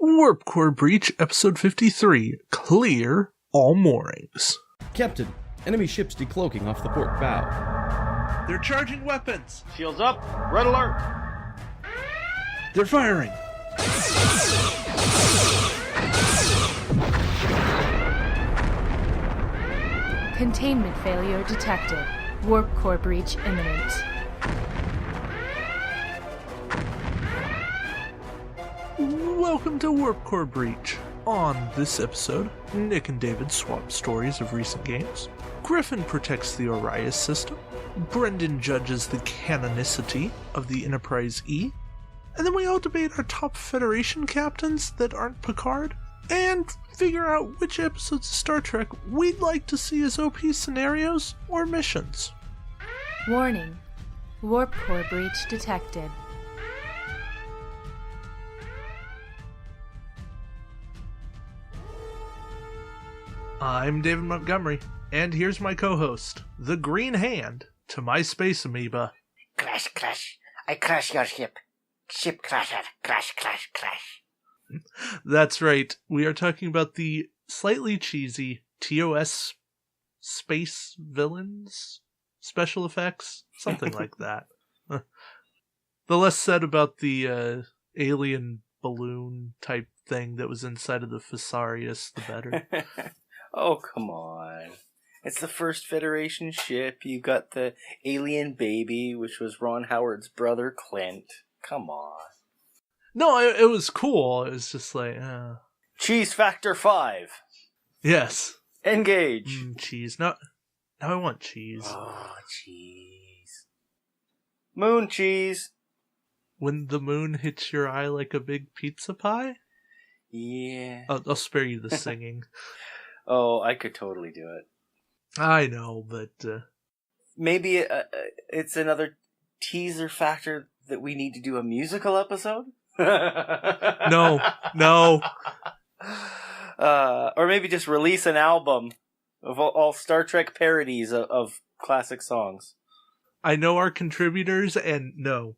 Warp Core Breach, Episode 53, Clear All Moorings. Captain, enemy ships decloaking off the port bow. They're charging weapons! Shields up, red alert! They're firing! Containment failure detected. Warp core breach imminent. Welcome to Warp Core Breach. On this episode, Nick and David swap stories of recent games. Griffin protects the Orias system. Brendan judges the canonicity of the Enterprise E. And then we all debate our top Federation captains that aren't Picard. And figure out which episodes of Star Trek we'd like to see as OP scenarios or missions. Warning. Warp core breach detected. I'm David Montgomery, and here's my co-host, the Green Hand to my space amoeba. Crash, crash. I crash your ship. Ship crasher. Crash, crash, crash. That's right, we are talking about the slightly cheesy TOS space villains, special effects, something like that. The less said about the alien balloon type thing that was inside of the Thesaurus, the better. Oh, come on. It's the first Federation ship. You got the alien baby, which was Ron Howard's brother, Clint. Come on. No, it was cool. It was just like, Cheese Factor 5. Yes. Engage. Cheese. Now I want cheese. Oh, cheese. Moon cheese. When the moon hits your eye like a big pizza pie? Yeah. I'll spare you the singing. Oh, I could totally do it. I know, but... Maybe it's another teaser factor that we need to do a musical episode? No. Or maybe just release an album of all Star Trek parodies of classic songs. I know our contributors, and no.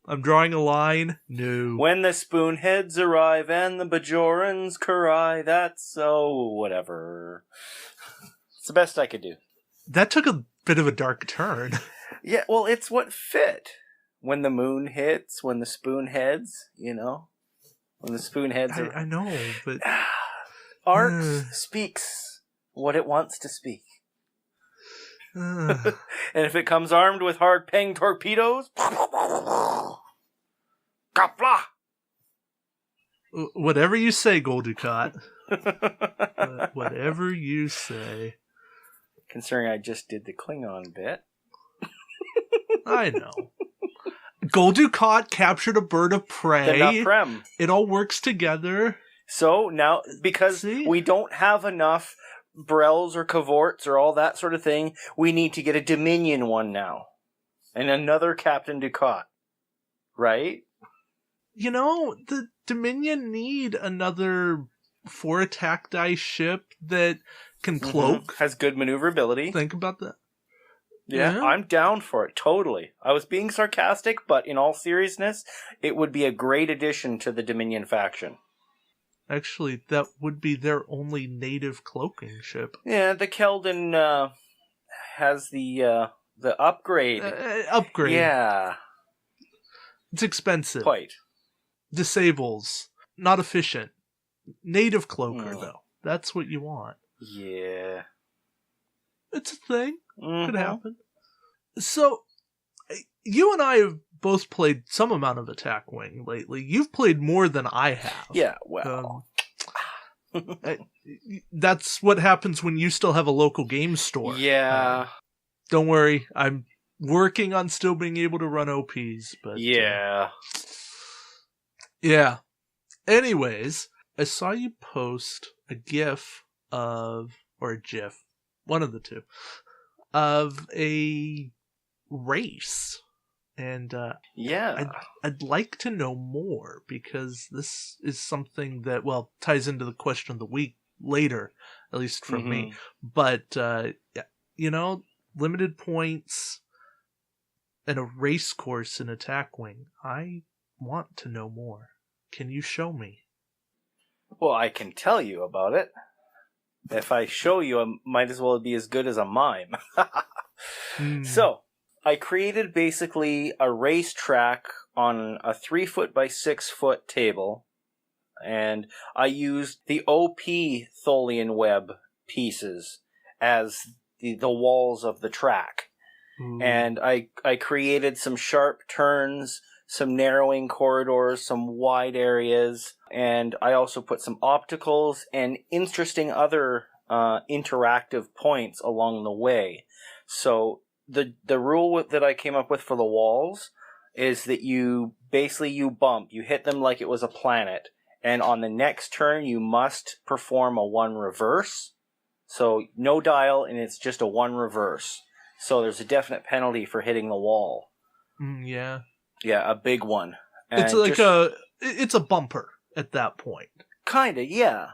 I'm drawing a line. No. When the Spoonheads arrive and the Bajorans cry, that's so whatever. It's the best I could do. That took a bit of a dark turn. Yeah, well, it's what fit. When the moon hits, when the Spoonheads, you know? When the Spoonheads are... I know, but... Art speaks what it wants to speak. And if it comes armed with hard pang torpedoes, kapla! Whatever you say, Goldukat. Whatever you say. Considering I just did the Klingon bit. I know. Goldukat captured a bird of prey. They're not Prem. It all works together. So now, because we don't have enough Brels or Cavorts or all that sort of thing, we need to get a Dominion one now. And another Captain Ducat. Right? You know, the Dominion need another 4 attack die ship that can cloak. Mm-hmm. Has good maneuverability. Think about that. Yeah, I'm down for it, totally. I was being sarcastic, but in all seriousness, it would be a great addition to the Dominion faction. Actually, that would be their only native cloaking ship. Yeah, the Keldon has the upgrade. Upgrade. Yeah. It's expensive. Quite. Disables. Not efficient. Native cloaker, though. That's what you want. Yeah. It's a thing. Mm-hmm. Could happen. So, you and I have both played some amount of Attack Wing lately. You've played more than I have. Yeah, well. That's what happens when you still have a local game store. Yeah. Don't worry, I'm working on still being able to run OPs, but... Yeah. Yeah. Anyways, I saw you post a GIF or a GIF, one of the two, of a race. And I'd like to know more, because this is something that, well, ties into the question of the week later, at least from me. But, you know, limited points and a race course in Attack Wing. I want to know more. Can you show me? Well, I can tell you about it. If I show you, I might as well be as good as a mime. So, I created basically a racetrack on a 3-foot by 6-foot table, and I used the OP Tholian web pieces as the walls of the track. And I created some sharp turns, some narrowing corridors, some wide areas, and I also put some opticals and interesting other interactive points along the way. So the rule that I came up with for the walls is that you bump, you hit them like it was a planet, and on the next turn you must perform a 1 reverse. So no dial, and it's just a 1 reverse. So there's a definite penalty for hitting the wall. Yeah. Yeah, a big one. And it's like it's a bumper at that point. Kinda, yeah.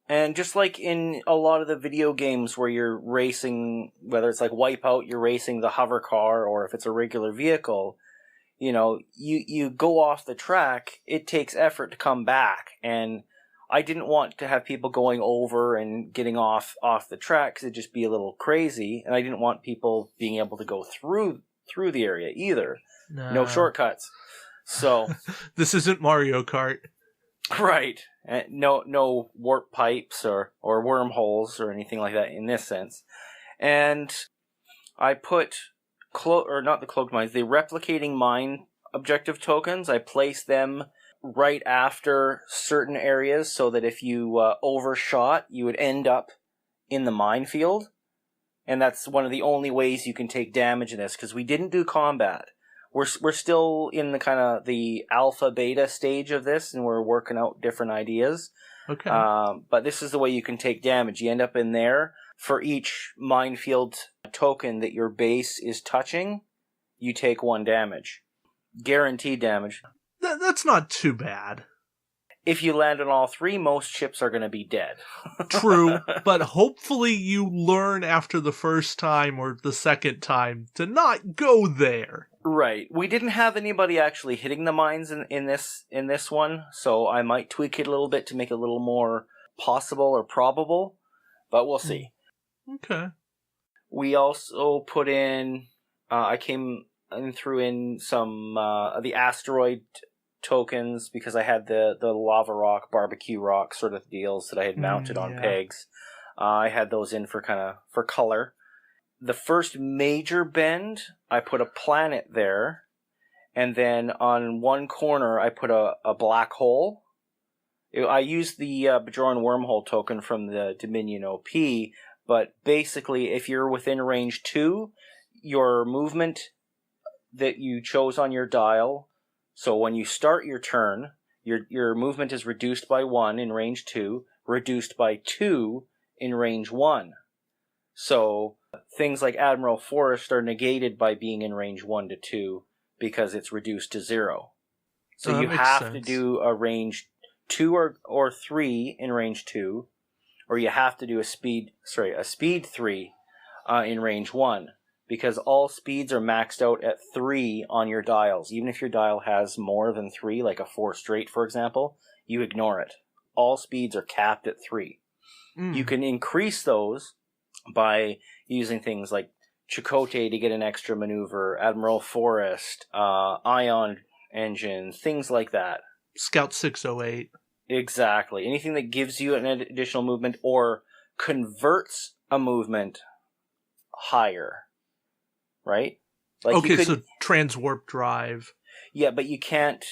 And just like in a lot of the video games where you're racing, whether it's like Wipeout, you're racing the hover car, or if it's a regular vehicle, you go off the track, it takes effort to come back. And I didn't want to have people going over and getting off the track because it'd just be a little crazy. And I didn't want people being able to go through the area either. No shortcuts. So this isn't Mario Kart. Right. No warp pipes or wormholes or anything like that in this sense. And I put not the cloaked mines, the replicating mine objective tokens. I placed them right after certain areas so that if you overshot, you would end up in the minefield. And that's one of the only ways you can take damage in this, because we didn't do combat. We're still in the kind of the alpha beta stage of this, and we're working out different ideas. Okay. But this is the way you can take damage. You end up in there. For each minefield token that your base is touching, you take 1 damage. Guaranteed damage. That's not too bad. If you land on all 3, most ships are going to be dead. True, but hopefully you learn after the first time or the second time to not go there. Right. We didn't have anybody actually hitting the mines in this one, so I might tweak it a little bit to make it a little more possible or probable, but we'll see. Okay. We also put in, I came and threw in some the asteroid tokens because I had the lava rock, barbecue rock sort of deals that I had mounted on pegs. I had those in for color. The first major bend, I put a planet there, and then on one corner I put a black hole. I used the Bajoran wormhole token from the Dominion OP, but basically if you're within range 2, your movement that you chose on your dial, so when you start your turn, your movement is reduced by 1 in range 2, reduced by 2 in range 1. So things like Admiral Forrest are negated by being in range 1 to 2 because it's reduced to 0. So you have to do a range 2 or 3 in range 2, or you have to do a speed 3 in range 1, because all speeds are maxed out at 3 on your dials. Even if your dial has more than 3, like a 4 straight, for example, you ignore it. All speeds are capped at 3. You can increase those by using things like Chakotay to get an extra maneuver, Admiral Forrest, ion engines, things like that. Scout 608. Exactly. Anything that gives you an additional movement or converts a movement higher. Right? Like so transwarp drive. Yeah, but you can't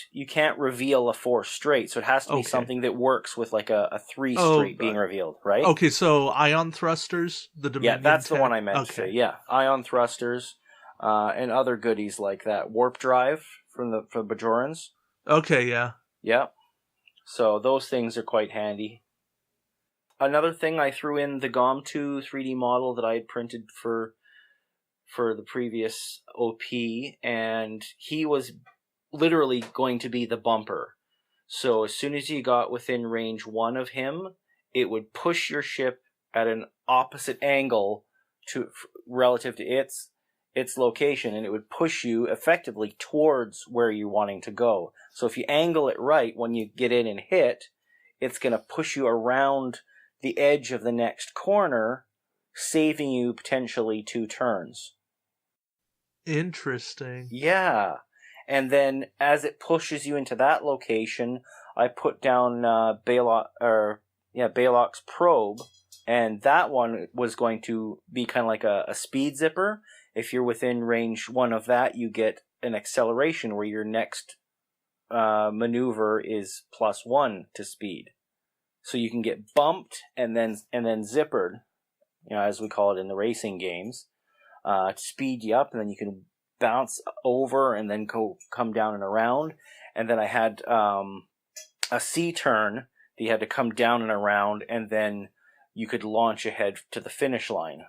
reveal a 4 straight, so it has to be something that works with like a 3 straight being revealed, right? Okay, so ion thrusters, the Dominion that's tech? the one I meant to say. Yeah, ion thrusters, and other goodies like that. Warp drive for Bajorans. Okay, yeah. Yeah. So those things are quite handy. Another thing, I threw in the GOM2 3D model that I had printed for the previous OP, and he was literally going to be the bumper. So as soon as you got within range 1 of him, it would push your ship at an opposite angle relative to its. its location, and it would push you effectively towards where you're wanting to go. So if you angle it right when you get in and hit, it's going to push you around the edge of the next corner, saving you potentially 2 turns. Interesting. Yeah. And then as it pushes you into that location, I put down Balok's probe, and that one was going to be kind of like a speed zipper. If you're within range 1 of that, you get an acceleration where your next maneuver is +1 to speed. So you can get bumped and then zippered, as we call it in the racing games, to speed you up, and then you can bounce over and then come down and around. And then I had a C-turn that you had to come down and around, and then you could launch ahead to the finish line.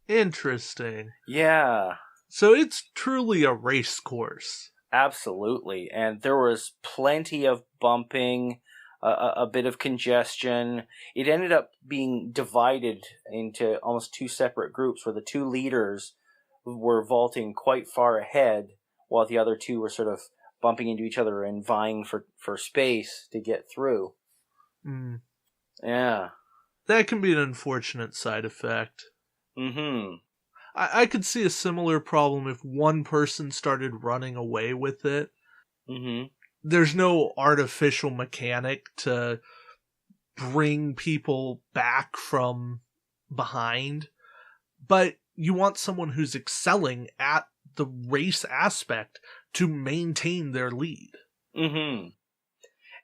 Interesting. Yeah. So it's truly a race course. Absolutely. And there was plenty of bumping, a bit of congestion. It ended up being divided into almost 2 separate groups, where the 2 leaders were vaulting quite far ahead, while the other 2 were sort of bumping into each other and vying for space to get through. Mm. Yeah. That can be an unfortunate side effect. Mm-hmm. I could see a similar problem if one person started running away with it. Mm-hmm. There's no artificial mechanic to bring people back from behind, but you want someone who's excelling at the race aspect to maintain their lead. Mm-hmm.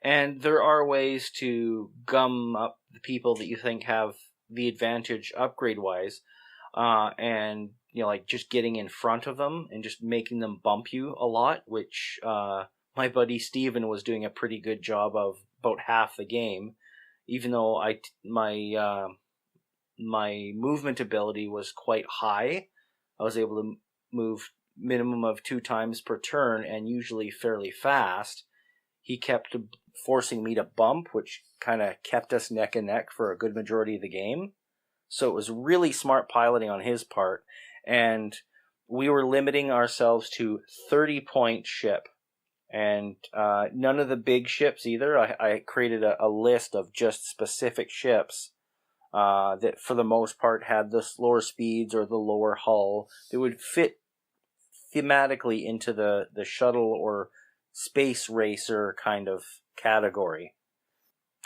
And there are ways to gum up the people that you think have the advantage upgrade-wise, and like just getting in front of them and just making them bump you a lot, which my buddy Steven was doing a pretty good job of about half the game, even though my movement ability was quite high. I was able to move minimum of 2 times per turn, and usually fairly fast. He kept forcing me to bump, which kind of kept us neck and neck for a good majority of the game. So it was really smart piloting on his part, and we were limiting ourselves to 30-point ship, and none of the big ships either. I created a list of just specific ships that for the most part had the slower speeds or the lower hull. They would fit thematically into the shuttle or space racer kind of category.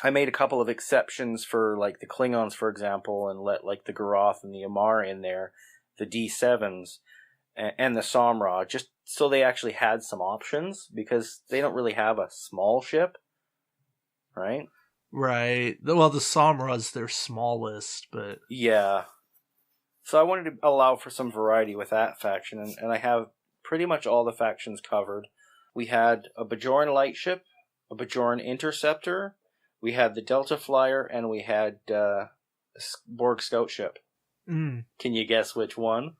I made a couple of exceptions for like the Klingons, for example, and let like the Garoth and the Amar in there, the D7s, and the Samra, just so they actually had some options, because they don't really have a small ship, right? Right. Well, the Samra's their smallest, but... Yeah. So I wanted to allow for some variety with that faction, and I have pretty much all the factions covered. We had a Bajoran lightship, a Bajoran interceptor, we had the Delta Flyer, and we had a Borg scout ship. Mm. Can you guess which one?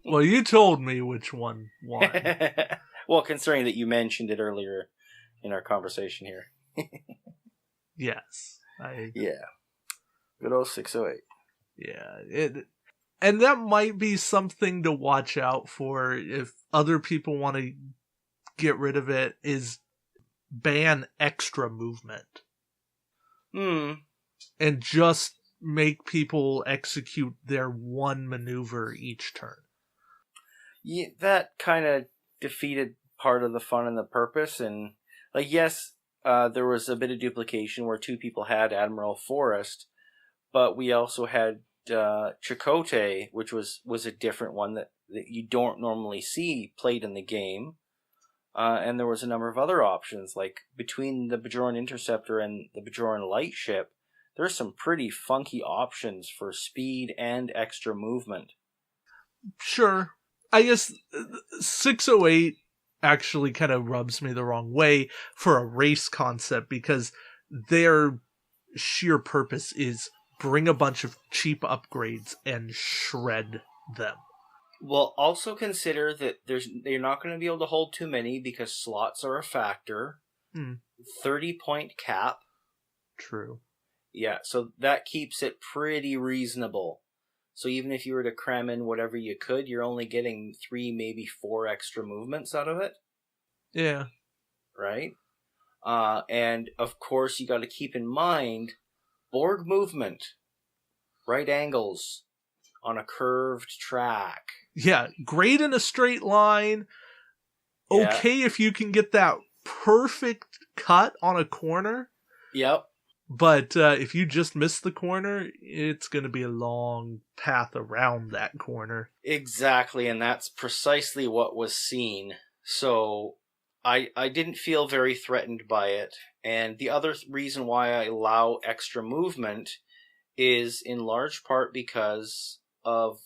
Well, you told me which one won. Well, considering that you mentioned it earlier in our conversation here. Yes. Yeah. Good old 608. Yeah. And that might be something to watch out for if other people want to get rid of it, is ban extra movement. And just make people execute their one maneuver each turn. Yeah, that kind of defeated part of the fun and the purpose. And like, yes, there was a bit of duplication where 2 people had Admiral Forrest, but we also had Chakotay, which was a different one that you don't normally see played in the game. And there was a number of other options, like between the Bajoran Interceptor and the Bajoran Lightship, there's some pretty funky options for speed and extra movement. Sure. I guess 608 actually kind of rubs me the wrong way for a race concept, because their sheer purpose is bring a bunch of cheap upgrades and shred them. Well, also consider that you're not going to be able to hold too many, because slots are a factor. 30-point cap. True. Yeah, so that keeps it pretty reasonable. So even if you were to cram in whatever you could, you're only getting 3, maybe 4 extra movements out of it. Yeah. Right? And of course, you got to keep in mind board movement, right angles on a curved track. Yeah, great in a straight line. Yeah. Okay if you can get that perfect cut on a corner. Yep. But if you just miss the corner, it's going to be a long path around that corner. Exactly, and that's precisely what was seen. So I didn't feel very threatened by it. And the other reason why I allow extra movement is in large part because of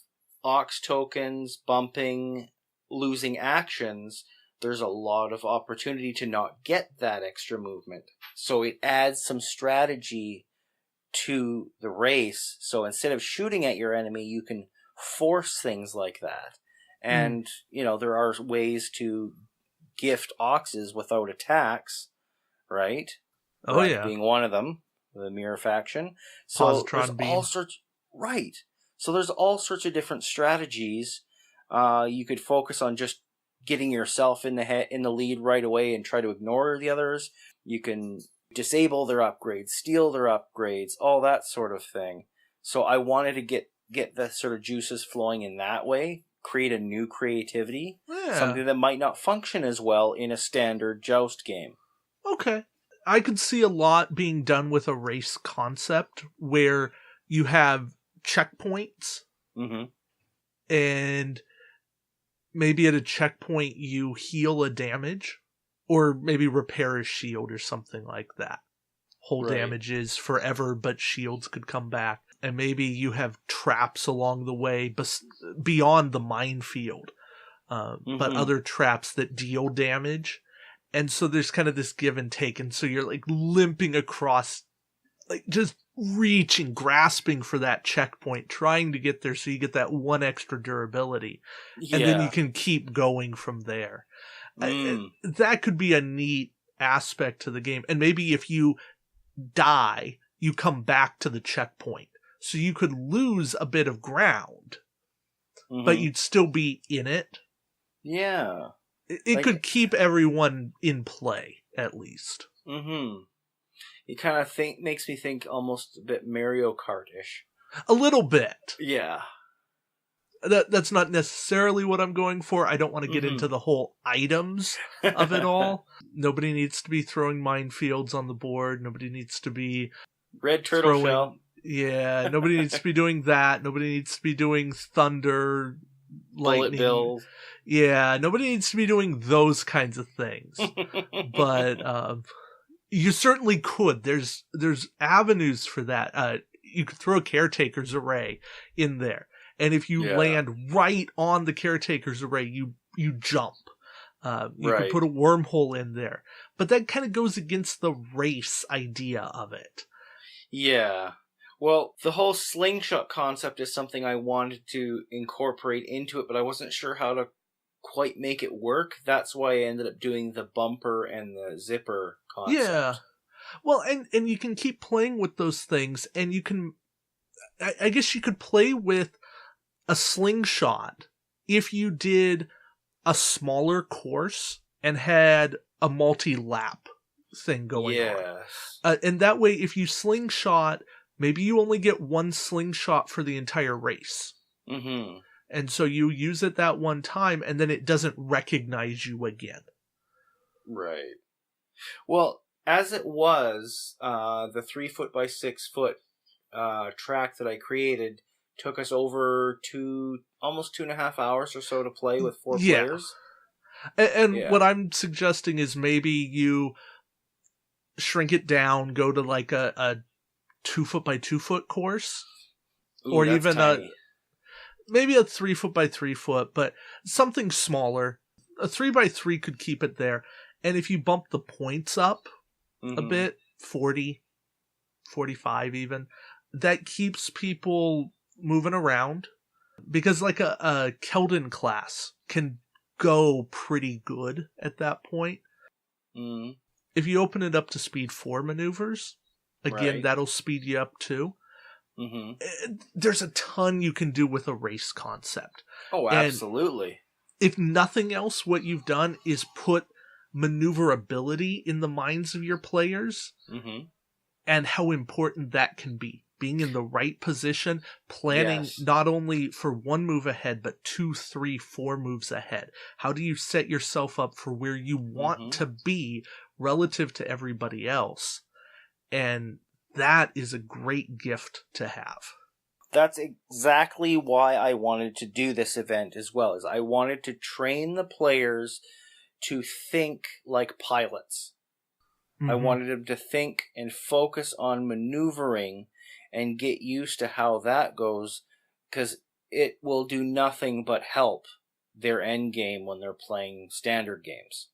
Ox tokens, bumping, losing actions. There's a lot of opportunity to not get that extra movement. So it adds some strategy to the race. So instead of shooting at your enemy, you can force things like that. And, there are ways to gift oxes without attacks, right? Oh, yeah. Being one of them, the mirror faction. So there's all sorts... Right. So there's all sorts of different strategies. You could focus on just getting yourself in the lead right away and try to ignore the others. You can disable their upgrades, steal their upgrades, all that sort of thing. So I wanted to get the sort of juices flowing in that way, create a new creativity, something that might not function as well in a standard Joust game. Okay. I could see a lot being done with a race concept where you have checkpoints, and maybe at a checkpoint you heal a damage, or maybe repair a shield or something like that. Whole damage is forever, but shields could come back. And maybe you have traps along the way beyond the minefield, but other traps that deal damage. And so there's kind of this give and take, and so you're like limping across, like just reaching, grasping for that checkpoint, trying to get there so you get that 1 extra durability. And then you can keep going from there. That could be a neat aspect to the game. And maybe if you die, you come back to the checkpoint. So you could lose a bit of ground, but you'd still be in it. Yeah. It could keep everyone in play, at least. It kind of makes me think almost a bit Mario Kart-ish. A little bit. Yeah. That's not necessarily what I'm going for. I don't want to get into the whole items of it all. Nobody needs to be throwing minefields on the board. Nobody needs to be... Red turtle shell. Yeah, nobody needs to be doing that. Nobody needs to be doing thunder, lightning. Bullet bills. Yeah, nobody needs to be doing those kinds of things. But you certainly could. There's avenues for that. You could throw a caretaker's array in there. And if you land right on the caretaker's array, you jump. You could put a wormhole in there. But that kind of goes against the race idea of it. Yeah. Well, the whole slingshot concept is something I wanted to incorporate into it, but I wasn't sure how to quite make it work. That's why I ended up doing the bumper and the zipper concept. Yeah. Well, and you can keep playing with those things, and you can... I guess you could play with a slingshot if you did a smaller course and had a multi-lap thing going on. And that way, if you slingshot... Maybe you only get 1 slingshot for the entire race. And so you use it that one time, and then it doesn't recognize you again. Right. Well, as it was, the 3-foot by 6-foot track that I created took us over almost 2.5 hours or so to play with 4 players. And what I'm suggesting is maybe you shrink it down, go to like a 2-foot by 2-foot course. Ooh, or even tiny. Maybe a 3-foot by 3-foot, but something smaller. A 3x3 could keep it there. And if you bump the points up a bit, 40, 45 even, that keeps people moving around. Because like a Keldon class can go pretty good at that point. If you open it up to speed 4 maneuvers, again, that'll speed you up too. There's a ton you can do with a race concept. Oh, absolutely. And if nothing else, what you've done is put maneuverability in the minds of your players and how important that can be. Being in the right position, planning not only for one move ahead, but 2, 3, 4 moves ahead. How do you set yourself up for where you want to be relative to everybody else? And that is a great gift to have. That's exactly why I wanted to do this event as well, is I wanted to train the players to think like pilots. I wanted them to think and focus on maneuvering and get used to how that goes, because it will do nothing but help their end game when they're playing standard games.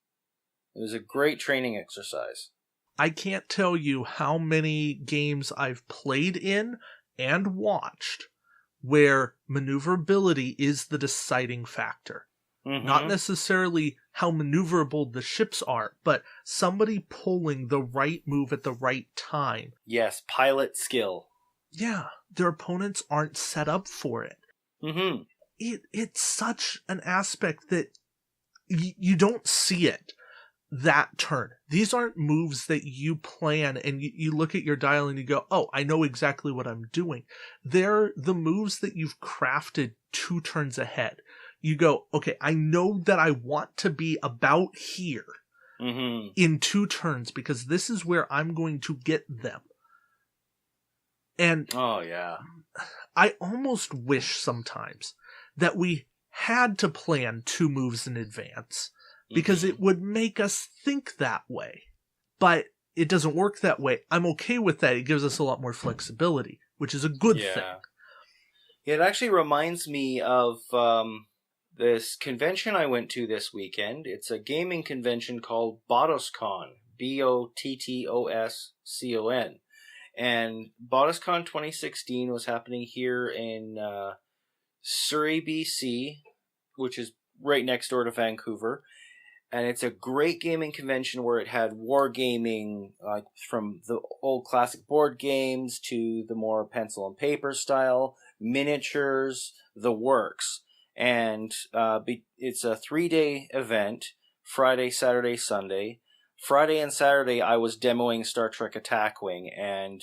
It was a great training exercise. I can't tell you how many games I've played in and watched where maneuverability is the deciding factor. Not necessarily how maneuverable the ships are, but somebody pulling the right move at the right time. Yes, pilot skill. Yeah, their opponents aren't set up for it. It's such an aspect that you don't see it that turn. These aren't moves that you plan and you look at your dial and you go, oh, I know exactly what I'm doing. They're the moves that you've crafted 2 turns ahead. You go, okay, I know that I want to be about here in 2 turns because this is where I'm going to get them. And I almost wish sometimes that we had to plan 2 moves in advance because it would make us think that way. But it doesn't work that way. I'm okay with that. It gives us a lot more flexibility, which is a good thing. It actually reminds me of this convention I went to this weekend. It's a gaming convention called BottosCon, BOTTOSCON. And BottosCon 2016 was happening here in Surrey, BC, which is right next door to Vancouver. And it's a great gaming convention where it had wargaming, like from the old classic board games to the more pencil and paper style, miniatures, the works. And it's a 3-day event, Friday, Saturday, Sunday. Friday and Saturday, I was demoing Star Trek Attack Wing, and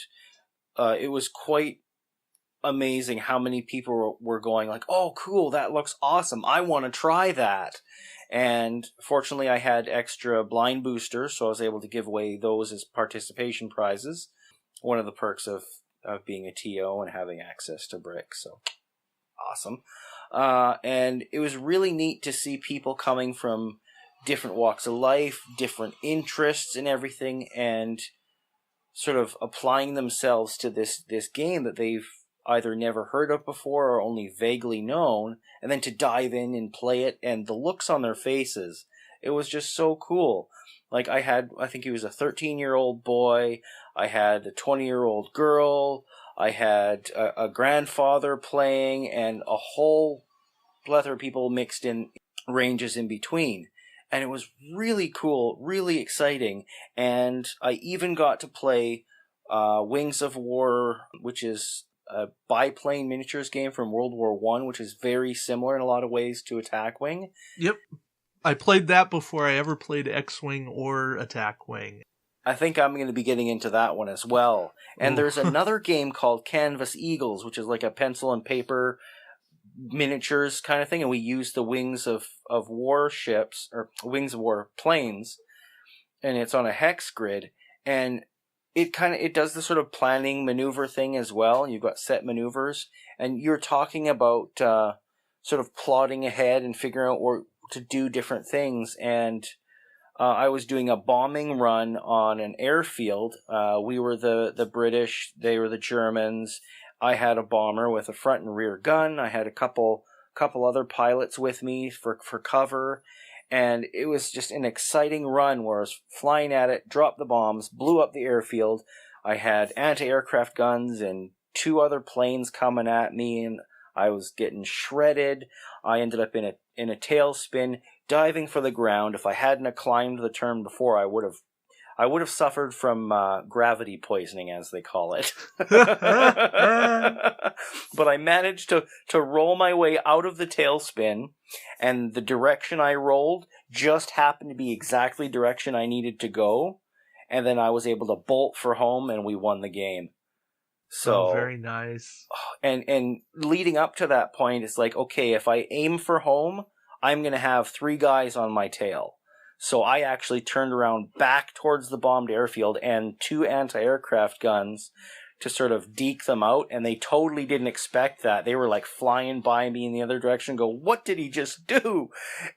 it was quite amazing how many people were going like, oh, cool, that looks awesome. I want to try that. And fortunately, I had extra blind boosters, so I was able to give away those as participation prizes. One of the perks of being a TO and having access to bricks, so awesome. And it was really neat to see people coming from different walks of life, different interests and everything, and sort of applying themselves to this game that they've either never heard of before or only vaguely known, and then to dive in and play it, and the looks on their faces, it was just so cool. Like I think he was a 13-year-old boy, I had a 20-year-old girl, I had a grandfather playing, and a whole plethora of people mixed in ranges in between. And it was really cool, really exciting. And I even got to play Wings of War, which is a biplane miniatures game from World War I, which is very similar in a lot of ways to Attack Wing. Yep. I played that before I ever played X-Wing or Attack Wing. I think I'm going to be getting into that one as well. And there's another game called Canvas Eagles, which is like a pencil and paper miniatures kind of thing, and we use the wings of warships, or wings of war planes, and it's on a hex grid, and it does the sort of planning maneuver thing as well. You've got set maneuvers, and you're talking about sort of plotting ahead and figuring out where to do different things. And I was doing a bombing run on an airfield. We were the British, they were the Germans. I had a bomber with a front and rear gun. I had a couple other pilots with me for cover. And it was just an exciting run where I was flying at it, dropped the bombs, blew up the airfield. I had anti-aircraft guns and 2 other planes coming at me, and I was getting shredded. I ended up in a tailspin, diving for the ground. If I hadn't climbed the turn before, I would I would have suffered from gravity poisoning, as they call it. But I managed to roll my way out of the tailspin, and the direction I rolled just happened to be exactly the direction I needed to go, and then I was able to bolt for home, and we won the game. So very nice. And leading up to that point, it's like, okay, if I aim for home, I'm going to have 3 guys on my tail. So I actually turned around back towards the bombed airfield and 2 anti-aircraft guns to sort of deke them out, and they totally didn't expect that. They were like flying by me in the other direction, go, what did he just do?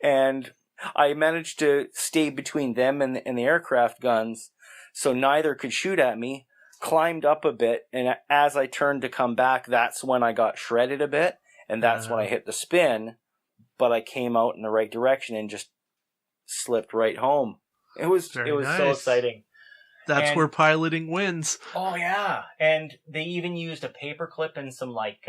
And I managed to stay between them and the aircraft guns, so neither could shoot at me, climbed up a bit, and as I turned to come back, that's when I got shredded a bit, and that's when I hit the spin, but I came out in the right direction and just slipped right home. It was nice. So exciting. That's where piloting wins. Oh yeah, and they even used a paperclip and some like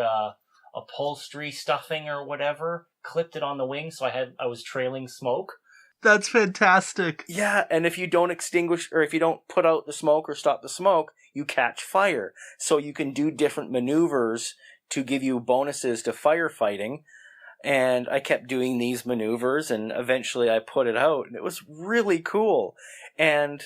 upholstery stuffing or whatever, clipped it on the wing, so I was trailing smoke. That's fantastic. Yeah, and if you don't extinguish, or if you don't put out the smoke or stop the smoke, you catch fire. So you can do different maneuvers to give you bonuses to firefighting. And I kept doing these maneuvers, and eventually I put it out, and it was really cool. And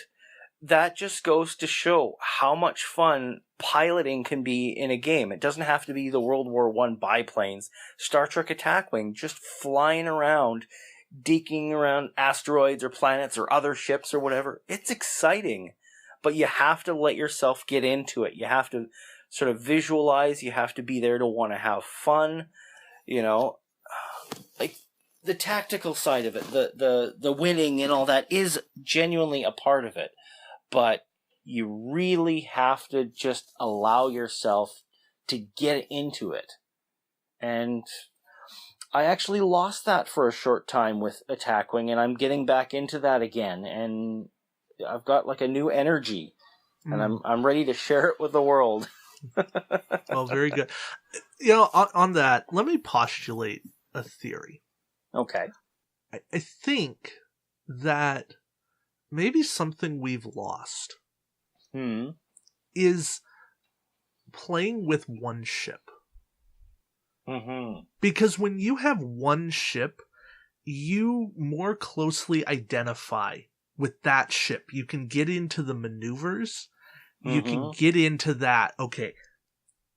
that just goes to show how much fun piloting can be in a game. It doesn't have to be the World War I biplanes. Star Trek Attack Wing, just flying around, deking around asteroids or planets or other ships or whatever. It's exciting, but you have to let yourself get into it. You have to sort of visualize. You have to be there to want to have fun, you know. Like the tactical side of it, the winning and all that is genuinely a part of it, but you really have to just allow yourself to get into it. And I actually lost that for a short time with Attack Wing, and I'm getting back into that again, and I've got like a new energy, and I'm ready to share it with the world. Well, very good. You know, on that, let me postulate a theory. Okay. I think that maybe something we've lost is playing with one ship. Because when you have one ship, you more closely identify with that ship. You can get into the maneuvers. You can get into that, okay,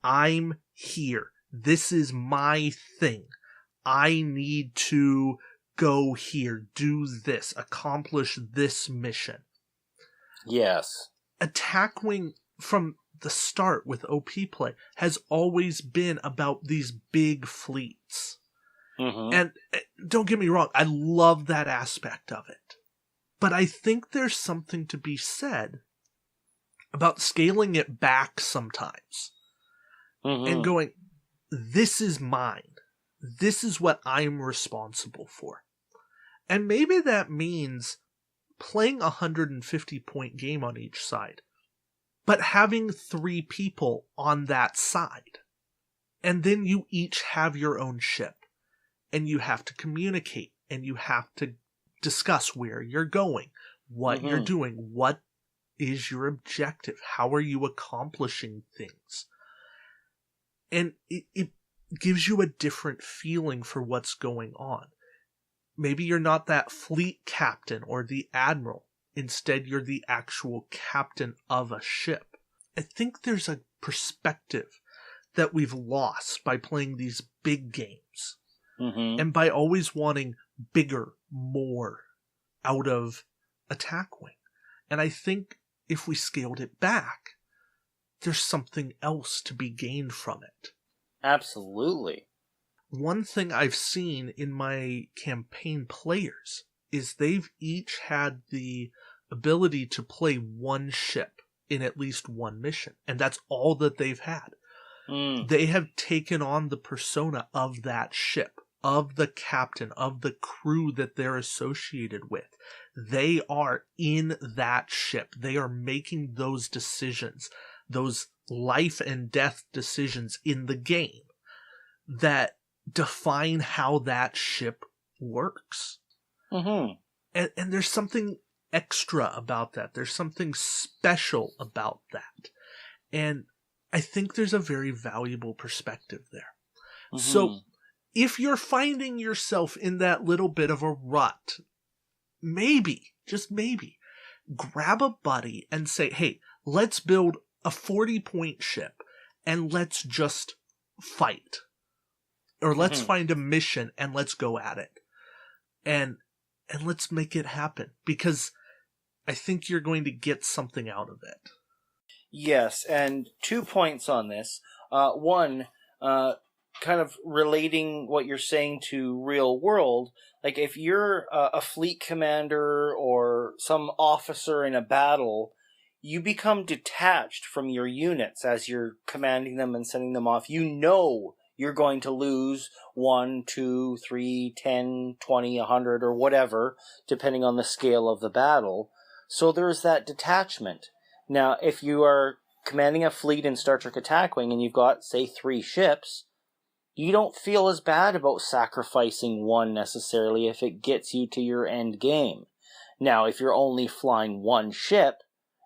I'm here. This is my thing. I need to go here, do this, accomplish this mission. Yes. Attack Wing, from the start with OP play, has always been about these big fleets. And don't get me wrong, I love that aspect of it. But I think there's something to be said about scaling it back sometimes. And going, this is mine. This is what I'm responsible for. And maybe that means playing a 150-point game on each side, but having 3 people on that side. And then you each have your own ship, and you have to communicate, and you have to discuss where you're going, what you're doing, what is your objective, how are you accomplishing things. And it gives you a different feeling for what's going on. Maybe you're not that fleet captain or the admiral. Instead, you're the actual captain of a ship. I think there's a perspective that we've lost by playing these big games. And by always wanting bigger, more out of Attack Wing. And I think if we scaled it back, there's something else to be gained from it. Absolutely. One thing I've seen in my campaign players is they've each had the ability to play one ship in at least one mission. And that's all that they've had. They have taken on the persona of that ship, of the captain, of the crew that they're associated with. They are in that ship. They are making those decisions, those life and death decisions in the game that define how that ship works. And there's something extra about that. There's something special about that. And I think there's a very valuable perspective there. Mm-hmm. So if you're finding yourself in that little bit of a rut, maybe, just maybe, grab a buddy and say, hey, let's build a 40-point ship and let's just fight. Or let's find a mission and let's go at it. And let's make it happen. Because I think you're going to get something out of it. Yes, and 2 points on this. One, kind of relating what you're saying to real world. Like, if you're a fleet commander or some officer in a battle, you become detached from your units as you're commanding them and sending them off. You know you're going to lose 1, 2, 3, 10, 20, 100, or whatever, depending on the scale of the battle. So there's that detachment. Now, if you are commanding a fleet in Star Trek Attack Wing and you've got, say, 3 ships, you don't feel as bad about sacrificing one necessarily if it gets you to your end game. Now, if you're only flying 1 ship,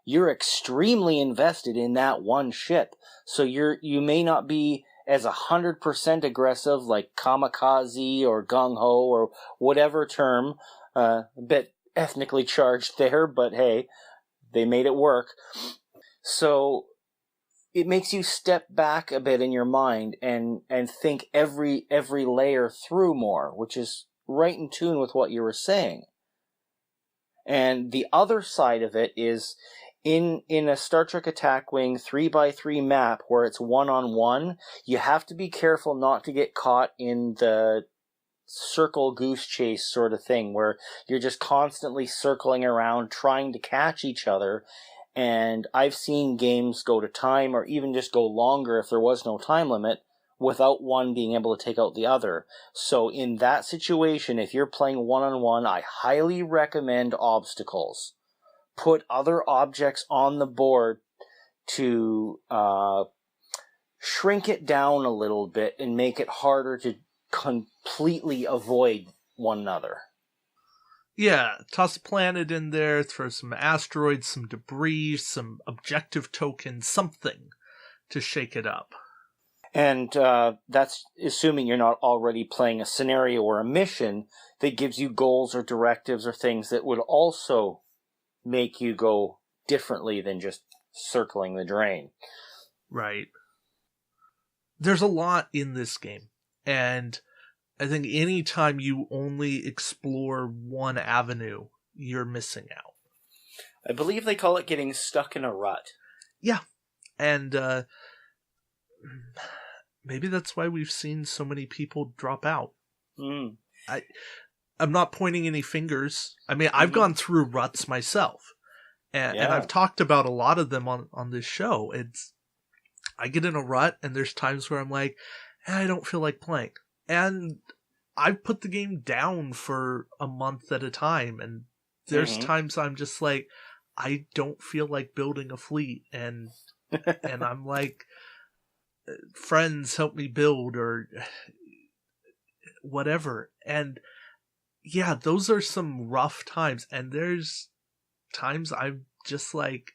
you're extremely invested in that 1 ship. So you may not be as 100% aggressive like kamikaze or gung-ho or whatever term, a bit ethnically charged there, but hey, they made it work. So it makes you step back a bit in your mind and think every layer through more, which is right in tune with what you were saying. And the other side of it is in a Star Trek Attack Wing 3x3 map where it's one-on-one, you have to be careful not to get caught in the circle goose chase sort of thing where you're just constantly circling around trying to catch each other. And I've seen games go to time or even just go longer if there was no time limit without one being able to take out the other. So in that situation, if you're playing one-on-one, I highly recommend obstacles. Put other objects on the board to shrink it down a little bit and make it harder to completely avoid one another. Yeah, toss a planet in there, throw some asteroids, some debris, some objective tokens, something to shake it up. And that's assuming you're not already playing a scenario or a mission that gives you goals or directives or things that would also make you go differently than just circling the drain. Right. There's a lot in this game, and I think anytime you only explore one avenue, you're missing out. I believe they call it getting stuck in a rut. Yeah, and maybe that's why we've seen so many people drop out. I'm not pointing any fingers. I mean, I've gone through ruts myself, and I've talked about a lot of them on this show. I get in a rut, and there's times where I'm like, I don't feel like playing. And I've put the game down for a month at a time, and there's times I'm just like, I don't feel like building a fleet, and I'm like, friends help me build, or whatever. And yeah, those are some rough times, and there's times I'm just like,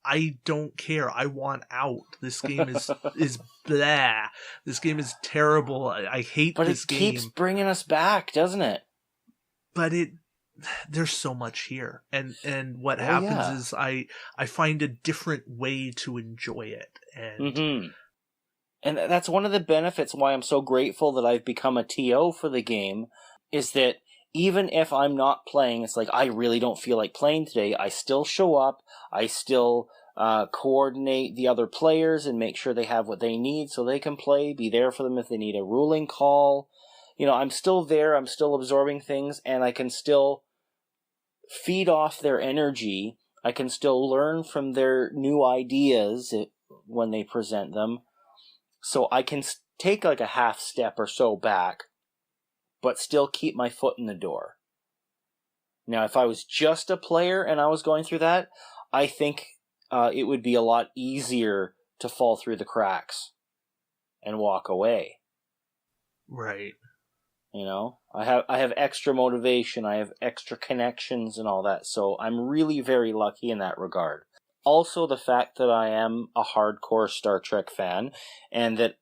I don't care. I want out. This game is blah. This game is terrible. I hate this game. But it keeps bringing us back, doesn't it? But there's so much here. And what happens is I find a different way to enjoy it. And And that's one of the benefits why I'm so grateful that I've become a TO for the game, is that even if I'm not playing, it's like, I really don't feel like playing today, I still show up, I still coordinate the other players and make sure they have what they need so they can play, be there for them if they need a ruling call. You know, I'm still there, I'm still absorbing things, and I can still feed off their energy. I can still learn from their new ideas when they present them. So I can take like a half step or so back, but still keep my foot in the door. Now, if I was just a player and I was going through that, I think it would be a lot easier to fall through the cracks and walk away. Right. You know, I have extra motivation, I have extra connections and all that, so I'm really very lucky in that regard. Also, the fact that I am a hardcore Star Trek fan, and that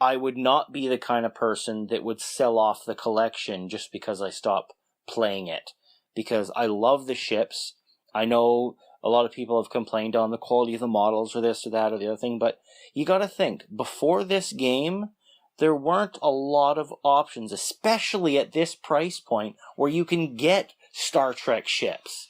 I would not be the kind of person that would sell off the collection just because I stop playing it. Because I love the ships. I know a lot of people have complained on the quality of the models or this or that or the other thing, but you gotta think, before this game, there weren't a lot of options, especially at this price point, where you can get Star Trek ships.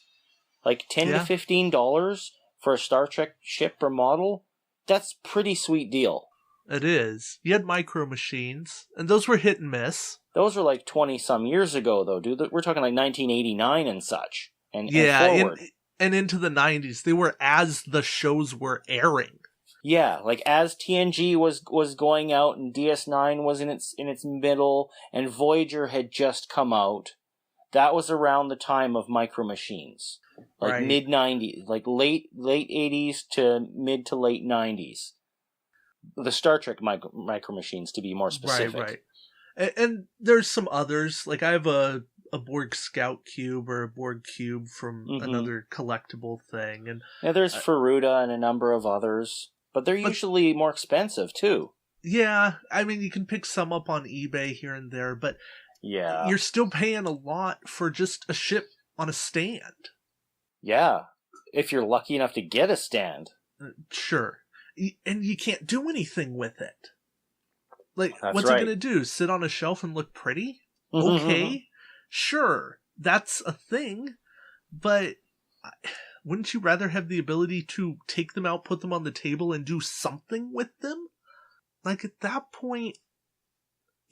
Like $10 to $15 for a Star Trek ship or model, that's a pretty sweet deal. It is. You had Micro Machines, and those were hit and miss. Those were like 20-some years ago, though, dude. We're talking like 1989 and such. And forward. And into the 90s. They were as the shows were airing. Yeah, like as TNG was going out and DS9 was in its middle and Voyager had just come out. That was around the time of Micro Machines. Like mid-90s, like late 80s to mid to late 90s. The Star Trek micro Machines, to be more specific. Right. And there's some others. Like I have a Borg Scout Cube or a Borg Cube from another collectible thing. And yeah, there's Faruda and a number of others. But they're usually more expensive, too. Yeah, I mean, you can pick some up on eBay here and there, but you're still paying a lot for just a ship on a stand. Yeah, if you're lucky enough to get a stand. Sure. And you can't do anything with it. Like, That's what's right. it going to do? Sit on a shelf and look pretty? Okay, sure, that's a thing, but wouldn't you rather have the ability to take them out, put them on the table, and do something with them? Like, at that point,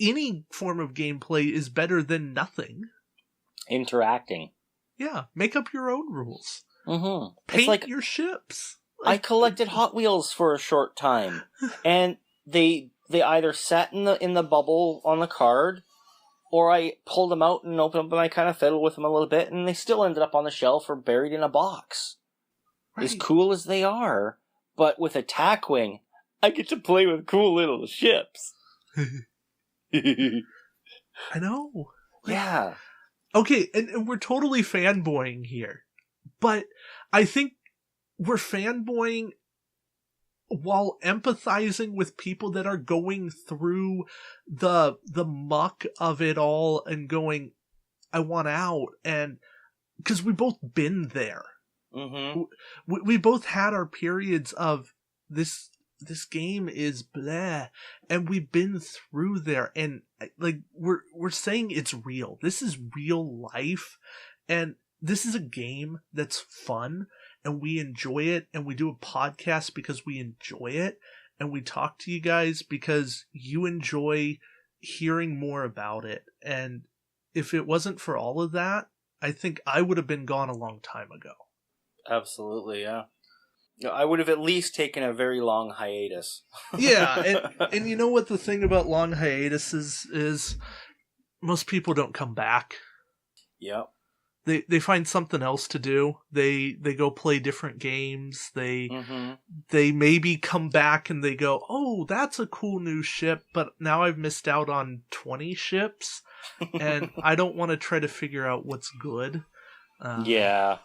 any form of gameplay is better than nothing. Interacting. Yeah, make up your own rules. Paint your ships. I collected Hot Wheels for a short time, and they either sat in the bubble on the card, or I pulled them out and opened them and I kind of fiddled with them a little bit, and they still ended up on the shelf or buried in a box. Right. As cool as they are, but with Attack Wing, I get to play with cool little ships. I know. Yeah. Okay, and we're totally fanboying here, but I think we're fanboying while empathizing with people that are going through the muck of it all and going, I want out, and because we both been there. We both had our periods of this game is bleh, and we've been through there, and like we're saying it's real. This is real life, and this is a game that's fun, and we enjoy it, and we do a podcast because we enjoy it, and we talk to you guys because you enjoy hearing more about it. And if it wasn't for all of that, I think I would have been gone a long time ago. Absolutely, yeah. I would have at least taken a very long hiatus. Yeah, and you know what the thing about long hiatuses is? Most people don't come back. Yep. They find something else to do. They go play different games. They maybe come back and they go, oh, that's a cool new ship, but now I've missed out on 20 ships, and I don't want to try to figure out what's good. Yeah.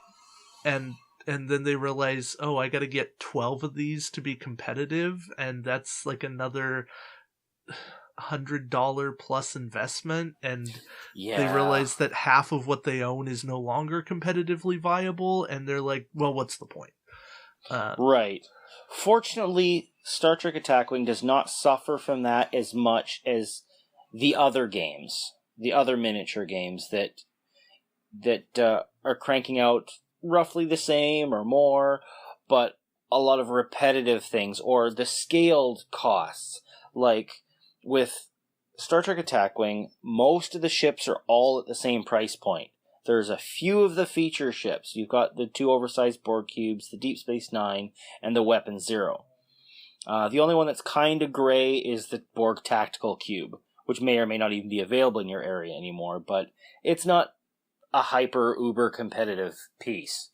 And then they realize, oh, I got to get 12 of these to be competitive, and that's like another $100 plus investment, and they realize that half of what they own is no longer competitively viable, and they're like, well, what's the point? Right. Fortunately, Star Trek Attack Wing does not suffer from that as much as the other games, the other miniature games that are cranking out roughly the same or more, but a lot of repetitive things, or the scaled costs. Like with Star Trek Attack Wing, most of the ships are all at the same price point. There's a few of the feature ships. You've got the 2 oversized Borg cubes, the Deep Space Nine, and the Weapon Zero. The only one that's kind of gray is the Borg Tactical Cube, which may or may not even be available in your area anymore, but it's not a uber competitive piece.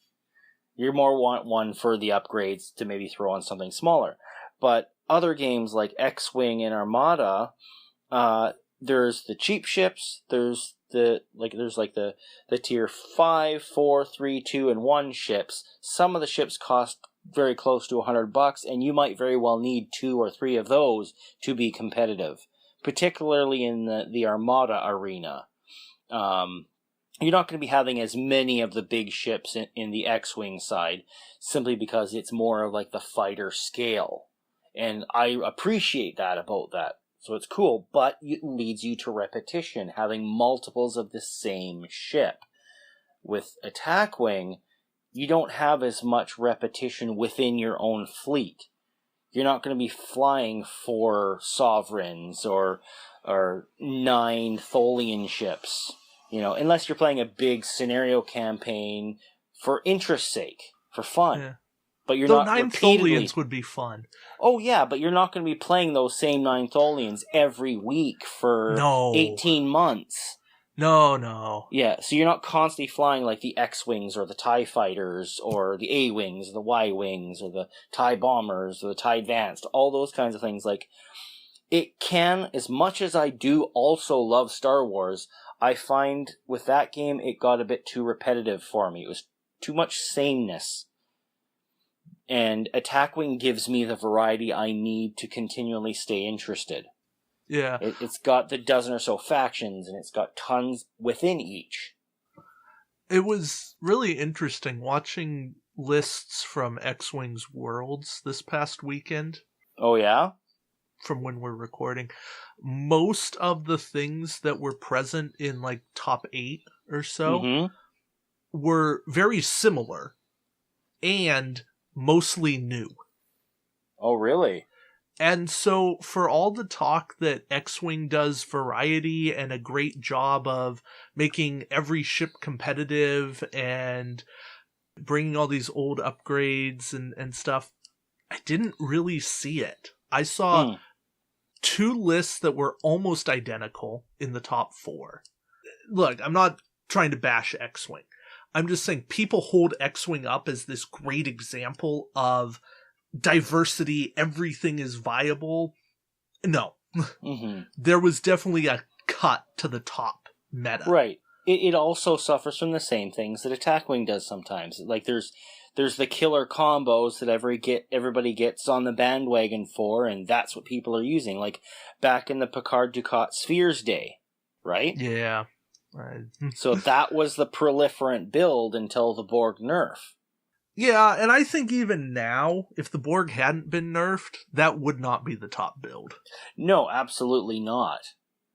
You more want one for the upgrades to maybe throw on something smaller. But other games like X-Wing and Armada, there's the cheap ships, there's the tier 5, 4, 3, 2, and 1 ships. Some of the ships cost very close to $100, and you might very well need 2 or 3 of those to be competitive, particularly in the Armada arena. You're not going to be having as many of the big ships in the X-Wing side, simply because it's more of like the fighter scale. And I appreciate that about that. So it's cool, but it leads you to repetition, having multiples of the same ship. With Attack Wing, you don't have as much repetition within your own fleet. You're not going to be flying 4 Sovereigns or 9 Tholian ships. You know, unless you're playing a big scenario campaign for interest's sake, for fun. Yeah. But you're not 9 Tholians would be fun. Oh, yeah, but you're not going to be playing those same 9 Tholians every week for 18 months. No. Yeah, so you're not constantly flying like the X-Wings or the TIE Fighters or the A-Wings or the Y-Wings or the TIE Bombers or the TIE Advanced, all those kinds of things. Like, it can, as much as I do also love Star Wars, I find with that game it got a bit too repetitive for me. It was too much sameness. And Attack Wing gives me the variety I need to continually stay interested. Yeah. It's got the dozen or so factions, and it's got tons within each. It was really interesting watching lists from X-Wing's Worlds this past weekend. Oh, yeah? From when we're recording. Most of the things that were present in like top 8 or so were very similar and mostly new. Oh, really? And so for all the talk that X-Wing does variety and a great job of making every ship competitive and bringing all these old upgrades and stuff, I didn't really see it. I saw 2 lists that were almost identical in the top 4. Look, I'm not trying to bash X-Wing. I'm just saying people hold X-Wing up as this great example of diversity, everything is viable. No. There was definitely a cut to the top meta. Right. It also suffers from the same things that Attack Wing does sometimes. Like there's the killer combos that everybody gets on the bandwagon for, and that's what people are using. Like back in the Picard Dukat Spheres day, right? Yeah. Right. So that was the proliferant build until the Borg nerf. Yeah, and I think even now, if the Borg hadn't been nerfed, that would not be the top build. No, absolutely not.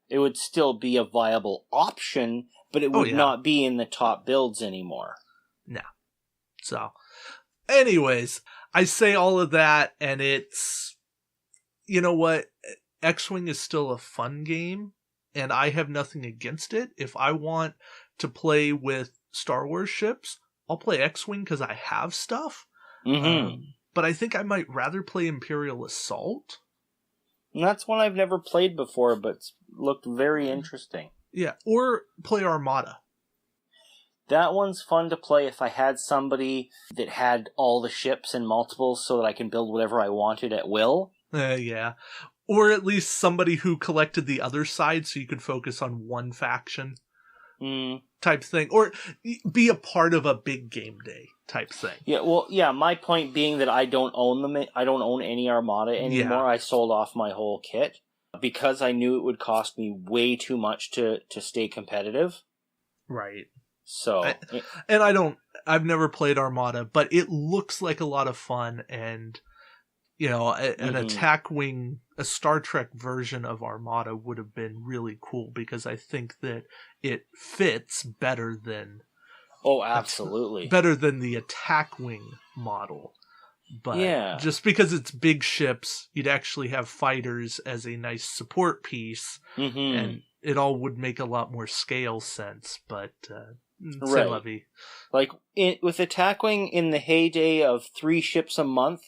It would still be a viable option, but it would not be in the top builds anymore. No. So, anyways, I say all of that, and it's, you know what, X-Wing is still a fun game, and I have nothing against it. If I want to play with Star Wars ships, I'll play X-Wing because I have stuff. But I think I might rather play Imperial Assault. And that's one I've never played before, but looked very interesting. Yeah, or play Armada. That one's fun to play if I had somebody that had all the ships and multiples so that I can build whatever I wanted at will. Yeah. Or at least somebody who collected the other side so you could focus on one faction. Type thing. Or be a part of a big game day type thing. Yeah, well, yeah, my point being that I don't own them. I don't own any Armada anymore. Yeah. I sold off my whole kit because I knew it would cost me way too much to stay competitive. Right. So, I've never played Armada, but it looks like a lot of fun, and you know, an Attack Wing, a Star Trek version of Armada would have been really cool because I think that it fits better than absolutely better than the Attack Wing model. But yeah, just because it's big ships, you'd actually have fighters as a nice support piece, and it all would make a lot more scale sense. But right. Like with Attack Wing in the heyday of 3 ships a month,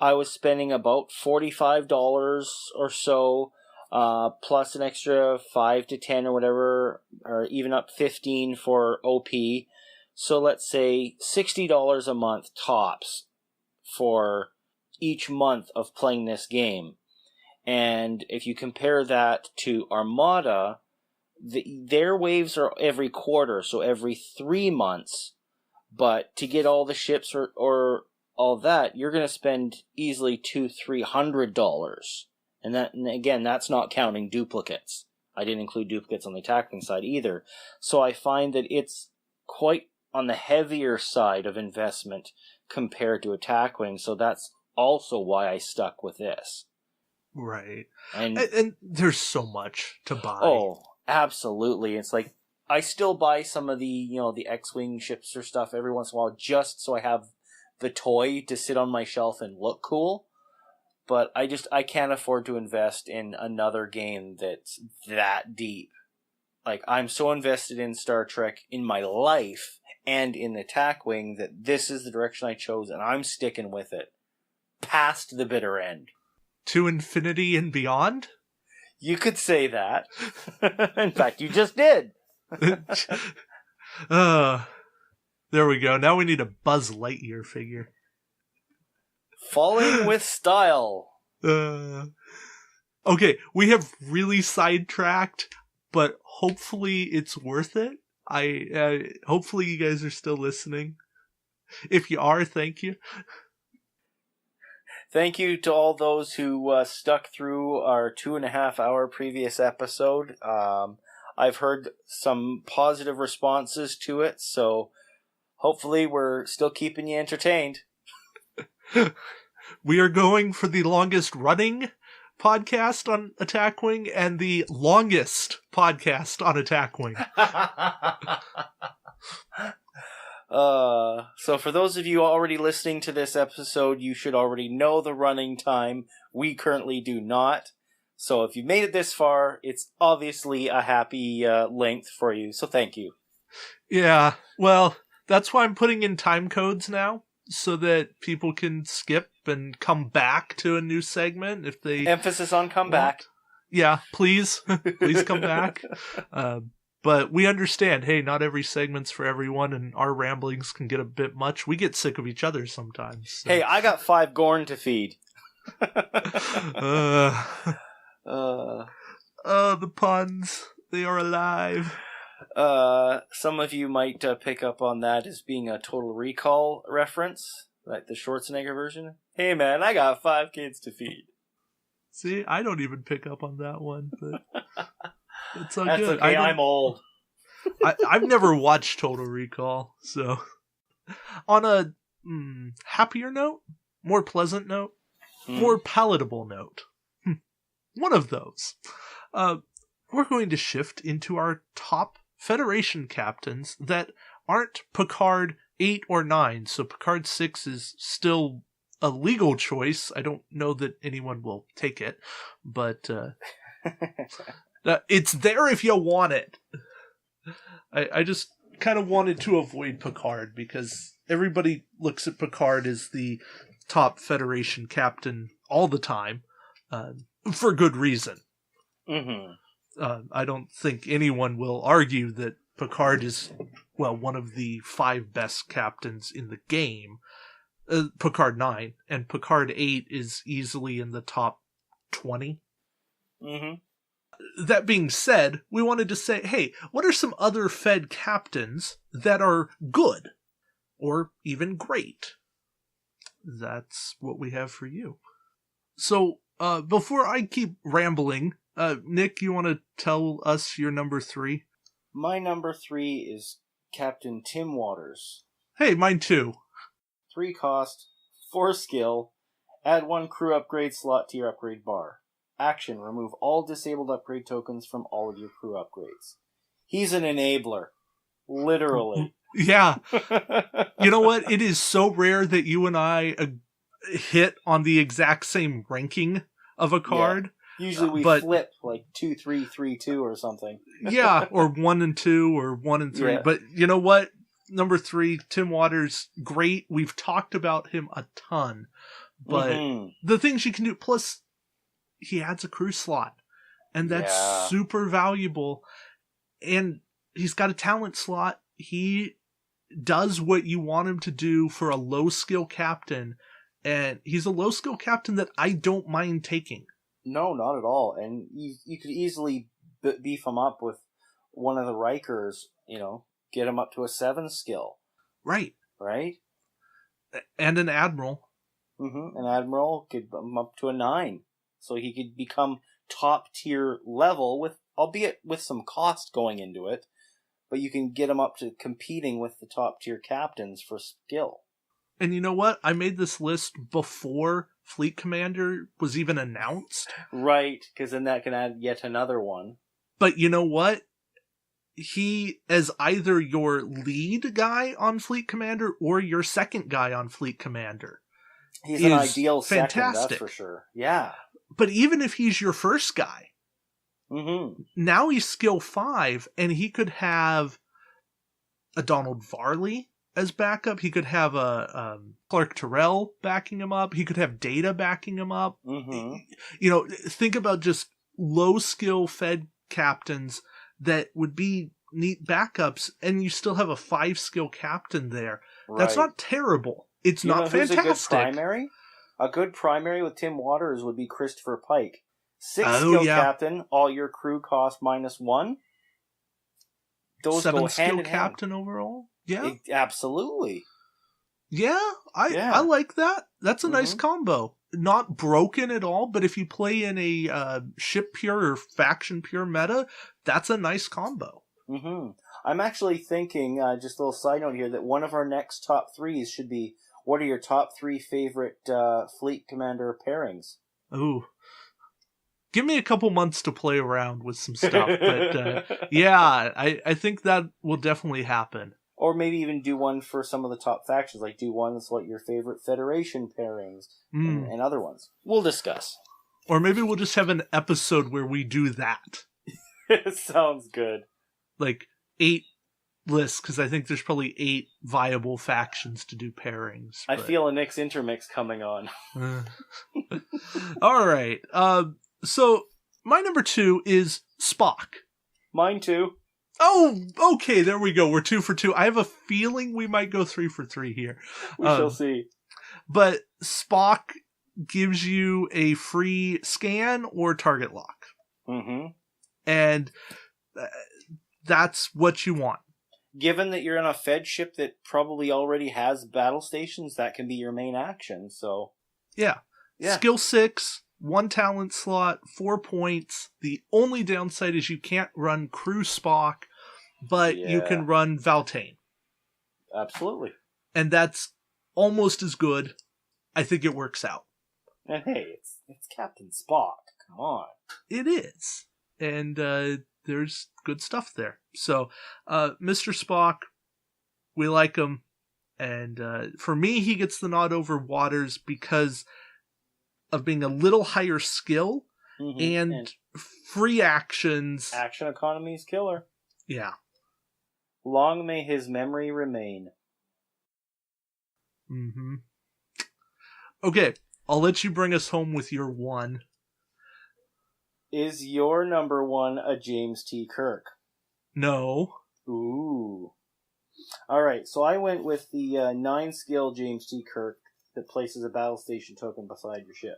I was spending about $45 or so, plus an extra 5 to 10 or whatever, or even up 15 for OP. So let's say $60 a month tops for each month of playing this game. And if you compare that to Armada, their waves are every quarter, so every 3 months. But to get all the ships or all that, you're going to spend easily $200-300. And again, that's not counting duplicates. I didn't include duplicates on the attacking side either. So I find that it's quite on the heavier side of investment compared to attack wing. So that's also why I stuck with this. Right. And there's so much to buy. Oh, absolutely. It's like, I still buy some of the, the X-Wing ships or stuff every once in a while just so I have the toy to sit on my shelf and look cool. But I can't afford to invest in another game that's that deep. Like, I'm so invested in Star Trek in my life and in Attack Wing that this is the direction I chose and I'm sticking with it. Past the bitter end. To infinity and beyond? You could say that. In fact, you just did. There we go. Now we need a Buzz Lightyear figure. Falling with style. Okay, we have really sidetracked, but hopefully it's worth it. Hopefully you guys are still listening. If you are, thank you. Thank you to all those who stuck through our 2.5-hour previous episode. I've heard some positive responses to it, so hopefully we're still keeping you entertained. We are going for the longest running podcast on Attack Wing and the longest podcast on Attack Wing. So for those of you already listening to this episode, you should already know the running time. We currently do not. So if you made it this far, it's obviously a happy length for you. So thank you. Yeah, well, that's why I'm putting in time codes now, so that people can skip and come back to a new segment if they... Emphasis on come back. Yeah, please. Please come back. But we understand, hey, not every segment's for everyone, and our ramblings can get a bit much. We get sick of each other sometimes. So. Hey, I got 5 Gorn to feed. The puns. They are alive. Some of you might pick up on that as being a Total Recall reference, like the Schwarzenegger version. Hey man, I got 5 kids to feed. See, I don't even pick up on that one, but it's all That's good. Okay, I'm old. I've never watched Total Recall, so on a happier note, more pleasant note, more palatable note, one of those, we're going to shift into our top Federation captains that aren't Picard 8 or 9, so Picard 6 is still a legal choice. I don't know that anyone will take it, but it's there if you want it. I just kind of wanted to avoid Picard because everybody looks at Picard as the top Federation captain all the time, for good reason. Mm-hmm. I don't think anyone will argue that Picard is, well, one of the 5 best captains in the game. Picard 9, and Picard 8 is easily in the top 20. Mm-hmm. That being said, we wanted to say, hey, what are some other Fed captains that are good? Or even great? That's what we have for you. So, before I keep rambling, Nick, you want to tell us your number 3? My number 3 is Captain Tim Waters. Hey, mine too. 3 cost, 4 skill, add 1 crew upgrade slot to your upgrade bar. Action, remove all disabled upgrade tokens from all of your crew upgrades. He's an enabler. Literally. Yeah. You know what? It is so rare that you and I hit on the exact same ranking of a card. Yeah. Usually we flip like 2, 3, 3, 2 or something. Yeah, or 1 and 2 or 1 and 3. Yeah. But you know what? Number 3, Tim Waters, great. We've talked about him a ton. But the things you can do, plus he adds a crew slot. And that's super valuable. And he's got a talent slot. He does what you want him to do for a low skill captain. And he's a low skill captain that I don't mind taking. No, not at all. And you could easily beef him up with one of the Rikers, get him up to a 7 skill. Right. Right? And an Admiral. An Admiral could bump him up to a 9. So he could become top tier level, albeit with some cost going into it. But you can get him up to competing with the top tier captains for skill. And you know what? I made this list before Fleet Commander was even announced. Right, because then that can add yet another one. But you know what? He is either your lead guy on Fleet Commander or your second guy on Fleet Commander. He's an ideal fantastic. Second, that's for sure. Yeah. But even if he's your first guy, now he's skill 5, and he could have a Donald Varley as backup. He could have a Clark Terrell backing him up. He could have Data backing him up. Think about just low skill fed captains that would be neat backups, and you still have a 5 skill captain there. Right. That's not terrible. It's not fantastic. Who's a good primary? A good primary with Tim Waters would be Christopher Pike. 6 skill captain, all your crew cost -1. Those 7 go skill hand in captain hand. overall. Yeah, absolutely. Yeah, I like that. That's a nice combo. Not broken at all, but if you play in a ship pure or faction pure meta, that's a nice combo. I'm actually thinking, just a little side note here, that one of our next top 3s should be, what are your top 3 favorite Fleet Commander pairings? Ooh. Give me a couple months to play around with some stuff, but yeah, I think that will definitely happen. Or maybe even do one for some of the top factions, like do one that's what your favorite Federation pairings and other ones. We'll discuss. Or maybe we'll just have an episode where we do that. Sounds good. Like 8 lists, because I think there's probably 8 viable factions to do pairings. I feel a Nick's Intermix coming on. All right. So my number 2 is Spock. Mine too. Oh, okay, there we go. We're 2 for 2. I have a feeling we might go 3 for 3 here. We shall see. But Spock gives you a free scan or target lock. And that's what you want. Given that you're on a Fed ship that probably already has battle stations, that can be your main action, so... Yeah. Skill 6, 1 talent slot, 4 points. The only downside is you can't run Crew Spock, but you can run Valtane. Absolutely. And that's almost as good. I think it works out. And hey, it's Captain Spock. Come on. It is. And there's good stuff there. So, Mr. Spock, we like him. And for me, he gets the nod over Waters because of being a little higher skill and free actions. Action economy is killer. Yeah. Long may his memory remain. Okay, I'll let you bring us home with your 1. Is your number 1 a James T. Kirk? No. Ooh. Alright, so I went with the 9 skill James T. Kirk that places a battle station token beside your ship.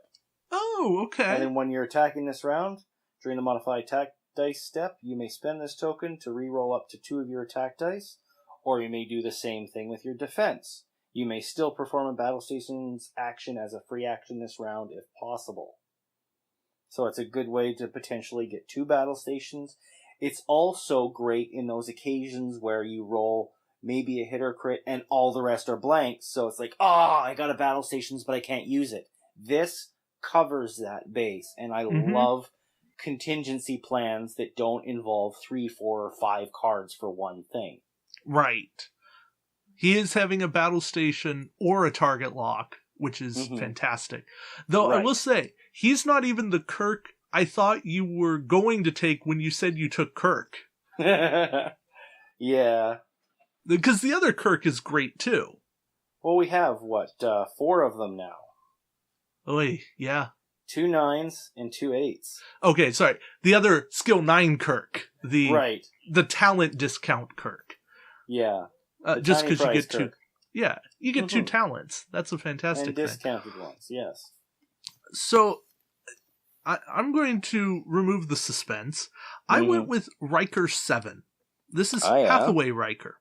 Oh, okay. And then when you're attacking this round, during the modified attack dice step, you may spend this token to reroll up to 2 of your attack dice, or you may do the same thing with your defense. You may still perform a battle station's action as a free action this round if possible. So it's a good way to potentially get 2 battle stations. It's also great in those occasions where you roll maybe a hit or crit and all the rest are blanks. So it's like, I got a battle stations, but I can't use it. This covers that base. And I love contingency plans that don't involve 3, 4, or 5 cards for one thing. Right. He is having a battle station or a target lock, which is fantastic. Though I will say, he's not even the Kirk I thought you were going to take when you said you took Kirk. Yeah. Because the other Kirk is great too. Well, we have, 4 of them now. Oy, yeah. 2 9s and 2 8s. Okay, sorry. The other skill 9 Kirk. The talent discount Kirk. Yeah. Just because you get Kirk. 2. Yeah, you get 2 talents. That's a fantastic and thing. And discounted ones, yes. So, I'm going to remove the suspense. I went with Riker 7. This is Hathaway Riker.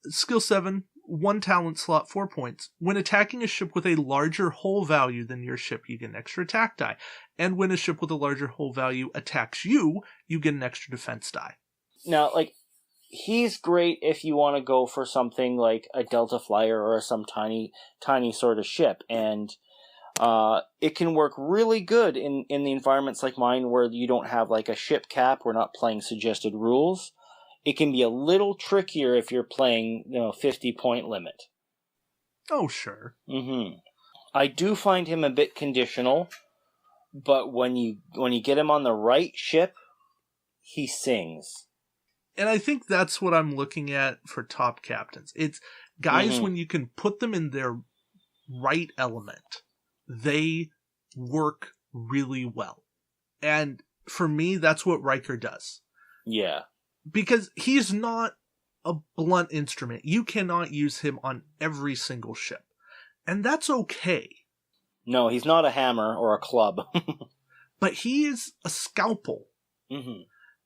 Skill 7, 1 talent slot, 4 points. When attacking a ship with a larger hull value than your ship, you get an extra attack die. And when a ship with a larger hull value attacks you, you get an extra defense die. Now, like, he's great if you want to go for something like a Delta Flyer or some tiny sort of ship. And it can work really good in the environments like mine where you don't have like a ship cap. We're not playing suggested rules. It can be a little trickier if you're playing, 50-point limit. Oh, sure. Mm-hmm. I do find him a bit conditional, but when you get him on the right ship, he sings. And I think that's what I'm looking at for top captains. It's guys when you can put them in their right element, they work really well. And for me, that's what Riker does. Yeah. Because he's not a blunt instrument. You cannot use him on every single ship. And that's okay. No, he's not a hammer or a club. But he is a scalpel. Mm-hmm.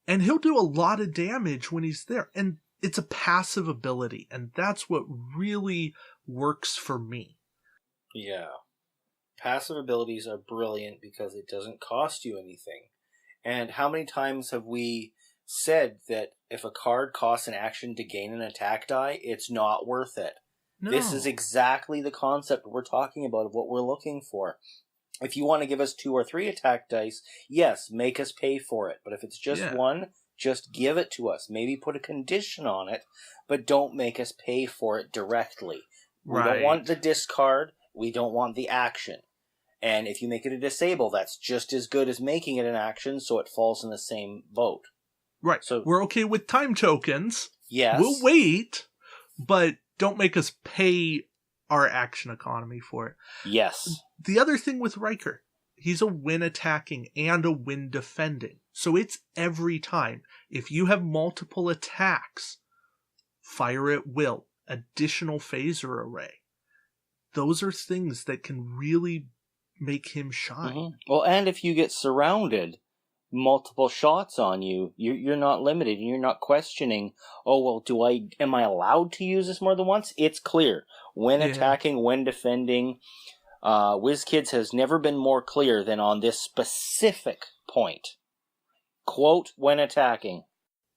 And he'll do a lot of damage when he's there. And it's a passive ability. And that's what really works for me. Yeah. Passive abilities are brilliant because it doesn't cost you anything. And how many times have we said that if a card costs an action to gain an attack die, it's not worth it? No. This is exactly the concept we're talking about of what we're looking for. If you want to give us 2 or 3 attack dice, yes, make us pay for it. But if it's just one, just give it to us. Maybe put a condition on it, but don't make us pay for it directly. We don't want the discard. We don't want the action. And if you make it a disable, that's just as good as making it an action, so it falls in the same boat. Right. So we're okay with time tokens. Yes. We'll wait, but don't make us pay our action economy for it. Yes. The other thing with Riker, he's a win attacking and a win defending. So it's every time. If you have multiple attacks, fire at will, additional phaser array. Those are things that can really make him shine. Mm-hmm. Well, and if you get surrounded, multiple shots on you, you're not limited, and you're not questioning, am I allowed to use this more than once? It's clear. When attacking, when defending, WizKids has never been more clear than on this specific point. Quote, when attacking.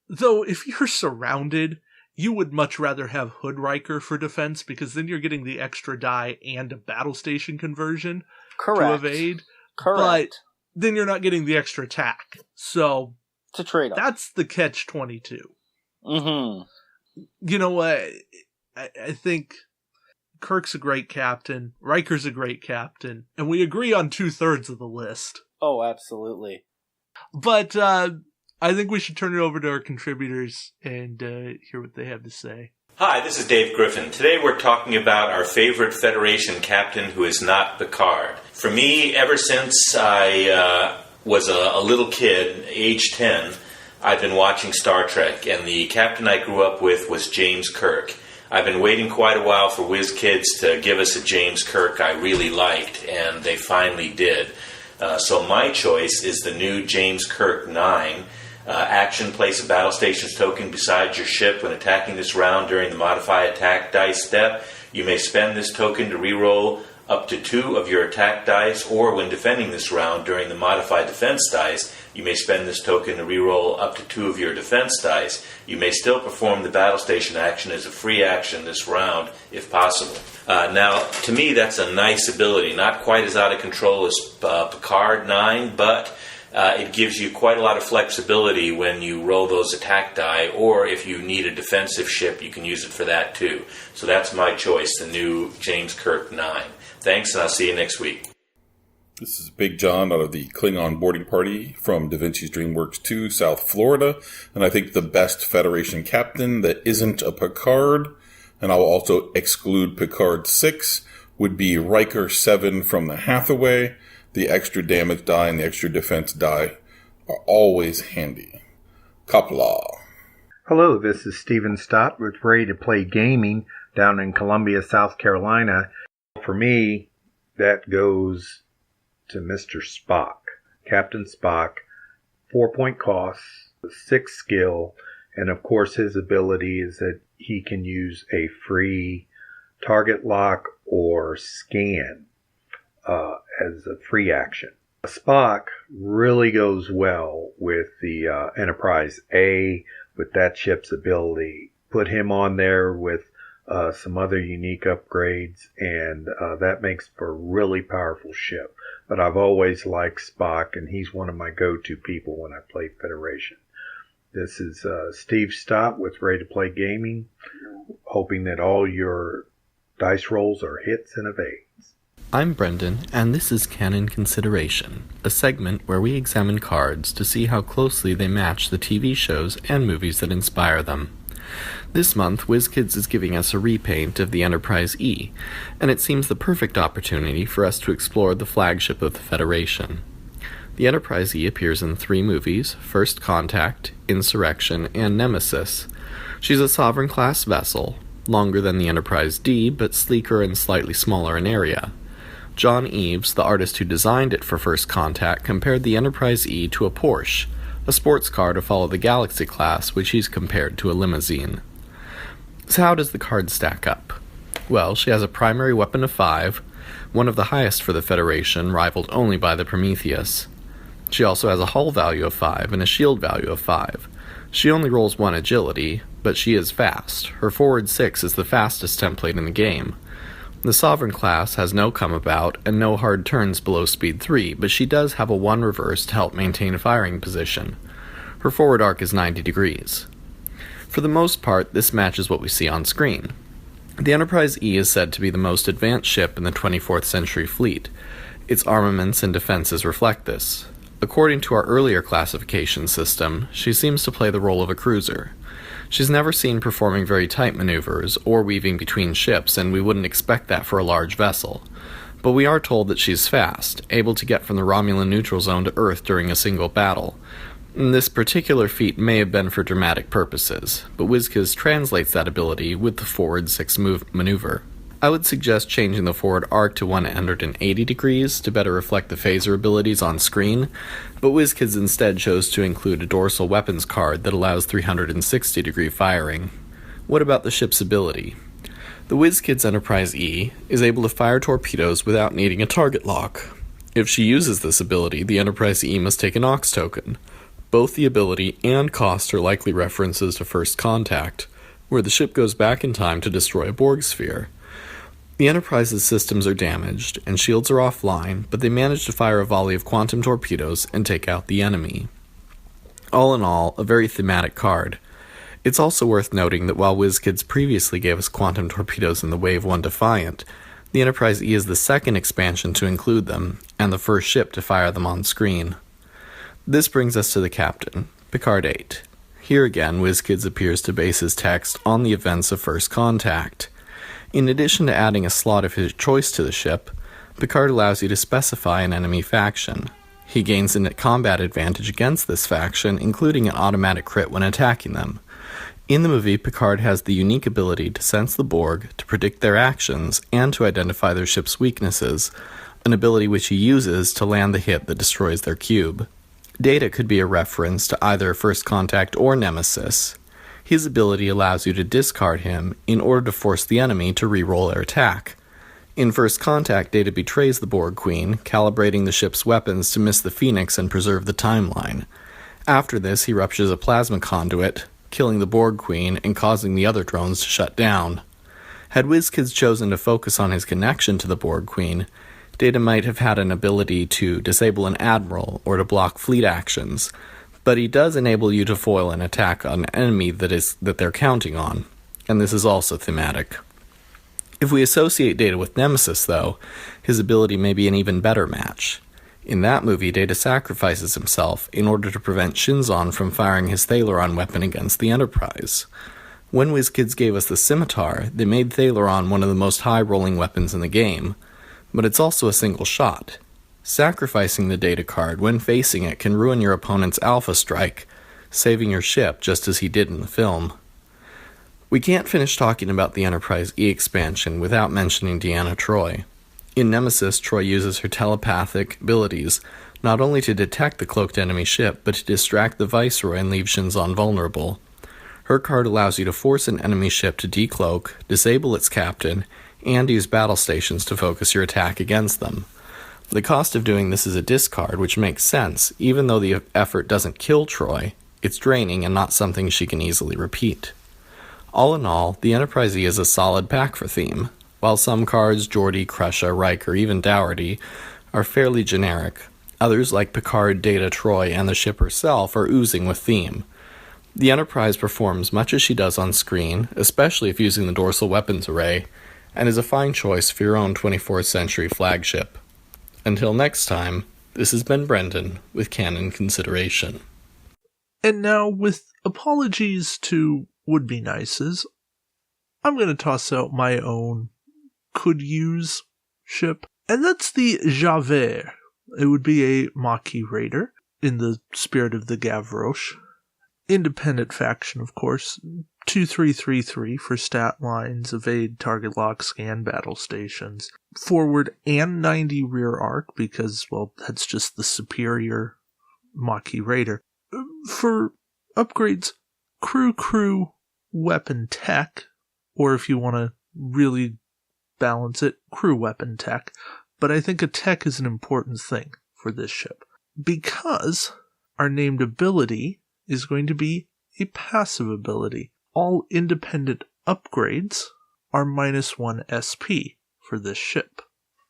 Though, if you're surrounded, you would much rather have Hood Riker for defense, because then you're getting the extra die and a battle station conversion to evade. Correct. But then you're not getting the extra attack. So it's a trade-off. That's the catch-22. Mm-hmm. You know what? I think Kirk's a great captain. Riker's a great captain. And we agree on 2/3 of the list. Oh, absolutely. But I think we should turn it over to our contributors and hear what they have to say. Hi, this is Dave Griffin. Today we're talking about our favorite Federation captain who is not Picard. For me, ever since I was a little kid, age 10, I've been watching Star Trek, and the captain I grew up with was James Kirk. I've been waiting quite a while for WizKids to give us a James Kirk I really liked, and they finally did. So my choice is the new James Kirk 9. Action, place a battle station's token beside your ship when attacking this round during the modify attack dice step. You may spend this token to reroll up to 2 of your attack dice, or when defending this round during the modify defense dice, you may spend this token to reroll up to 2 of your defense dice. You may still perform the battle station action as a free action this round, if possible. Now, to me, that's a nice ability. Not quite as out of control as Picard 9, but it gives you quite a lot of flexibility when you roll those attack die, or if you need a defensive ship, you can use it for that too. So that's my choice, the new James Kirk 9. Thanks, and I'll see you next week. This is Big John out of the Klingon boarding party from Da Vinci's DreamWorks 2, South Florida, and I think the best Federation captain that isn't a Picard, and I'll also exclude Picard 6, would be Riker 7 from the Hathaway. The extra damage die and the extra defense die are always handy. Kapla. Hello, this is Steven Stott with Ready to Play Gaming down in Columbia, South Carolina. For me, that goes to Mr. Spock. Captain Spock, 4-point cost, 6 skill, and of course his ability is that he can use a free target lock or scan as a free action. Spock really goes well with the Enterprise A, with that ship's ability. Put him on there with some other unique upgrades, and that makes for a really powerful ship. But I've always liked Spock, and he's one of my go-to people when I play Federation. This is Steve Stott with Ready to Play Gaming, hoping that all your dice rolls are hits and evades. I'm Brendan, and this is Canon Consideration, a segment where we examine cards to see how closely they match the TV shows and movies that inspire them. This month, WizKids is giving us a repaint of the Enterprise E, and it seems the perfect opportunity for us to explore the flagship of the Federation. The Enterprise E appears in 3 movies: First Contact, Insurrection, and Nemesis. She's a Sovereign-class vessel, longer than the Enterprise D, but sleeker and slightly smaller in area. John Eves, the artist who designed it for First Contact, compared the Enterprise E to a Porsche, a sports car to follow the Galaxy class, which he's compared to a limousine. So how does the card stack up? Well, she has a primary weapon of 5, one of the highest for the Federation, rivaled only by the Prometheus. She also has a hull value of 5 and a shield value of 5. She only rolls 1 agility, but she is fast. Her forward 6 is the fastest template in the game. The Sovereign class has no come about and no hard turns below speed 3, but she does have a 1 reverse to help maintain firing position. Her forward arc is 90 degrees. For the most part, this matches what we see on screen. The Enterprise E is said to be the most advanced ship in the 24th century fleet. Its armaments and defenses reflect this. According to our earlier classification system, she seems to play the role of a cruiser. She's never seen performing very tight maneuvers or weaving between ships, and we wouldn't expect that for a large vessel. But we are told that she's fast, able to get from the Romulan neutral zone to Earth during a single battle. This particular feat may have been for dramatic purposes, but WizKids translates that ability with the forward 6 maneuver. I would suggest changing the forward arc to 180 degrees to better reflect the phaser abilities on screen, but WizKids instead chose to include a dorsal weapons card that allows 360 degree firing. What about the ship's ability? The WizKids Enterprise E is able to fire torpedoes without needing a target lock. If she uses this ability, the Enterprise E must take an Ox token. Both the ability and cost are likely references to First Contact, where the ship goes back in time to destroy a Borg sphere. The Enterprise's systems are damaged, and shields are offline, but they manage to fire a volley of quantum torpedoes and take out the enemy. All in all, a very thematic card. It's also worth noting that while WizKids previously gave us quantum torpedoes in the Wave 1 Defiant, the Enterprise E is the second expansion to include them, and the first ship to fire them on screen. This brings us to the Captain, Picard 8. Here again, WizKids appears to base his text on the events of First Contact. In addition to adding a slot of his choice to the ship, Picard allows you to specify an enemy faction. He gains a combat advantage against this faction, including an automatic crit when attacking them. In the movie, Picard has the unique ability to sense the Borg, to predict their actions, and to identify their ship's weaknesses, an ability which he uses to land the hit that destroys their cube. Data could be a reference to either First Contact or Nemesis. His ability allows you to discard him in order to force the enemy to re-roll their attack. In First Contact, Data betrays the Borg Queen, calibrating the ship's weapons to miss the Phoenix and preserve the timeline. After this, he ruptures a plasma conduit, killing the Borg Queen and causing the other drones to shut down. Had WizKids chosen to focus on his connection to the Borg Queen, Data might have had an ability to disable an admiral or to block fleet actions, but he does enable you to foil an attack on an enemy that they're counting on, and this is also thematic. If we associate Data with Nemesis, though, his ability may be an even better match. In that movie, Data sacrifices himself in order to prevent Shinzon from firing his Thalaron weapon against the Enterprise. When WizKids gave us the Scimitar, they made Thalaron one of the most high-rolling weapons in the game, but it's also a single shot. Sacrificing the Data card when facing it can ruin your opponent's Alpha Strike, saving your ship just as he did in the film. We can't finish talking about the Enterprise E expansion without mentioning Deanna Troi. In Nemesis, Troi uses her telepathic abilities not only to detect the cloaked enemy ship, but to distract the Viceroy and leave Shinzon vulnerable. Her card allows you to force an enemy ship to decloak, disable its captain, and use battle stations to focus your attack against them. The cost of doing this is a discard, which makes sense. Even though the effort doesn't kill Troy, it's draining and not something she can easily repeat. All in all, the Enterprise E is a solid pack for theme. While some cards, Geordi, Crusha, Riker, even Dougherty, are fairly generic, others like Picard, Data, Troy, and the ship herself are oozing with theme. The Enterprise performs much as she does on screen, especially if using the dorsal weapons array, and is a fine choice for your own 24th century flagship. Until next time, this has been Brendan with Canon Consideration. And now, with apologies to would-be nices, I'm going to toss out my own could-use ship, and that's the Javert. It would be a Maquis Raider, in the spirit of the Gavroche. Independent faction, of course. 2333 for stat lines, evade, target lock, scan battle stations. Forward and 90 rear arc, because, well, that's just the superior Maquis Raider. For upgrades, crew, weapon tech, or if you want to really balance it, crew weapon tech. But I think a tech is an important thing for this ship, because our named ability is going to be a passive ability. All independent upgrades are -1 SP for this ship.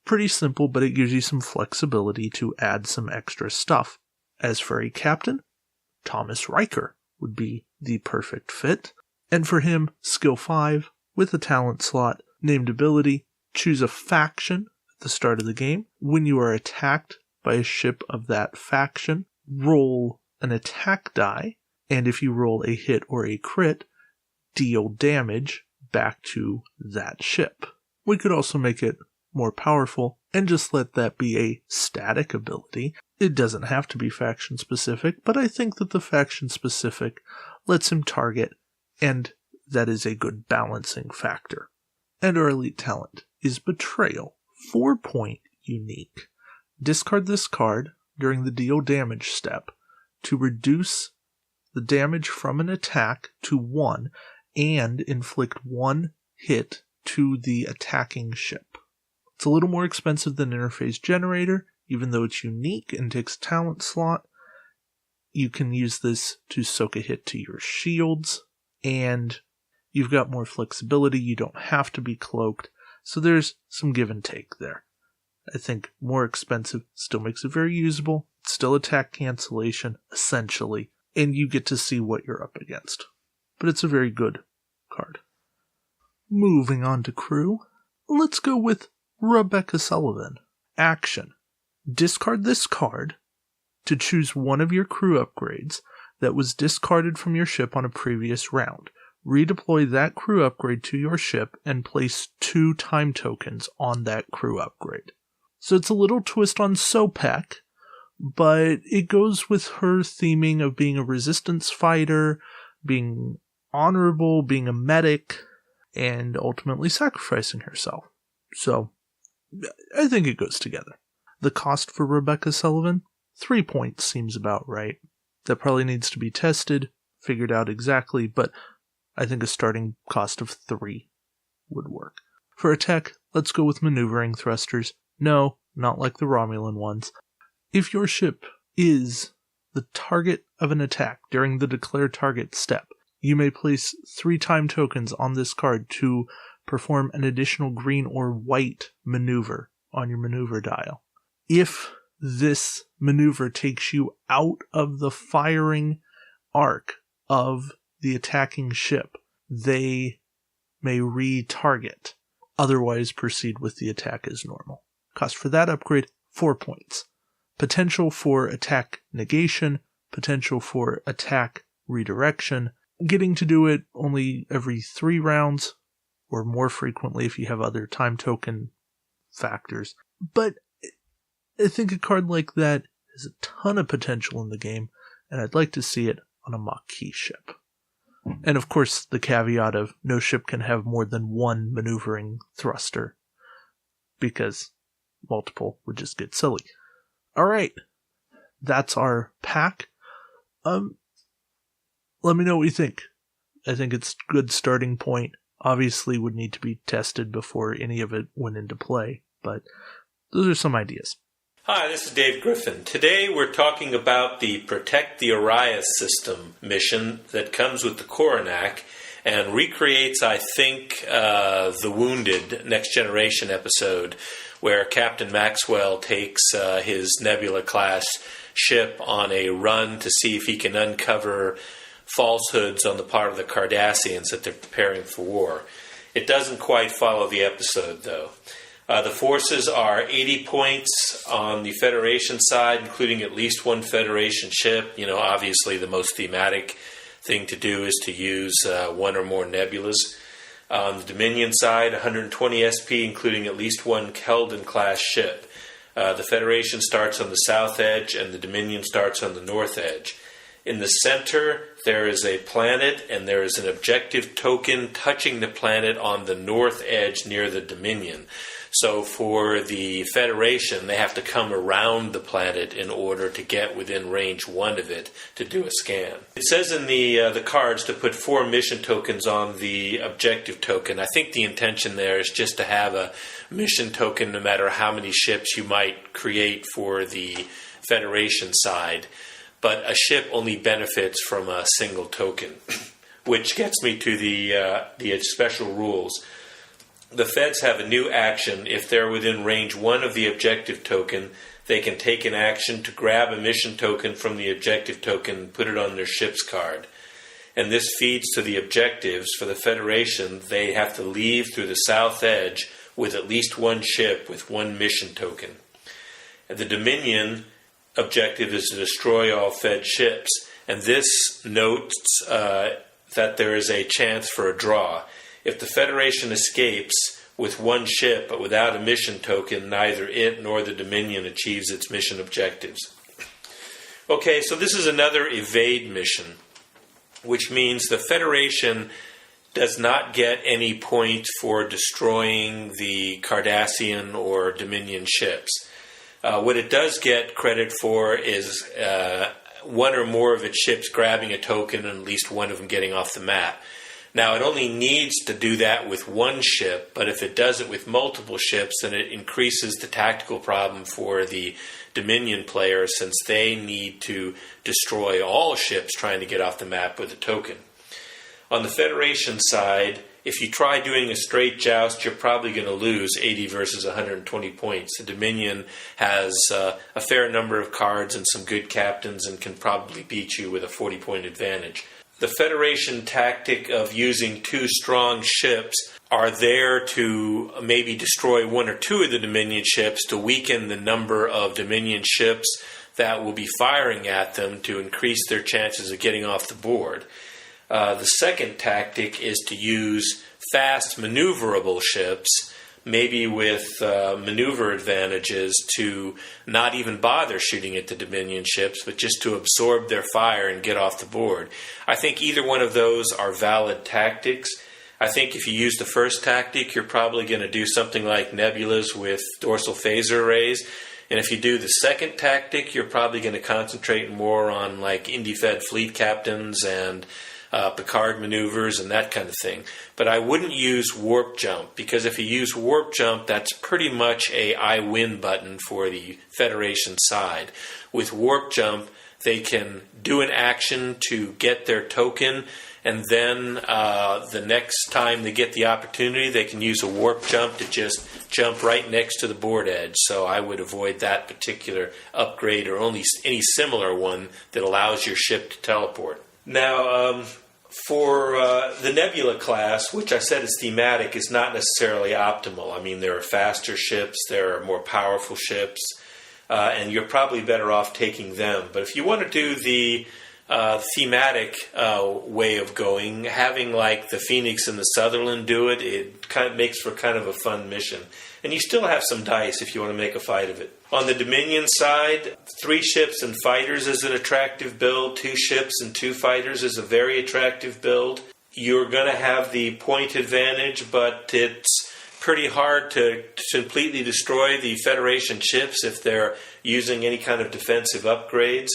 Pretty simple, but it gives you some flexibility to add some extra stuff. As for a captain, Thomas Riker would be the perfect fit. And for him, skill 5 with a talent slot, named ability, choose a faction at the start of the game. When you are attacked by a ship of that faction, roll an attack die, and if you roll a hit or a crit, deal damage back to that ship. We could also make it more powerful and just let that be a static ability. It doesn't have to be faction specific, but I think that the faction specific lets him target, and that is a good balancing factor. And our elite talent is Betrayal, 4-point unique. Discard this card during the deal damage step to reduce the damage from an attack to 1 and inflict 1 hit to the attacking ship. It's a little more expensive than Interface Generator, even though it's unique and takes talent slot. You can use this to soak a hit to your shields, and you've got more flexibility. You don't have to be cloaked, so there's some give and take there. I think more expensive still makes it very usable. It's still attack cancellation, essentially, and you get to see what you're up against. But it's a very good card. Moving on to crew, let's go with Rebecca Sullivan. Action. Discard this card to choose one of your crew upgrades that was discarded from your ship on a previous round. Redeploy that crew upgrade to your ship and place 2 time tokens on that crew upgrade. So it's a little twist on Sopek, but it goes with her theming of being a resistance fighter, being honorable, being a medic, and ultimately sacrificing herself. So I think it goes together. The cost for Rebecca Sullivan, 3 points seems about right. That probably needs to be tested, figured out exactly, but I think a starting cost of 3 would work. For attack, let's go with maneuvering thrusters. No, not like the Romulan ones. If your ship is the target of an attack during the declare target step, you may place 3 time tokens on this card to perform an additional green or white maneuver on your maneuver dial. If this maneuver takes you out of the firing arc of the attacking ship, they may re-target. Otherwise, proceed with the attack as normal. Cost for that upgrade, 4 points. Potential for attack negation, potential for attack redirection, getting to do it only every 3 rounds, or more frequently if you have other time token factors. But I think a card like that has a ton of potential in the game, and I'd like to see it on a Maquis ship. And of course, the caveat of no ship can have more than 1 maneuvering thruster, because multiple would just get silly. Alright, that's our pack. Let me know what you think. I think it's a good starting point. Obviously would need to be tested before any of it went into play, but those are some ideas. Hi, this is Dave Griffin. Today we're talking about the Protect the Orias system mission that comes with the Koranak and recreates, I think, the Wounded Next Generation episode where Captain Maxwell takes his Nebula-class ship on a run to see if he can uncover falsehoods on the part of the Cardassians that they're preparing for war. It doesn't quite follow the episode, though. The forces are 80 points on the Federation side, including at least one Federation ship. You know, obviously the most thematic thing to do is to use one or more nebulas. On the Dominion side, 120 SP, including at least one Keldon-class ship. The Federation starts on the south edge, and the Dominion starts on the north edge. In the center, there is a planet, and there is an objective token touching the planet on the north edge near the Dominion. So for the Federation, they have to come around the planet in order to get within range 1 of it to do a scan. It says in the cards to put 4 mission tokens on the objective token. I think the intention there is just to have a mission token no matter how many ships you might create for the Federation side. But a ship only benefits from a single token, which gets me to the special rules. The Feds have a new action. If they're within range 1 of the objective token, they can take an action to grab a mission token from the objective token and put it on their ship's card. And this feeds to the objectives. For the Federation, they have to leave through the south edge with at least one ship with 1 mission token. And the Dominion objective is to destroy all Fed ships, and this notes that there is a chance for a draw. If the Federation escapes with 1 ship but without a mission token, neither it nor the Dominion achieves its mission objectives. Okay, so this is another evade mission, which means the Federation does not get any points for destroying the Cardassian or Dominion ships. What it does get credit for is 1 or more of its ships grabbing a token and at least 1 of them getting off the map. Now, it only needs to do that with 1 ship, but if it does it with multiple ships, then it increases the tactical problem for the Dominion player since they need to destroy all ships trying to get off the map with a token. On the Federation side, if you try doing a straight joust, you're probably going to lose 80 versus 120 points. The Dominion has a fair number of cards and some good captains and can probably beat you with a 40-point advantage. The Federation tactic of using 2 strong ships are there to maybe destroy 1 or 2 of the Dominion ships to weaken the number of Dominion ships that will be firing at them to increase their chances of getting off the board. The second tactic is to use fast maneuverable ships, maybe with maneuver advantages, to not even bother shooting at the Dominion ships, but just to absorb their fire and get off the board. I think either one of those are valid tactics. I think if you use the first tactic, you're probably going to do something like nebulas with dorsal phaser arrays. And if you do the second tactic, you're probably going to concentrate more on like Indy-Fed fleet captains and Picard maneuvers and that kind of thing. But I wouldn't use warp jump, because if you use warp jump, that's pretty much a I win button for the Federation side. With warp jump, they can do an action to get their token, and then the next time they get the opportunity, they can use a warp jump to just jump right next to the board edge. So I would avoid that particular upgrade, or only any similar one that allows your ship to teleport. Now, for the Nebula class, which I said is thematic, is not necessarily optimal. I mean, there are faster ships, there are more powerful ships, and you're probably better off taking them. But if you want to do the thematic way of going, having like the Phoenix and the Sutherland do it, it kind of makes for kind of a fun mission. And you still have some dice if you want to make a fight of it. On the Dominion side, 3 ships and fighters is an attractive build. 2 ships and 2 fighters is a very attractive build. You're going to have the point advantage, but it's pretty hard to completely destroy the Federation ships if they're using any kind of defensive upgrades.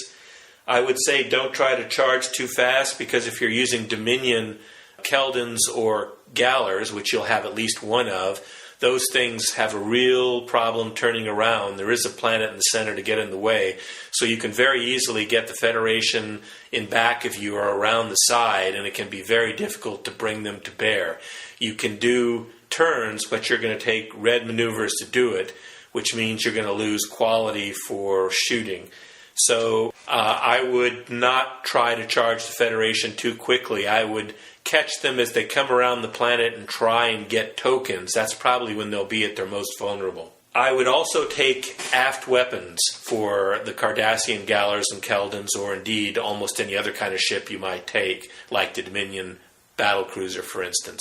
I would say don't try to charge too fast, because if you're using Dominion Keldons or Gallers, which you'll have at least one of, those things have a real problem turning around. There is a planet in the center to get in the way, so you can very easily get the Federation in back of you or around the side, and it can be very difficult to bring them to bear. You can do turns, but you're going to take red maneuvers to do it, which means you're going to lose quality for shooting. So I would not try to charge the Federation too quickly. I would catch them as they come around the planet and try and get tokens. That's probably when they'll be at their most vulnerable. I would also take aft weapons for the Cardassian Gallers and Keldons, or indeed almost any other kind of ship you might take, like the Dominion battlecruiser, for instance.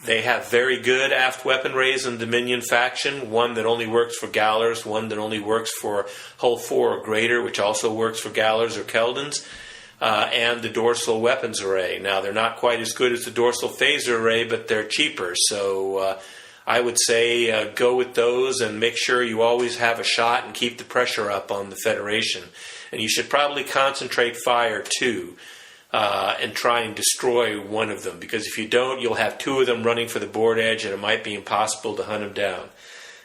They have very good aft weapon rays in Dominion faction, one that only works for Gallers, one that only works for hull 4 or greater, which also works for Gallers or Keldons, and the dorsal weapons array. Now, they're not quite as good as the dorsal phaser array, but they're cheaper, so I would say go with those and make sure you always have a shot and keep the pressure up on the Federation. And you should probably concentrate fire, too, and try and destroy one of them, because if you don't, you'll have two of them running for the board edge, and it might be impossible to hunt them down.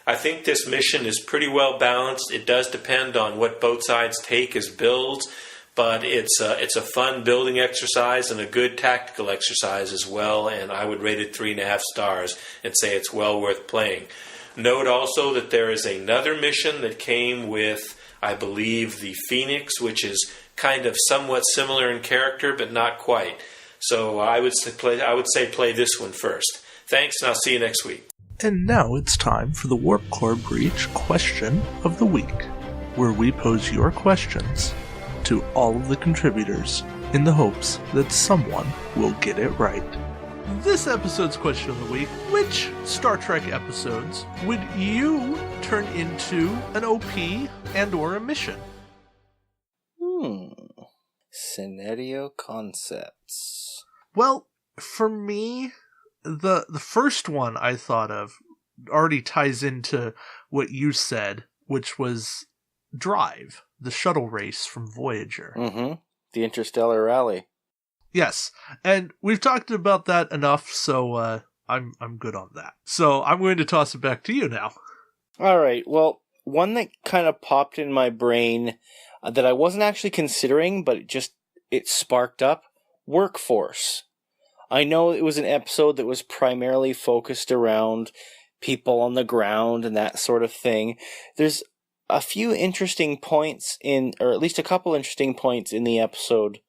I think this mission is pretty well balanced. It does depend on what both sides take as builds, but it's a fun building exercise and a good tactical exercise as well, and I would rate it 3.5 stars and say it's well worth playing. Note also that there is another mission that came with, I believe, the Phoenix, which is kind of somewhat similar in character, but not quite. So I would say play this one first. Thanks, and I'll see you next week. And now it's time for the Warp Core Breach Question of the Week, where we pose your questions to all of the contributors in the hopes that someone will get it right. This episode's question of the week: which Star Trek episodes would you turn into an OP and or a mission? Scenario concepts. Well, for me, the first one I thought of already ties into what you said, which was Drive, the shuttle race from Voyager. Mm-hmm. The Interstellar Rally. Yes, and we've talked about that enough, so I'm good on that. So I'm going to toss it back to you now. All right. Well, one that kind of popped in my brain that I wasn't actually considering, but it sparked up: Workforce. I know it was an episode that was primarily focused around people on the ground and that sort of thing. There's a few interesting points or at least a couple interesting points in the episode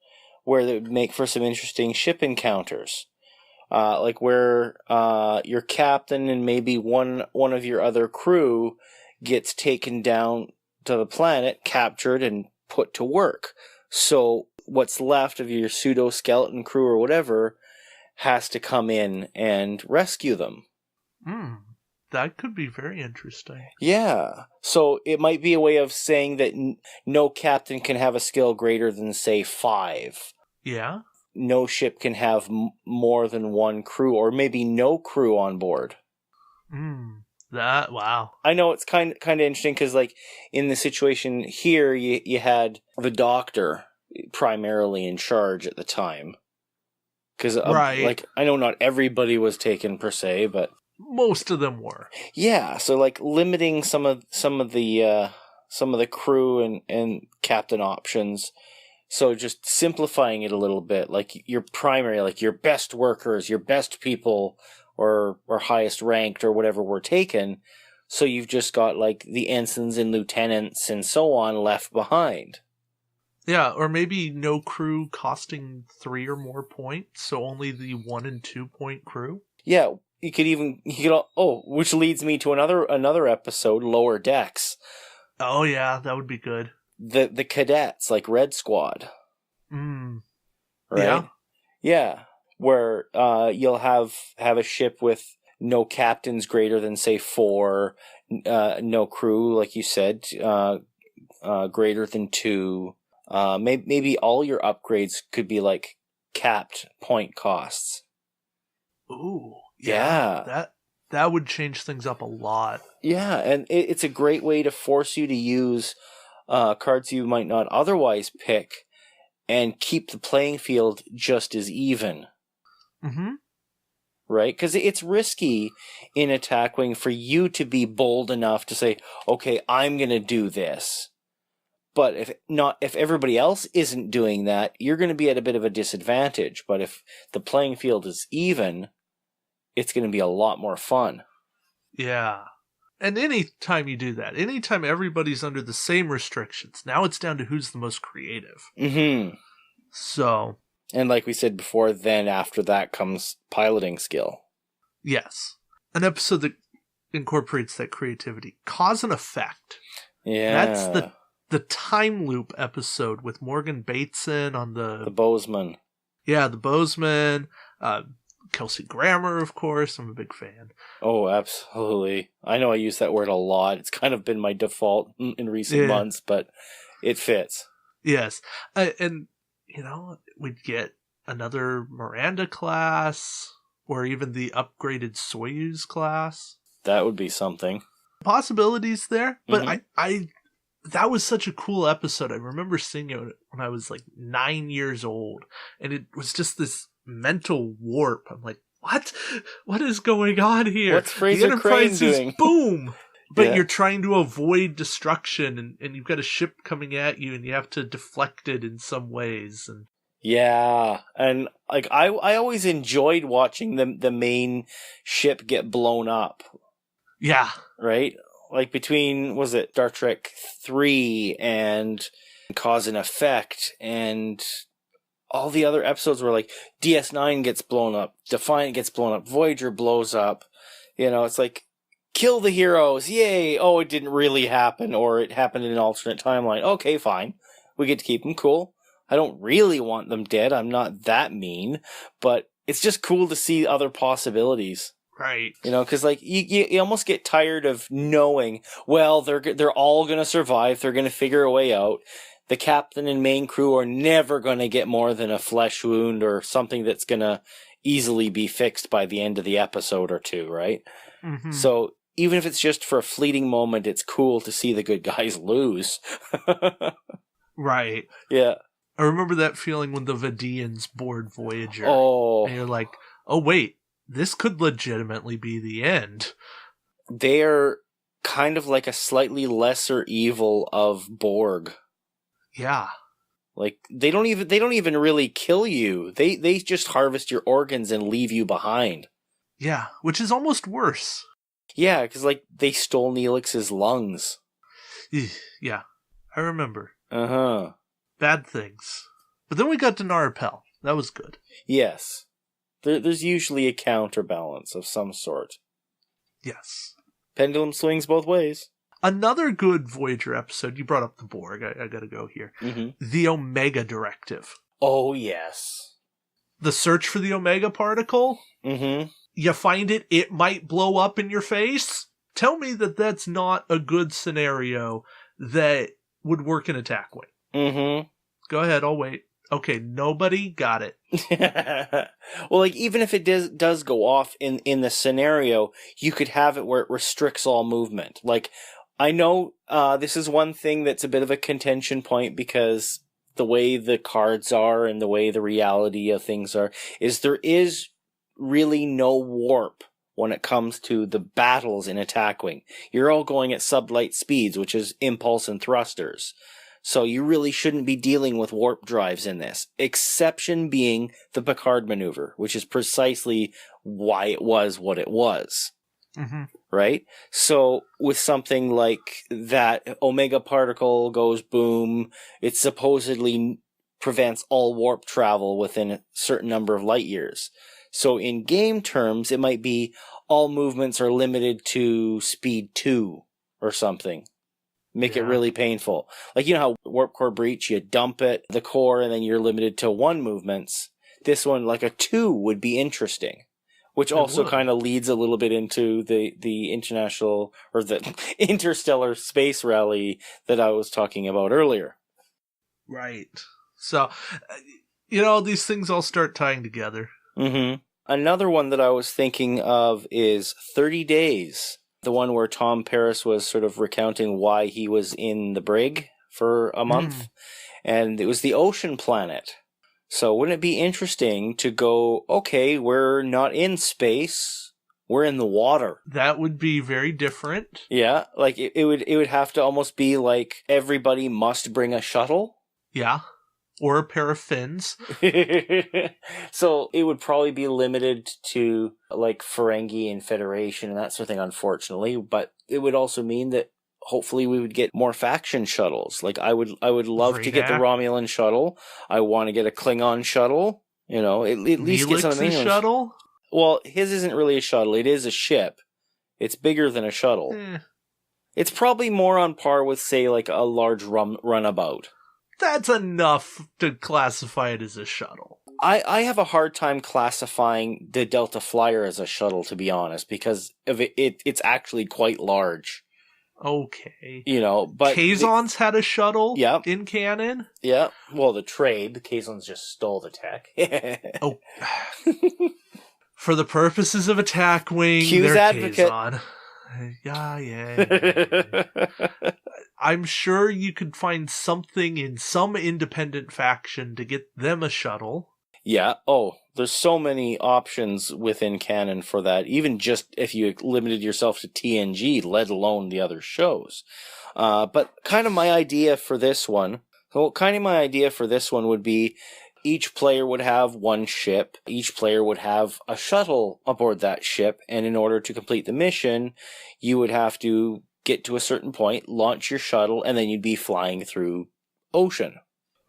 where they would make for some interesting ship encounters. Like where your captain and maybe one of your other crew gets taken down to the planet, captured, and put to work. So what's left of your pseudo-skeleton crew or whatever has to come in and rescue them. That could be very interesting. Yeah. So it might be a way of saying that no captain can have a skill greater than, say, 5. Yeah. No ship can have more than one crew, or maybe no crew on board. Wow. I know it's kind of interesting because, like, in the situation here, you had the doctor primarily in charge at the time. Because, right. Like, I know not everybody was taken per se, but most of them were. Yeah, so like limiting some of the crew and captain options. So just simplifying it a little bit, like your primary, like your best workers, your best people, or highest ranked or whatever were taken. So you've just got like the ensigns and lieutenants and so on left behind. Yeah, or maybe no crew costing 3 or more points, so only the 1 and 2 point crew. Yeah, which leads me to another episode, Lower Decks. Oh yeah, that would be good. The cadets, like Red Squad. Right? Yeah. Yeah. Where you'll have a ship with no captains greater than, say, 4, no crew, like you said, greater than 2. Maybe all your upgrades could be like capped point costs. Ooh. Yeah. That would change things up a lot. Yeah, and it's a great way to force you to use cards you might not otherwise pick and keep the playing field just as even. Mm-hmm. Right? Because it's risky in Attack Wing for you to be bold enough to say, okay, I'm going to do this. But if everybody else isn't doing that, you're going to be at a bit of a disadvantage. But if the playing field is even, it's going to be a lot more fun. Yeah. And any time you do that, anytime everybody's under the same restrictions, now it's down to who's the most creative. Mm-hmm. So... And like we said before, then after that comes piloting skill. Yes. An episode that incorporates that creativity. Cause and Effect. Yeah. That's the time loop episode with Morgan Bateson on the Bozeman. Yeah, the Bozeman. Kelsey Grammer, of course. I'm a big fan. Oh, absolutely. I know I use that word a lot. It's kind of been my default in recent months, but it fits. Yes. And... we'd get another Miranda class, or even the upgraded Soyuz class. That would be something. Possibilities there, but I that was such a cool episode. I remember seeing it when I was like 9 years old, and it was just this mental warp. I'm like, what? What is going on here? What's Fraser the Enterprise Crane is doing? Boom! But you're trying to avoid destruction, and you've got a ship coming at you, and you have to deflect it in some ways. And yeah, and like I always enjoyed watching the main ship get blown up. Yeah. Right? Like between, was it Star Trek 3 and Cause and Effect, and all the other episodes were like DS9 gets blown up, Defiant gets blown up, Voyager blows up. It's like, kill the heroes, yay! Oh, it didn't really happen, or it happened in an alternate timeline. Okay, fine. We get to keep them cool. I don't really want them dead. I'm not that mean, but it's just cool to see other possibilities. Right. Because like you almost get tired of knowing, well, they're all going to survive. They're going to figure a way out. The captain and main crew are never going to get more than a flesh wound or something that's going to easily be fixed by the end of the episode or two, right? Mm-hmm. So even if it's just for a fleeting moment, it's cool to see the good guys lose. Right. Yeah. I remember that feeling when the Vidians board Voyager. Oh. And you're like, oh, wait, this could legitimately be the end. They're kind of like a slightly lesser evil of Borg. Yeah. Like, they don't even really kill you. They just harvest your organs and leave you behind. Yeah, which is almost worse. Yeah, because, like, they stole Neelix's lungs. Yeah, I remember. Uh-huh. Bad things. But then we got to Narapel. That was good. Yes. There's usually a counterbalance of some sort. Yes. Pendulum swings both ways. Another good Voyager episode, you brought up the Borg, I gotta go here. Mm-hmm. The Omega Directive. Oh, yes. The search for the Omega particle? Mm-hmm. You find it might blow up in your face? Tell me that that's not a good scenario that would work in Attack Wing. Mm-hmm. Go ahead, I'll wait. Okay, nobody got it. Well, like, even if it does go off in the scenario, you could have it where it restricts all movement. Like, I know this is one thing that's a bit of a contention point because the way the cards are and the way the reality of things are, is there is really no warp when it comes to the battles in Attack Wing. You're all going at sublight speeds, which is impulse and thrusters. So you really shouldn't be dealing with warp drives in this. Exception being the Picard maneuver, which is precisely why it was what it was. Mm-hmm. Right? So with something like that, Omega particle goes boom, it supposedly prevents all warp travel within a certain number of light years. So in game terms, it might be all movements are limited to speed 2 or something. Make it really painful. Like, you know how warp core breach, you dump it, the core, and then you're limited to 1 movements. This one, like a 2 would be interesting. Which also kind of leads a little bit into the international, or the interstellar space rally that I was talking about earlier. Right. So, these things all start tying together. Mm-hmm. Another one that I was thinking of is 30 Days. The one where Tom Paris was sort of recounting why he was in the brig for a month. And it was the ocean planet. So wouldn't it be interesting to go, okay, we're not in space, we're in the water. That would be very different. Yeah, like it would have to almost be like everybody must bring a shuttle. Yeah. Or a pair of fins. So it would probably be limited to like Ferengi and Federation and that sort of thing, unfortunately. But it would also mean that hopefully we would get more faction shuttles. Like I would love to get the Romulan shuttle. I want to get a Klingon shuttle. You know, at least get something. Shuttle? Well, his isn't really a shuttle. It is a ship. It's bigger than a shuttle. It's probably more on par with, say, like a large runabout. That's enough to classify it as a shuttle. I have a hard time classifying the Delta Flyer as a shuttle, to be honest, because of it's actually quite large. Okay. You know, but Kazons had a shuttle in canon? Yeah. Well, the trade, the Kazons just stole the tech. Oh. For the purposes of attack wing, Q's they're advocate. Kazon. Yeah. I'm sure you could find something in some independent faction to get them a shuttle. Yeah. Oh, there's so many options within canon for that. Even just if you limited yourself to TNG, let alone the other shows. But kind of my idea for this one would be each player would have one ship. Each player would have a shuttle aboard that ship. And in order to complete the mission, you would have to get to a certain point, launch your shuttle, and then you'd be flying through ocean.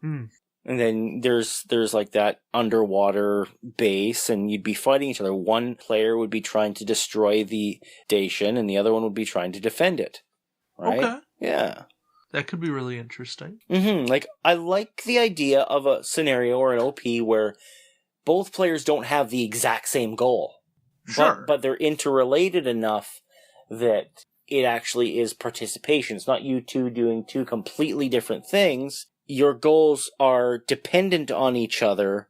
And then there's like that underwater base, and you'd be fighting each other. One player would be trying to destroy the station, and the other one would be trying to defend it. Right? Okay. Yeah. That could be really interesting. Like, I like the idea of a scenario or an OP where both players don't have the exact same goal. Sure. But they're interrelated enough that it actually is participation. It's not you two doing two completely different things. Your goals are dependent on each other,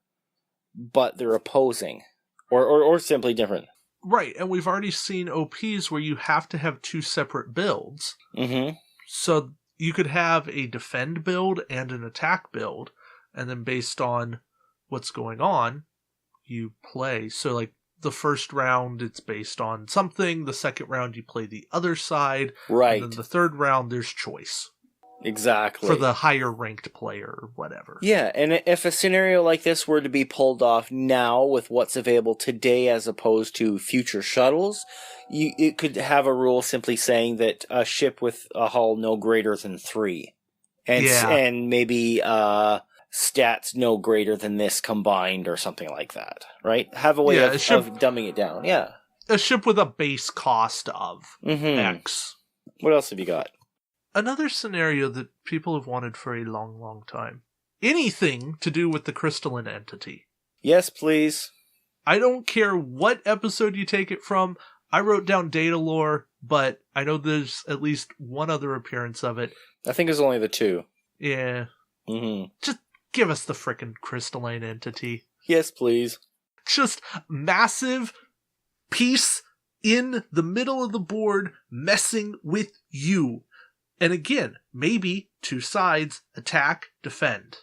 but they're opposing. Or simply different. Right, and we've already seen OPs where you have to have two separate builds. So you could have a defend build and an attack build, and then based on what's going on, you play. So, like, the first round, it's based on something. The second round, you play the other side. Right. And then the third round, there's choice. Exactly. For the higher ranked player or whatever. Yeah, and if a scenario like this were to be pulled off now with what's available today as opposed to future shuttles, it could have a rule simply saying that a ship with a hull no greater than 3. And maybe stats no greater than this combined or something like that, right? Have a way of dumbing it down, yeah. A ship with a base cost of X. What else have you got? Another scenario that people have wanted for a long, long time. Anything to do with the crystalline entity. Yes, please. I don't care what episode you take it from. I wrote down data lore, but I know there's at least one other appearance of it. I think it's only the 2. Yeah. Just give us the frickin' crystalline entity. Yes, please. Just massive piece in the middle of the board messing with you. And again, maybe two sides, attack, defend.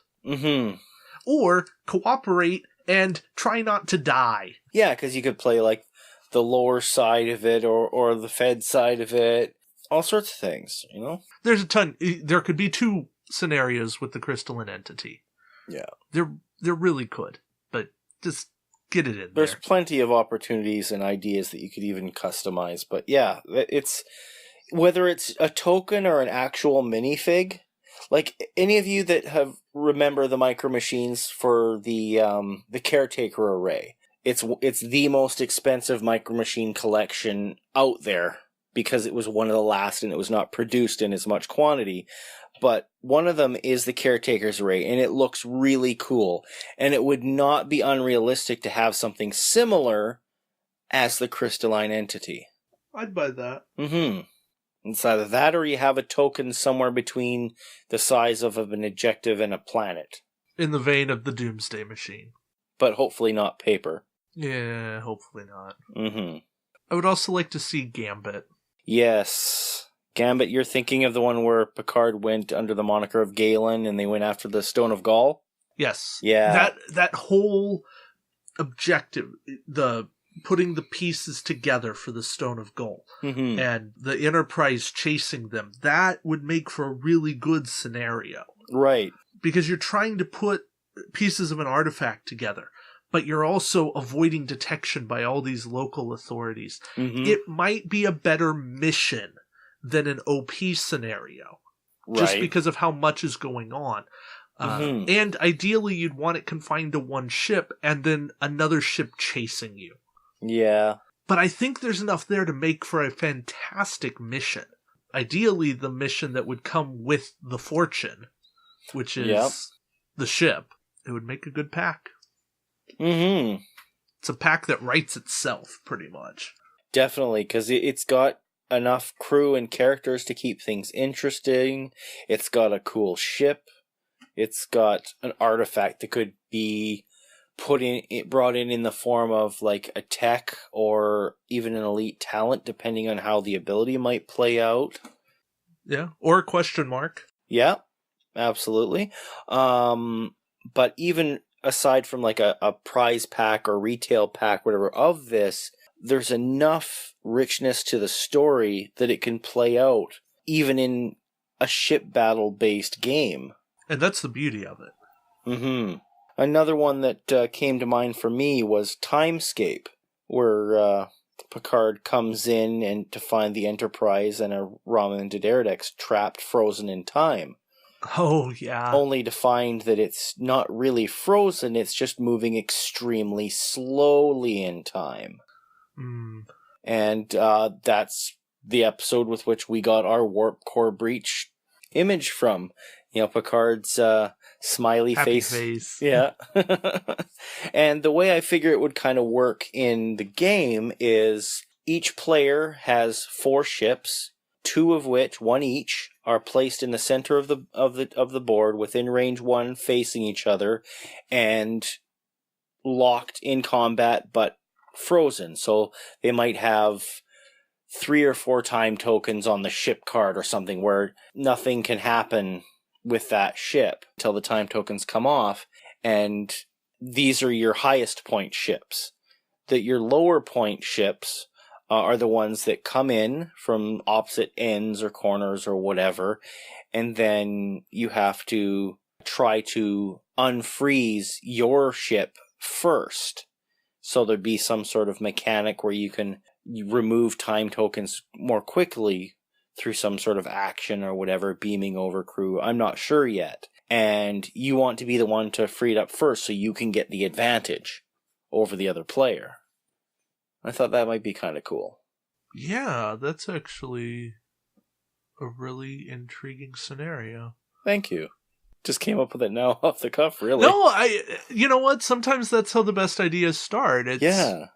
Or cooperate and try not to die. Yeah, because you could play like the lower side of it or the Fed side of it. All sorts of things, you know? There's a ton. There could be 2 scenarios with the crystalline entity. Yeah. There really could. But just get it in There's there. Plenty of opportunities and ideas that you could even customize. But yeah, it's... Whether it's a token or an actual minifig, like any of you that have remember the micro machines for the caretaker array, it's the most expensive micro machine collection out there because it was one of the last and it was not produced in as much quantity. But one of them is the caretaker's array, and it looks really cool. And it would not be unrealistic to have something similar as the crystalline entity. I'd buy that. It's either that or you have a token somewhere between the size of an adjective and a planet. In the vein of the Doomsday Machine. But hopefully not paper. Yeah, hopefully not. Mm-hmm. I would also like to see Gambit. Yes. Gambit, you're thinking of the one where Picard went under the moniker of Galen and they went after the Stone of Gaul? Yes. Yeah. That whole objective, the putting the pieces together for the Stone of Gaul, and the Enterprise chasing them, that would make for a really good scenario. Right. Because you're trying to put pieces of an artifact together, but you're also avoiding detection by all these local authorities. It might be a better mission than an OP scenario, just because of how much is going on. And ideally, you'd want it confined to one ship and then another ship chasing you. Yeah. But I think there's enough there to make for a fantastic mission. Ideally, the mission that would come with the Fortune, which is the ship. It would make a good pack. It's a pack that writes itself, pretty much. Definitely, because it's got enough crew and characters to keep things interesting. It's got a cool ship. It's got an artifact that could be brought in the form of like a tech or even an elite talent, depending on how the ability might play out. Yeah, or a question mark. Yeah, absolutely. But even aside from like a prize pack or retail pack, whatever, of this, there's enough richness to the story that it can play out even in a ship battle based game. And that's the beauty of it. Another one that came to mind for me was Timescape, where Picard comes in and to find the Enterprise and a Romulan D'Deridex trapped, frozen in time. Oh, yeah. Only to find that it's not really frozen, it's just moving extremely slowly in time. And that's the episode with which we got our warp core breach image from. You know, Picard's smiley Happy face. Yeah. And the way I figure it would kind of work in the game is each player has 4 ships, 2 of which, 1 each, are placed in the center of the board within range 1, facing each other, and locked in combat but frozen. So they might have 3 or 4 time tokens on the ship card or something where nothing can happen with that ship until the time tokens come off, and these are your highest point ships. That your lower point ships are the ones that come in from opposite ends or corners or whatever, and then you have to try to unfreeze your ship first. So there'd be some sort of mechanic where you can remove time tokens more quickly through some sort of action or whatever, beaming over crew. I'm not sure yet. And you want to be the one to free it up first so you can get the advantage over the other player. I thought that might be kind of cool. Yeah, that's actually a really intriguing scenario. Thank you. Just came up with it now off the cuff, really. No, you know what? Sometimes that's how the best ideas start. Yeah.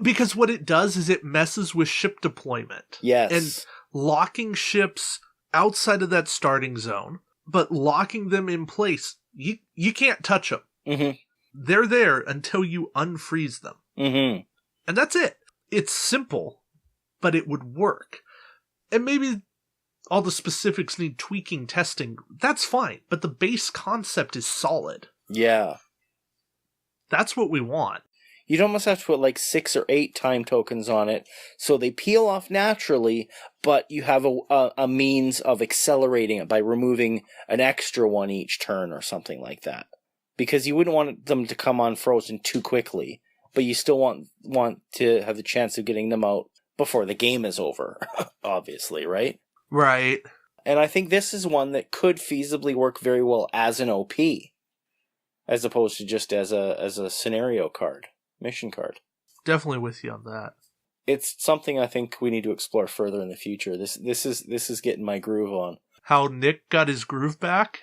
Because what it does is it messes with ship deployment. Yes. And locking ships outside of that starting zone, but locking them in place. You can't touch them. They're there until you unfreeze them. And that's it. It's simple, but it would work. And maybe all the specifics need tweaking, testing. That's fine, but the base concept is solid. Yeah. That's what we want. You'd almost have to put like 6 or 8 time tokens on it, so they peel off naturally, but you have a means of accelerating it by removing an extra one each turn or something like that. Because you wouldn't want them to come on frozen too quickly, but you still want to have the chance of getting them out before the game is over, obviously, right? Right. And I think this is one that could feasibly work very well as an OP, as opposed to just as a scenario card. Mission card. Definitely with you on that. It's something I think we need to explore further in the future. This is getting my groove on. How Nick got his groove back?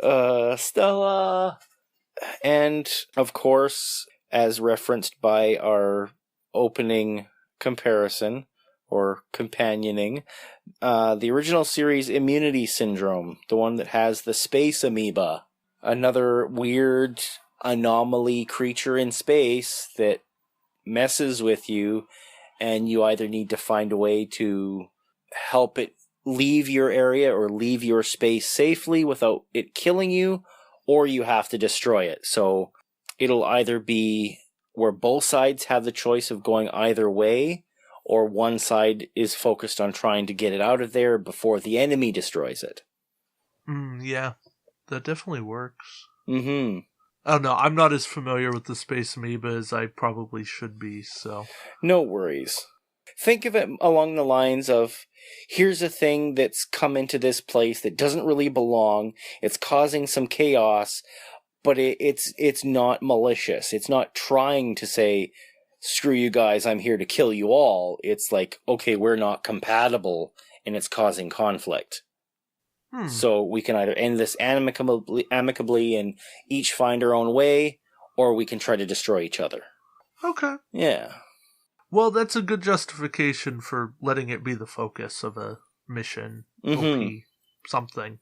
Stella. And of course, as referenced by our opening comparison or companioning, the original series Immunity Syndrome, the one that has the space amoeba. Another weird anomaly creature in space that messes with you, and you either need to find a way to help it leave your area or leave your space safely without it killing you, or you have to destroy it. So it'll either be where both sides have the choice of going either way, or one side is focused on trying to get it out of there before the enemy destroys it. Yeah, that definitely works. Mm-hmm. I don't know, I'm not as familiar with the Space Amoeba as I probably should be, so... No worries. Think of it along the lines of, here's a thing that's come into this place that doesn't really belong, it's causing some chaos, but it's not malicious. It's not trying to say, screw you guys, I'm here to kill you all. It's like, okay, we're not compatible, and it's causing conflict. So we can either end this amicably and each find our own way, or we can try to destroy each other. Okay. Yeah. Well, that's a good justification for letting it be the focus of a mission. OP something.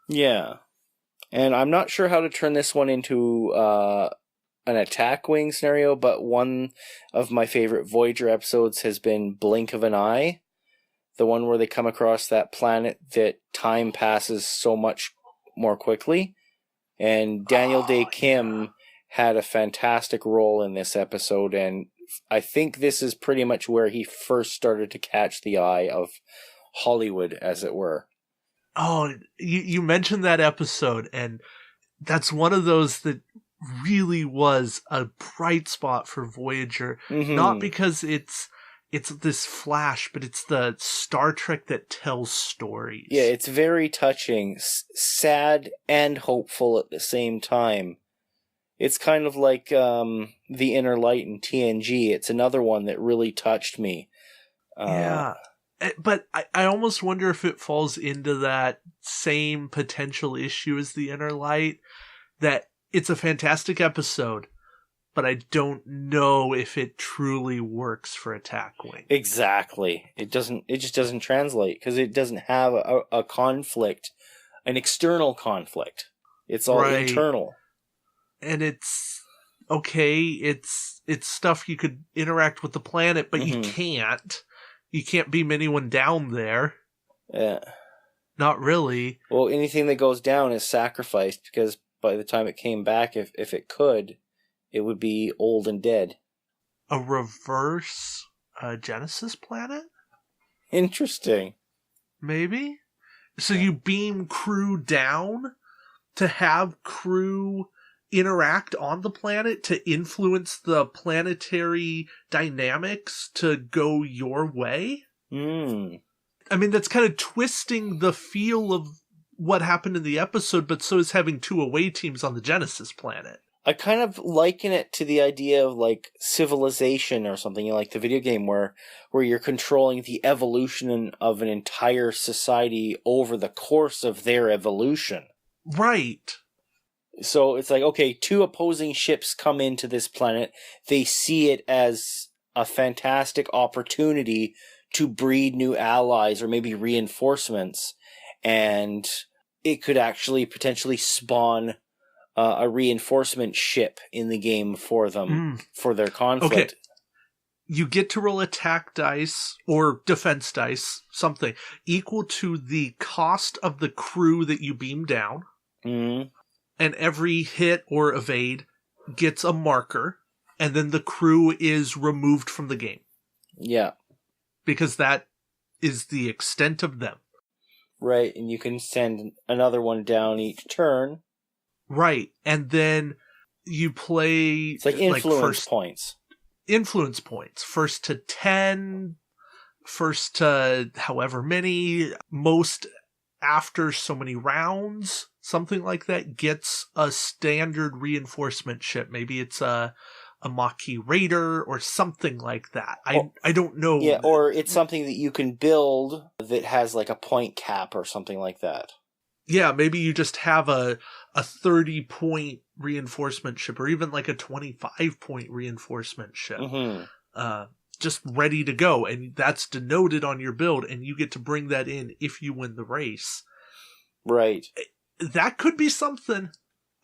Yeah. And I'm not sure how to turn this one into an attack wing scenario, but one of my favorite Voyager episodes has been Blink of an Eye. The one where they come across that planet that time passes so much more quickly. And Daniel Day Kim had a fantastic role in this episode, and I think this is pretty much where he first started to catch the eye of Hollywood, as it were. Oh, you mentioned that episode, and that's one of those that really was a bright spot for Voyager. Not because it's this Flash, but it's the Star Trek that tells stories. Yeah, it's very touching, sad and hopeful at the same time. It's kind of like The Inner Light in TNG. It's another one that really touched me. Yeah, but I almost wonder if it falls into that same potential issue as The Inner Light, that it's a fantastic episode, but I don't know if it truly works for Attack Wing. Exactly. It just doesn't translate, because it doesn't have a conflict, an external conflict. It's all internal. And it's okay, it's stuff you could interact with the planet, but you can't. You can't beam anyone down there. Yeah. Not really. Well, anything that goes down is sacrificed, because by the time it came back, if it could, it would be old and dead. A reverse Genesis planet? Interesting. Maybe? So you beam crew down to have crew interact on the planet to influence the planetary dynamics to go your way? I mean, that's kind of twisting the feel of what happened in the episode, but so is having two away teams on the Genesis planet. I kind of liken it to the idea of like Civilization or something, like the video game where you're controlling the evolution of an entire society over the course of their evolution. Right. So it's like, okay, two opposing ships come into this planet. They see it as a fantastic opportunity to breed new allies or maybe reinforcements. And it could actually potentially spawn a reinforcement ship in the game for them, for their conflict. Okay. You get to roll attack dice or defense dice, something, equal to the cost of the crew that you beam down. And every hit or evade gets a marker, and then the crew is removed from the game. Yeah. Because that is the extent of them. Right, and you can send another one down each turn. Right, and then you play... It's like influence points. Influence points. First to 10, first to however many, most after so many rounds, something like that, gets a standard reinforcement ship. Maybe it's a Maquis Raider or something like that. I don't know. Yeah, or it's something that you can build that has like a point cap or something like that. Yeah, maybe you just have a 30-point reinforcement ship, or even like a 25-point reinforcement ship. Just ready to go, and that's denoted on your build, and you get to bring that in if you win the race. Right. That could be something.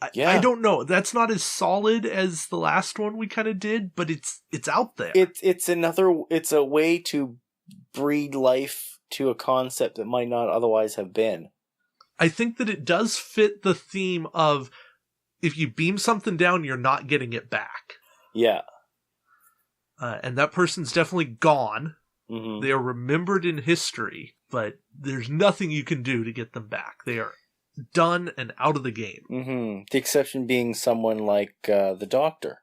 I don't know. That's not as solid as the last one we kind of did, but it's out there. It's a way to breathe life to a concept that might not otherwise have been. I think that it does fit the theme of if you beam something down, you're not getting it back. Yeah. And that person's definitely gone. Mm-hmm. They are remembered in history, but there's nothing you can do to get them back. They are done and out of the game. Mm-hmm. The exception being someone like the Doctor.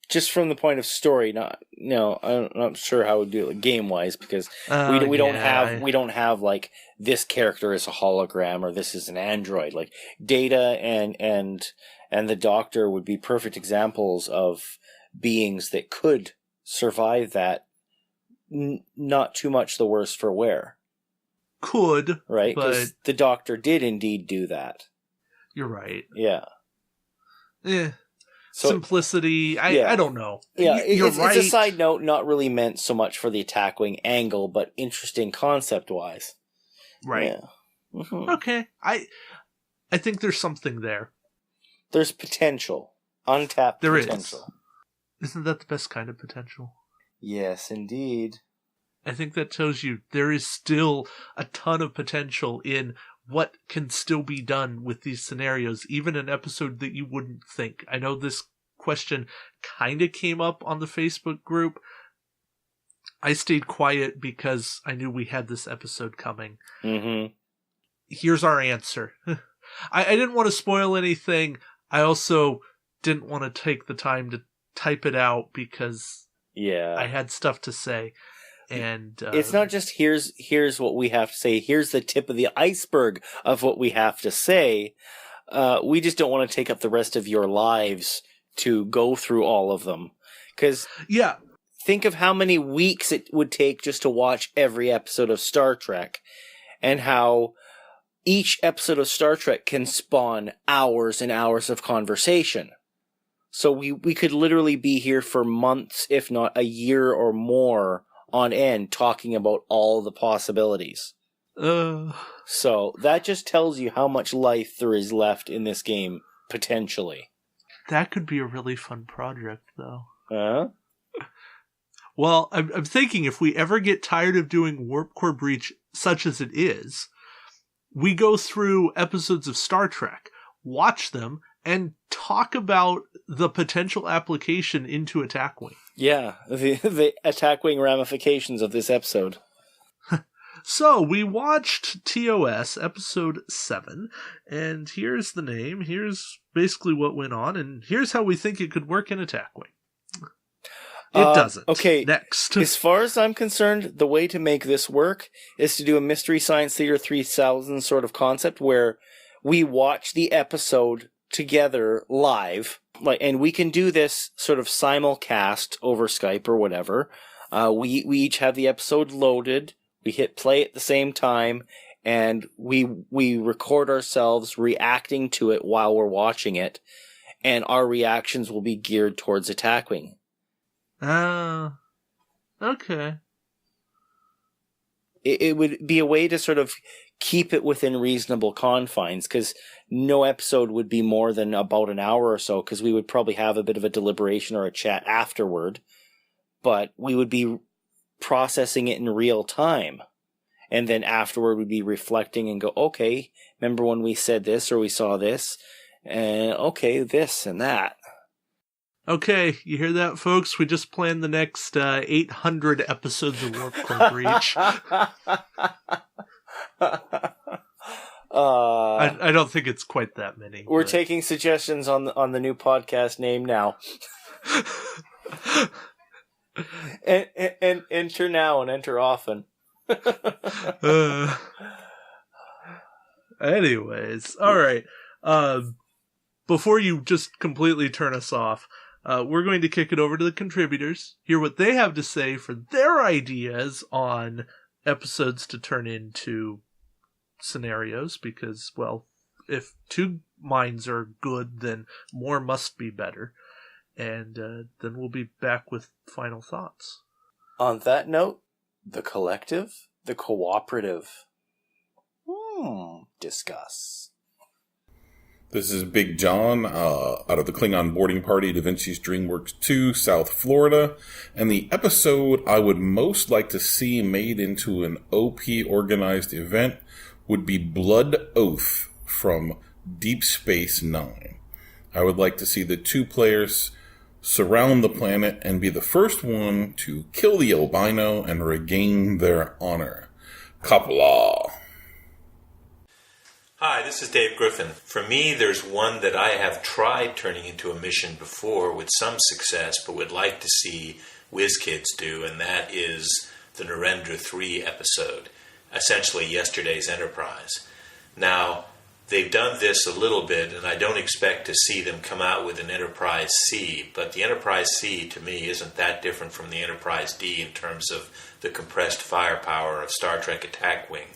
Just from the point of story, I'm not sure how we do it game-wise, because we don't have like this character is a hologram or this is an android. Like Data and the Doctor would be perfect examples of beings that could survive that. Not too much the worse for wear. Could, right? Because the Doctor did indeed do that. You're right. Yeah. Yeah. Simplicity. I don't know. Yeah, it's right. It's a side note, not really meant so much for the attack wing angle, but interesting concept-wise. Right. Yeah. Mm-hmm. Okay. I think there's something there. There's potential. Untapped potential. Isn't that the best kind of potential? Yes, indeed. I think that tells you there is still a ton of potential in what can still be done with these scenarios, even an episode that you wouldn't think. I know this question kind of came up on the Facebook group. I stayed quiet because I knew we had this episode coming. Mm-hmm. Here's our answer. I didn't want to spoil anything. I also didn't want to take the time to type it out because I had stuff to say. And it's not just here's what we have to say. Here's the tip of the iceberg of what we have to say. We just don't want to take up the rest of your lives to go through all of them. Because think of how many weeks it would take just to watch every episode of Star Trek, and how each episode of Star Trek can spawn hours and hours of conversation. So we could literally be here for months, if not a year or more, on end, talking about all the possibilities. So that just tells you how much life there is left in this game, potentially. That could be a really fun project, though. Huh? Well, I'm thinking if we ever get tired of doing Warp Core Breach such as it is, we go through episodes of Star Trek, watch them, and talk about the potential application into Attack Wing. Yeah, the Attack Wing ramifications of this episode. So, we watched TOS, episode 7, and here's the name, here's basically what went on, and here's how we think it could work in Attack Wing. It doesn't. Okay, next. As far as I'm concerned, the way to make this work is to do a Mystery Science Theater 3000 sort of concept where we watch the episode together live, and we can do this sort of simulcast over Skype or whatever. We each have the episode loaded. We hit play at the same time, and we record ourselves reacting to it while we're watching it, and our reactions will be geared towards Attack Wing. Okay. It would be a way to sort of keep it within reasonable confines, because no episode would be more than about an hour or so, because we would probably have a bit of a deliberation or a chat afterward, but we would be processing it in real time. And then afterward we'd be reflecting and go, okay, remember when we said this or we saw this? And okay, this and that. Okay, you hear that, folks? We just planned the next 800 episodes of Warp Core Breach. I don't think it's quite that many. We're taking suggestions on the new podcast name now. and enter now and enter often. Anyways, all right. Before you just completely turn us off, we're going to kick it over to the contributors, hear what they have to say for their ideas on episodes to turn into scenarios, because, well, if two minds are good, then more must be better. And then we'll be back with final thoughts. On that note, the collective, the cooperative. Discuss. This is Big John out of the Klingon boarding party, Da Vinci's DreamWorks 2, South Florida. And the episode I would most like to see made into an OP organized event would be Blood Oath from Deep Space Nine. I would like to see the two players surround the planet and be the first one to kill the albino and regain their honor. Kapla. Hi, this is Dave Griffin. For me, there's one that I have tried turning into a mission before with some success, but would like to see WizKids do, and that is the Narendra 3 episode, essentially yesterday's Enterprise. Now, they've done this a little bit, and I don't expect to see them come out with an Enterprise C, but the Enterprise C, to me, isn't that different from the Enterprise D in terms of the compressed firepower of Star Trek Attack Wing.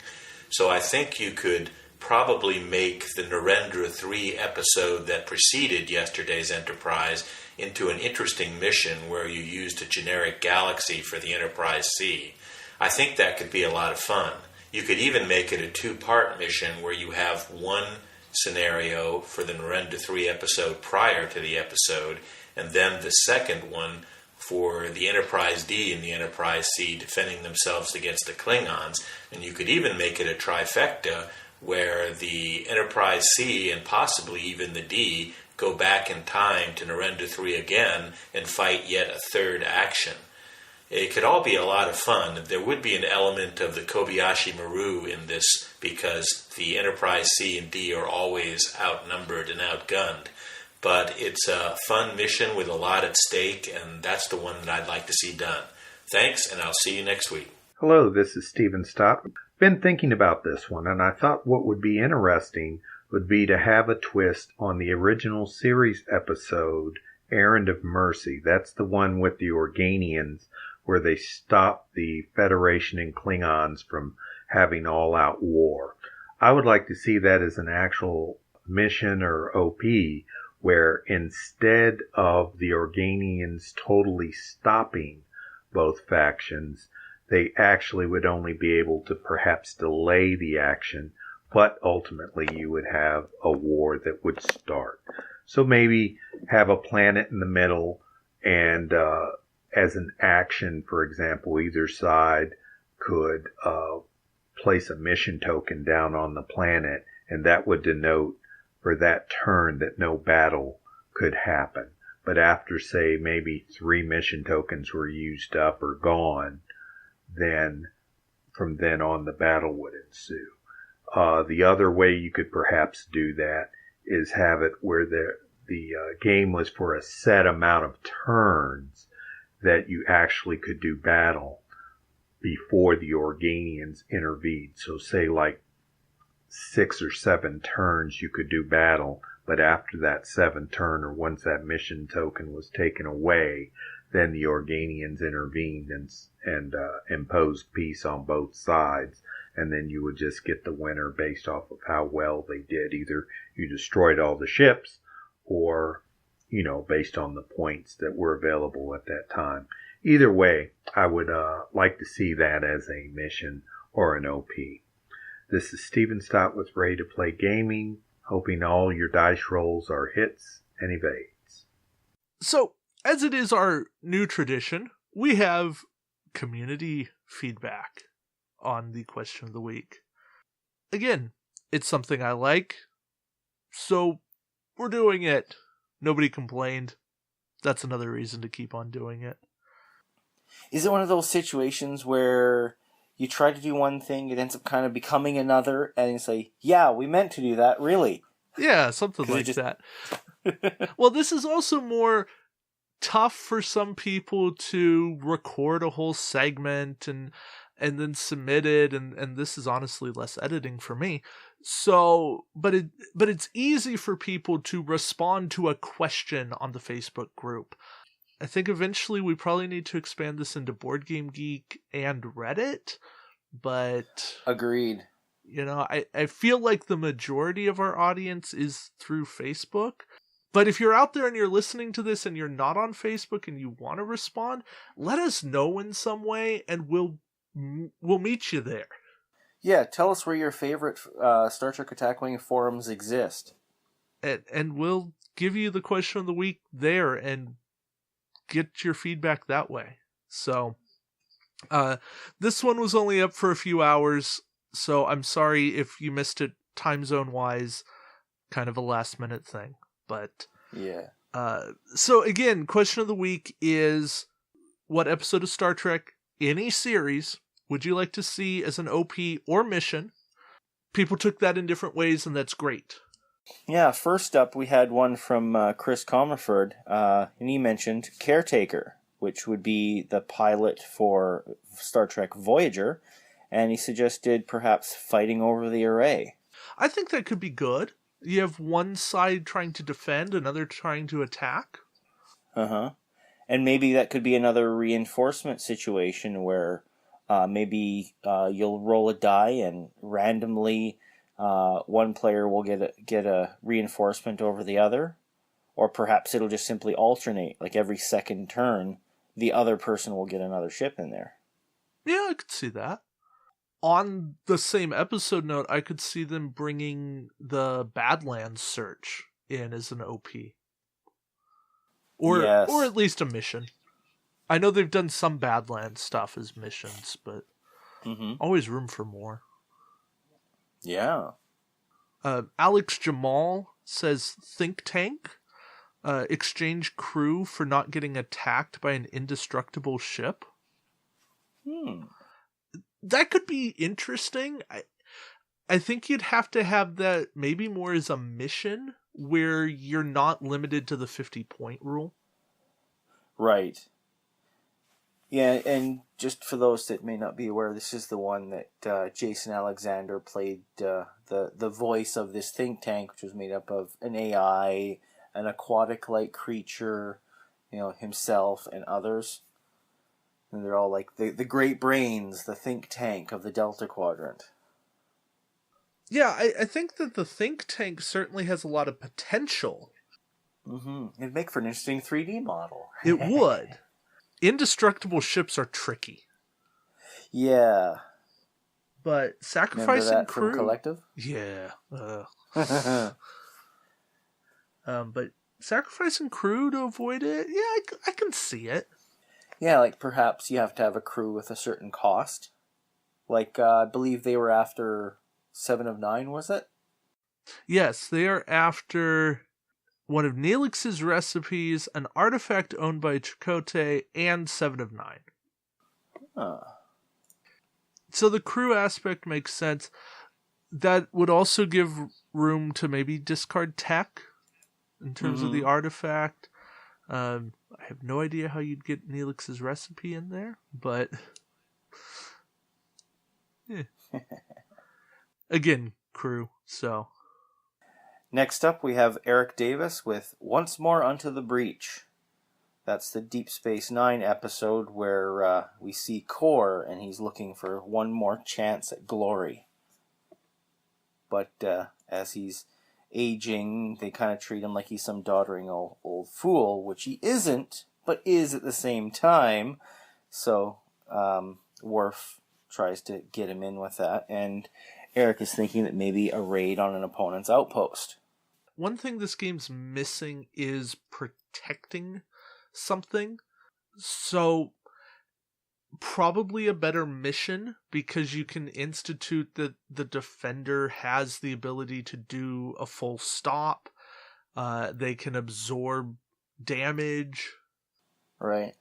So I think you could probably make the Narendra 3 episode that preceded yesterday's Enterprise into an interesting mission where you used a generic galaxy for the Enterprise C. I think that could be a lot of fun. You could even make it a two-part mission where you have one scenario for the Narendra 3 episode prior to the episode, and then the second one for the Enterprise D and the Enterprise C defending themselves against the Klingons. And you could even make it a trifecta where the Enterprise C and possibly even the D go back in time to Narendra 3 again and fight yet a third action. It could all be a lot of fun. There would be an element of the Kobayashi Maru in this because the Enterprise C and D are always outnumbered and outgunned. But it's a fun mission with a lot at stake, and that's the one that I'd like to see done. Thanks, and I'll see you next week. Hello, this is Stephen Stott. Been thinking about this one, and I thought what would be interesting would be to have a twist on the original series episode, Errand of Mercy. That's the one with the Organians, where they stop the Federation and Klingons from having all-out war. I would like to see that as an actual mission or OP, where instead of the Organians totally stopping both factions, they actually would only be able to perhaps delay the action, but ultimately you would have a war that would start. So maybe have a planet in the middle, and as an action, for example, either side could place a mission token down on the planet, and that would denote for that turn that no battle could happen. But after, say, maybe 3 mission tokens were used up or gone, then from then on the battle would ensue. The other way you could perhaps do that is have it where the game was for a set amount of turns that you actually could do battle before the Organians intervened. So say like 6 or 7 turns you could do battle, but after that 7th turn, or once that mission token was taken away, then the Organians intervened and imposed peace on both sides, and then you would just get the winner based off of how well they did. Either you destroyed all the ships, or, based on the points that were available at that time. Either way, I would like to see that as a mission or an OP. This is Stephen Stott with Ready to Play Gaming, hoping all your dice rolls are hits and evades. So, as it is our new tradition, we have community feedback on the question of the week. Again, it's something I like, so we're doing it. Nobody complained. That's another reason to keep on doing it. Is it one of those situations where you try to do one thing, it ends up kind of becoming another, and you say, yeah, we meant to do that, really? Yeah, something like that. Well, this is also more tough for some people to record a whole segment and then submit it, and this is honestly less editing for me. So, but it's easy for people to respond to a question on the Facebook group. I think eventually we probably need to expand this into Board Game Geek and Reddit, but agreed. I feel like the majority of our audience is through Facebook. But if you're out there and you're listening to this and you're not on Facebook and you want to respond, let us know in some way, and we'll meet you there. Yeah, tell us where your favorite Star Trek Attack Wing forums exist. and we'll give you the question of the week there and get your feedback that way. So, this one was only up for a few hours, so I'm sorry if you missed it time zone wise, kind of a last minute thing, but yeah. So again, question of the week is, what episode of Star Trek, any series, would you like to see as an OP or mission? People took that in different ways, and that's great. Yeah, first up, we had one from Chris Comerford, and he mentioned Caretaker, which would be the pilot for Star Trek Voyager, and he suggested perhaps fighting over the array. I think that could be good. You have one side trying to defend, another trying to attack. Uh-huh. And maybe that could be another reinforcement situation where maybe you'll roll a die and randomly one player will get a reinforcement over the other, or perhaps it'll just simply alternate. Like every second turn, the other person will get another ship in there. Yeah, I could see that. On the same episode note, I could see them bringing the Badlands search in as an OP. Or at least a mission. I know they've done some Badlands stuff as missions, but always room for more. Yeah. Alex Jamal says think tank. Exchange crew for not getting attacked by an indestructible ship. That could be interesting. I think you'd have to have that maybe more as a mission where you're not limited to the 50-point rule. Right. Yeah, and just for those that may not be aware, this is the one that Jason Alexander played the voice of this think tank, which was made up of an AI, an aquatic-like creature, himself and others. And they're all like the great brains, the think tank of the Delta Quadrant. Yeah, I think that the think tank certainly has a lot of potential. It'd make for an interesting 3D model. It would. Indestructible ships are tricky. Yeah. But sacrificing crew... from Collective? Yeah. But sacrificing crew to avoid it, yeah, I can see it. Yeah, like perhaps you have to have a crew with a certain cost. Like, I believe they were after 7 of 9, was it? Yes, they are after one of Neelix's recipes, an artifact owned by Chakotay, and 7 of 9. So the crew aspect makes sense. That would also give room to maybe discard tech in terms of the artifact. I have no idea how you'd get Neelix's recipe in there, but again, crew, so. Next up, we have Eric Davis with Once More Unto the Breach. That's the Deep Space Nine episode where we see Kor, and he's looking for one more chance at glory. But as he's aging, they kind of treat him like he's some doddering old fool, which he isn't, but is at the same time. So Worf tries to get him in with that, and Eric is thinking that maybe a raid on an opponent's outpost. One thing this game's missing is protecting something. So probably a better mission, because you can institute that the defender has the ability to do a full stop. They can absorb damage. Right.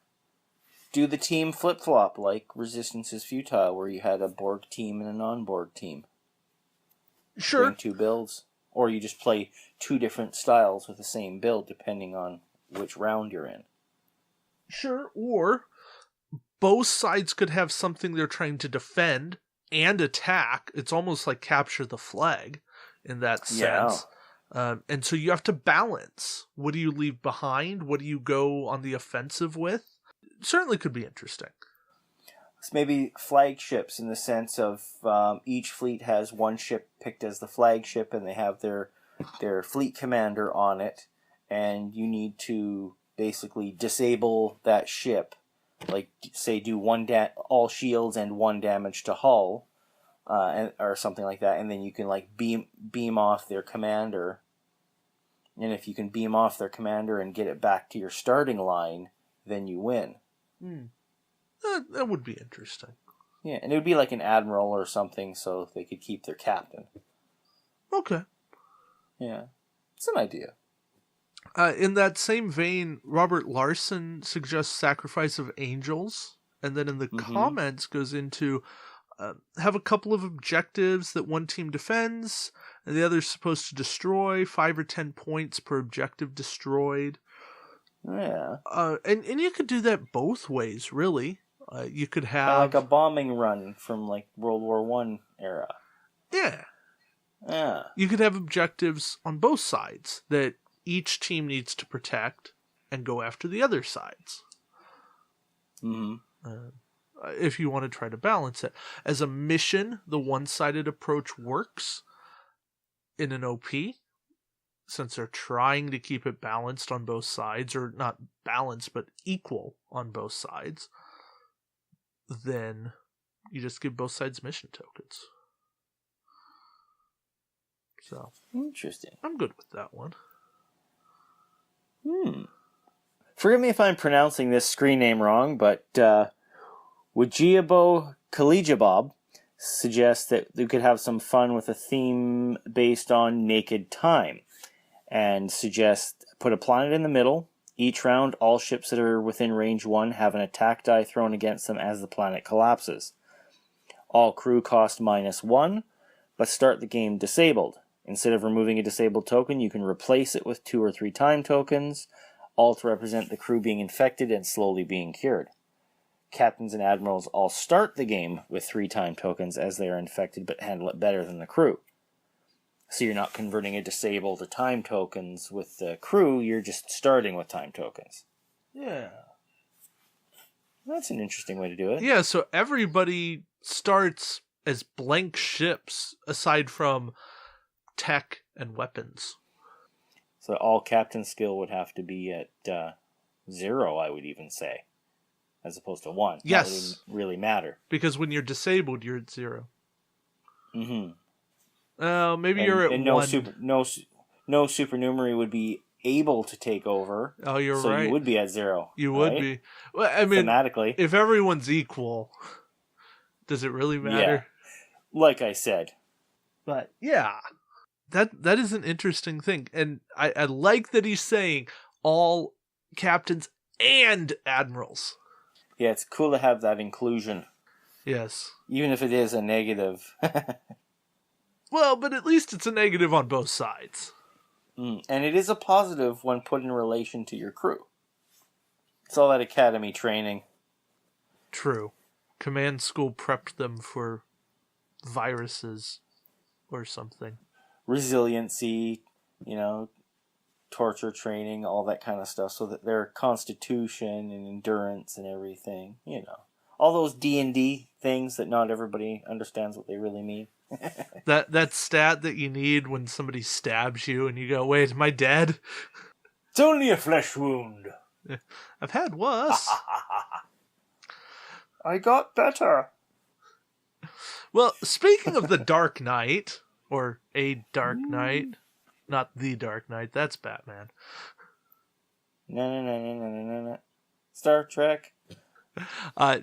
Do the team flip-flop like Resistance is Futile, where you had a Borg team and a non-Borg team. Sure. Bring 2 builds. Or you just play 2 different styles with the same build, depending on which round you're in. Sure, or both sides could have something they're trying to defend and attack. It's almost like capture the flag in that sense. Yeah. And so you have to balance. What do you leave behind? What do you go on the offensive with? Certainly could be interesting. It's maybe flagships in the sense of each fleet has one ship picked as the flagship, and they have their fleet commander on it, and you need to basically disable that ship, like say do all shields and 1 damage to hull, or something like that, and then you can like beam off their commander And if you can beam off their commander and get it back to your starting line, then you win. That would be interesting. Yeah, and it would be like an admiral or something, so they could keep their captain. Okay. Yeah, it's an idea. In that same vein, Robert Larson suggests Sacrifice of Angels, and then in the comments goes into have a couple of objectives that one team defends, and the other's supposed to destroy, 5 or 10 points per objective destroyed. Yeah. And you could do that both ways, really. You could have... like a bombing run from, like, World War I era. Yeah. Yeah. You could have objectives on both sides that each team needs to protect and go after the other sides. If you want to try to balance it. As a mission, the one-sided approach works in an OP, since they're trying to keep it balanced on both sides, or not balanced, but equal on both sides. Then you just give both sides mission tokens. So interesting. I'm good with that one. Forgive me if I'm pronouncing this screen name wrong, but Wajiabo Kalijabob suggests that we could have some fun with a theme based on naked time, and suggests put a planet in the middle. Each round, all ships that are within range 1 have an attack die thrown against them as the planet collapses. All crew cost -1, but start the game disabled. Instead of removing a disabled token, you can replace it with 2 or 3 time tokens, all to represent the crew being infected and slowly being cured. Captains and admirals all start the game with 3 time tokens as they are infected, but handle it better than the crew. So you're not converting a disable to time tokens with the crew, you're just starting with time tokens. Yeah. That's an interesting way to do it. Yeah, so everybody starts as blank ships, aside from tech and weapons. So all captain skill would have to be at 0, I would even say, as opposed to 1. Yes. That wouldn't really matter. Because when you're disabled, you're at 0. Maybe and, you're at and 1. No supernumerary would be able to take over. Oh, you're so right. So you would be at 0. You would be. Well, I mean, thematically. If everyone's equal, does it really matter? Yeah. Like I said. But yeah, that is an interesting thing. And I like that he's saying all captains and admirals. Yeah, it's cool to have that inclusion. Yes. Even if it is a negative. Well, but at least it's a negative on both sides. And it is a positive when put in relation to your crew. It's all that academy training. True. Command school prepped them for viruses or something. Resiliency, torture training, all that kind of stuff, so that their constitution and endurance and everything, all those D&D things that not everybody understands what they really mean. that stat that you need when somebody stabs you and you go, wait, am I dead? It's only a flesh wound. I've had worse. I got better. Well, speaking of the Dark Knight, or a Dark Knight, not the Dark Knight, that's Batman. No. Star Trek.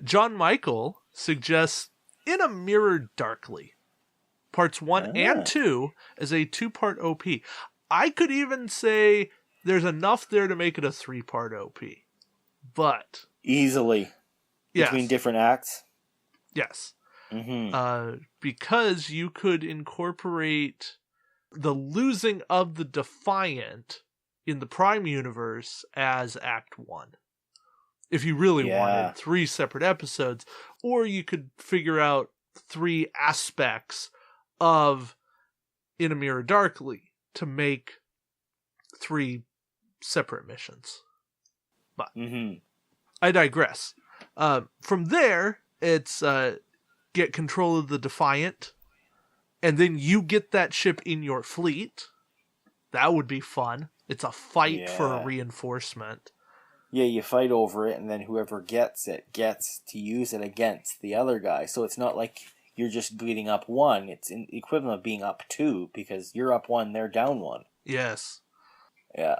John Michael suggests In a Mirror Darkly, parts 1 and 2 as a 2-part OP. I could even say there's enough there to make it a 3-part OP. But easily. Yes. Between different acts? Yes. Mm-hmm. Because you could incorporate the losing of the Defiant in the Prime Universe as Act 1. If you really wanted 3 separate episodes. Or you could figure out 3 aspects of In a Mirror Darkly to make 3 separate missions. But I digress. From there, it's get control of the Defiant, and then you get that ship in your fleet. That would be fun. It's a fight for a reinforcement. Yeah, you fight over it, and then whoever gets it gets to use it against the other guy. So it's not like you're just beating up 1. It's the equivalent of being up 2, because you're up 1, they're down 1. Yes. Yeah.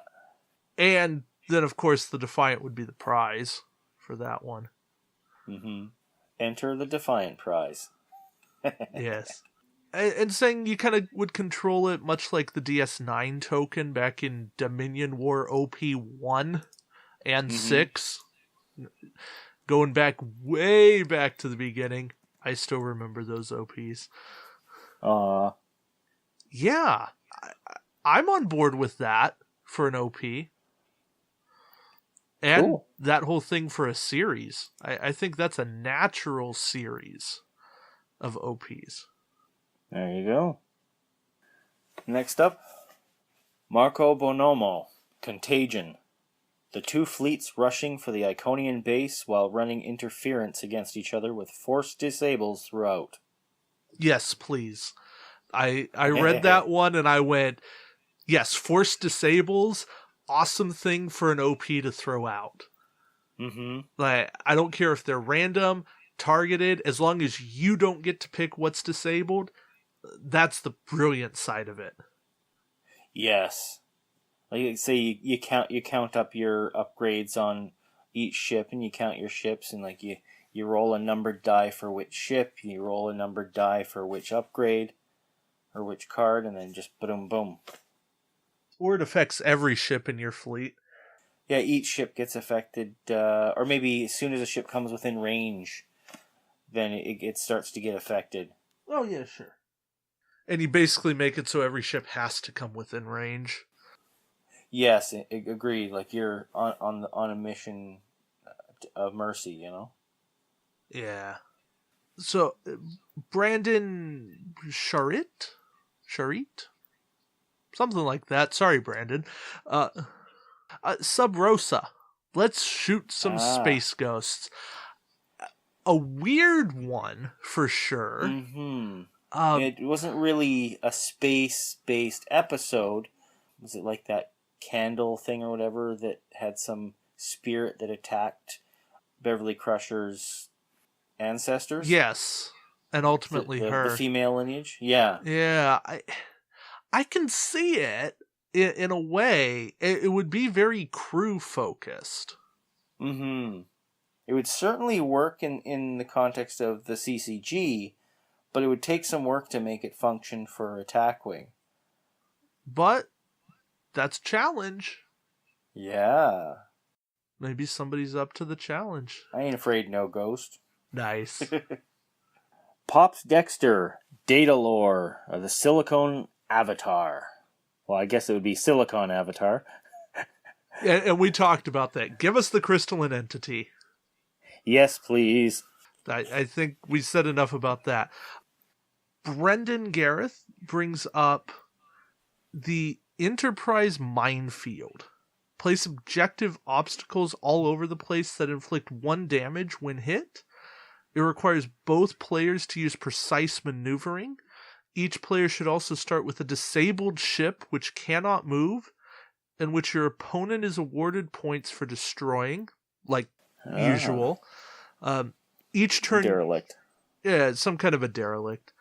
And then, of course, the Defiant would be the prize for that one. Mm-hmm. Enter the Defiant prize. Yes. And saying you kind of would control it much like the DS9 token back in Dominion War OP1 and 6. Going back way back to the beginning. I still remember those OPs. Yeah. I'm on board with that for an OP. And that whole thing for a series. I think that's a natural series of OPs. There you go. Next up, Marco Bonomo, Contagion. The two fleets rushing for the Iconian base while running interference against each other with force disables throughout. Yes, please. I read that one and I went, yes, force disables, awesome thing for an OP to throw out. Like, I don't care if they're random, targeted, as long as you don't get to pick what's disabled, that's the brilliant side of it. Yes. Like, say you count up your upgrades on each ship, and you count your ships, and like you roll a numbered die for which ship, you roll a numbered die for which upgrade or which card, and then just boom, boom. Or it affects every ship in your fleet. Yeah, each ship gets affected, or maybe as soon as a ship comes within range, then it starts to get affected. Oh yeah, sure. And you basically make it so every ship has to come within range. Yes, agreed. Like you're on a mission of mercy, you know? Yeah. So, Brandon Charit? Something like that. Sorry, Brandon. Sub Rosa. Let's shoot some space ghosts. A weird one, for sure. It wasn't really a space-based episode. Was it like that candle thing or whatever that had some spirit that attacked Beverly Crusher's ancestors? Yes, and ultimately her. The female lineage? Yeah. Yeah, I can see it in a way. It would be very crew-focused. It would certainly work in the context of the CCG, but it would take some work to make it function for Attack Wing. But that's a challenge. Yeah. Maybe somebody's up to the challenge. I ain't afraid no ghost. Nice. Pops Dexter, Data Lore of the Silicon Avatar. Well, I guess it would be Silicon Avatar. And we talked about that. Give us the crystalline entity. Yes, please. I think we said enough about that. Brendan Gareth brings up the Enterprise Minefield. Place objective obstacles all over the place that inflict 1 damage when hit. It requires both players to use precise maneuvering. Each player should also start with a disabled ship which cannot move, and which your opponent is awarded points for destroying, like usual. Each turn... Derelict. Yeah, some kind of a derelict.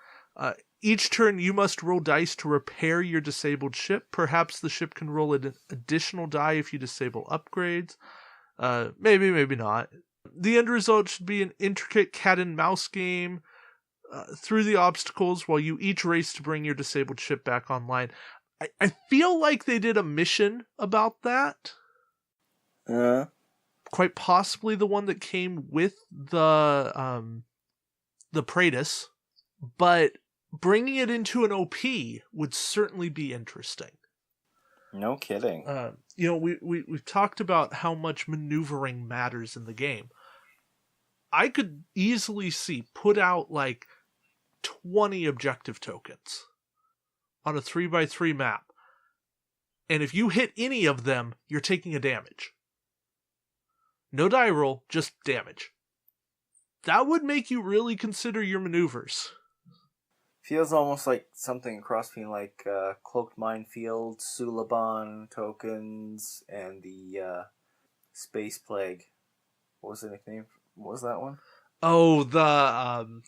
Each turn you must roll dice to repair your disabled ship. Perhaps the ship can roll an additional die if you disable upgrades. Maybe, maybe not. The end result should be an intricate cat and mouse game through the obstacles while you each race to bring your disabled ship back online. I feel like they did a mission about that. Quite possibly the one that came with the Praetus, but bringing it into an OP would certainly be interesting. No kidding. We've talked about how much maneuvering matters in the game. I could easily see put out like 20 objective tokens on a 3x3 map. And if you hit any of them, you're taking a damage. No die roll, just damage. That would make you really consider your maneuvers. Feels almost like something across between like Cloaked Minefield, Suliban tokens, and the Space Plague. What was the nickname? What was that one? Oh, the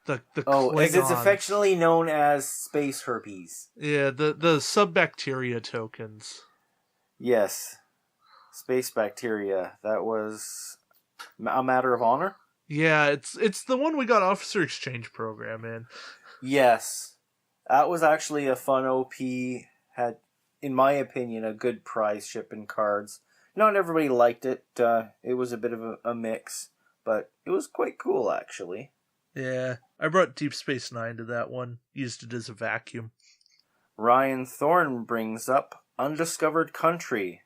The as it's Klingons. affectionately known as space herpes. Yeah, the subbacteria tokens. Yes. Space bacteria. That was a matter of honor? Yeah, it's the one we got Officer Exchange Program in. Yes. That was actually a fun OP. Had, in my opinion, a good prize ship in cards. Not everybody liked it. It was a bit of a mix, but it was quite cool, actually. Yeah, I brought Deep Space Nine to that one. Used it as a vacuum. Ryan Thorne brings up Undiscovered Country,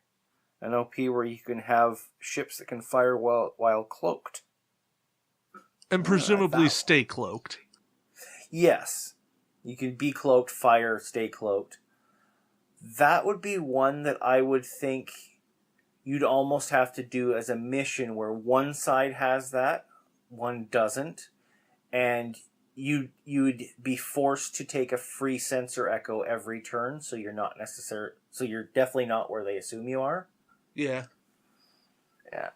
an OP where you can have ships that can fire while cloaked. And presumably stay cloaked. Yes. You can be cloaked, fire, stay cloaked. That would be one that I would think you'd almost have to do as a mission where one side has that, one doesn't, and you'd be forced to take a free sensor echo every turn, so you're definitely not where they assume you are. Yeah. Yeah.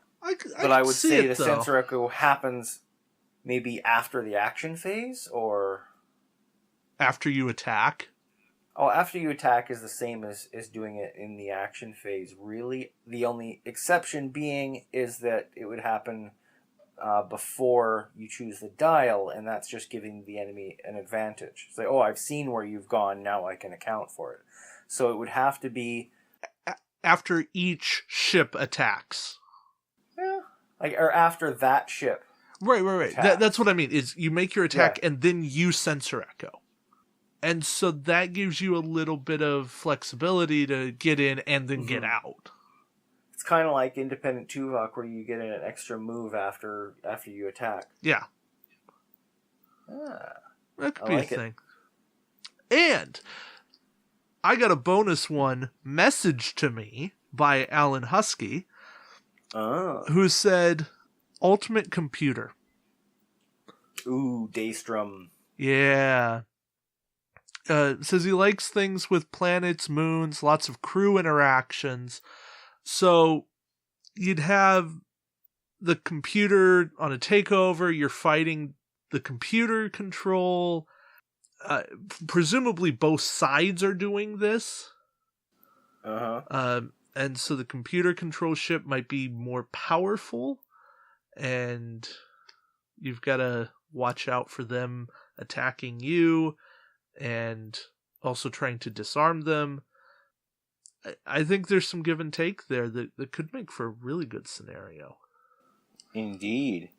But I would say the though. sensor echo happens maybe after the action phase, or after you attack. Oh, after you attack is the same as doing it in the action phase. Really, the only exception being is that it would happen before you choose the dial, and that's just giving the enemy an advantage. It's like, oh, I've seen where you've gone, now I can account for it. So it would have to be after each ship attacks. Yeah, or after that ship. Right. That's what I mean. Is you make your attack and then you sensor echo. And so that gives you a little bit of flexibility to get in and then get out. It's kind of like Independent Tuvok, where you get in an extra move after you attack. Yeah. That could be a thing. And I got a bonus one messaged to me by Alan Husky, who said, Ultimate Computer. Ooh, Daystrom. Yeah. Says he likes things with planets, moons, lots of crew interactions. So you'd have the computer on a takeover, you're fighting the computer control. Presumably both sides are doing this. And so the computer control ship might be more powerful, and you've got to watch out for them attacking you and also trying to disarm them. I think there's some give and take there that could make for a really good scenario. Indeed.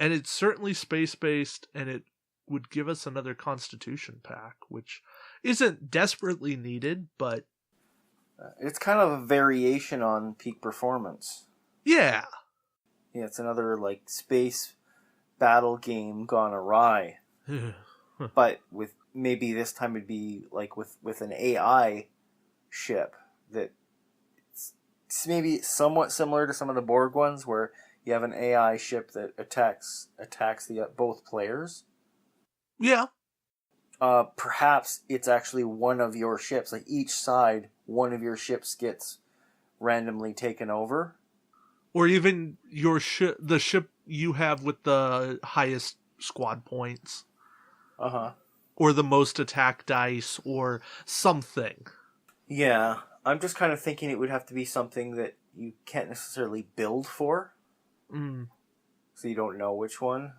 And it's certainly space-based, and it would give us another Constitution pack, which isn't desperately needed, but it's kind of a variation on Peak Performance. Yeah. Yeah, it's another like space battle game gone awry. But with maybe this time it'd be like with an AI ship that it's maybe somewhat similar to some of the Borg ones, where you have an AI ship that attacks the both players. Yeah. Perhaps it's actually one of your ships. Like each side, one of your ships gets randomly taken over. Or even your the ship you have with the highest squad points. Or the most attack dice, or something. Yeah, I'm just kind of thinking it would have to be something that you can't necessarily build for. So you don't know which one.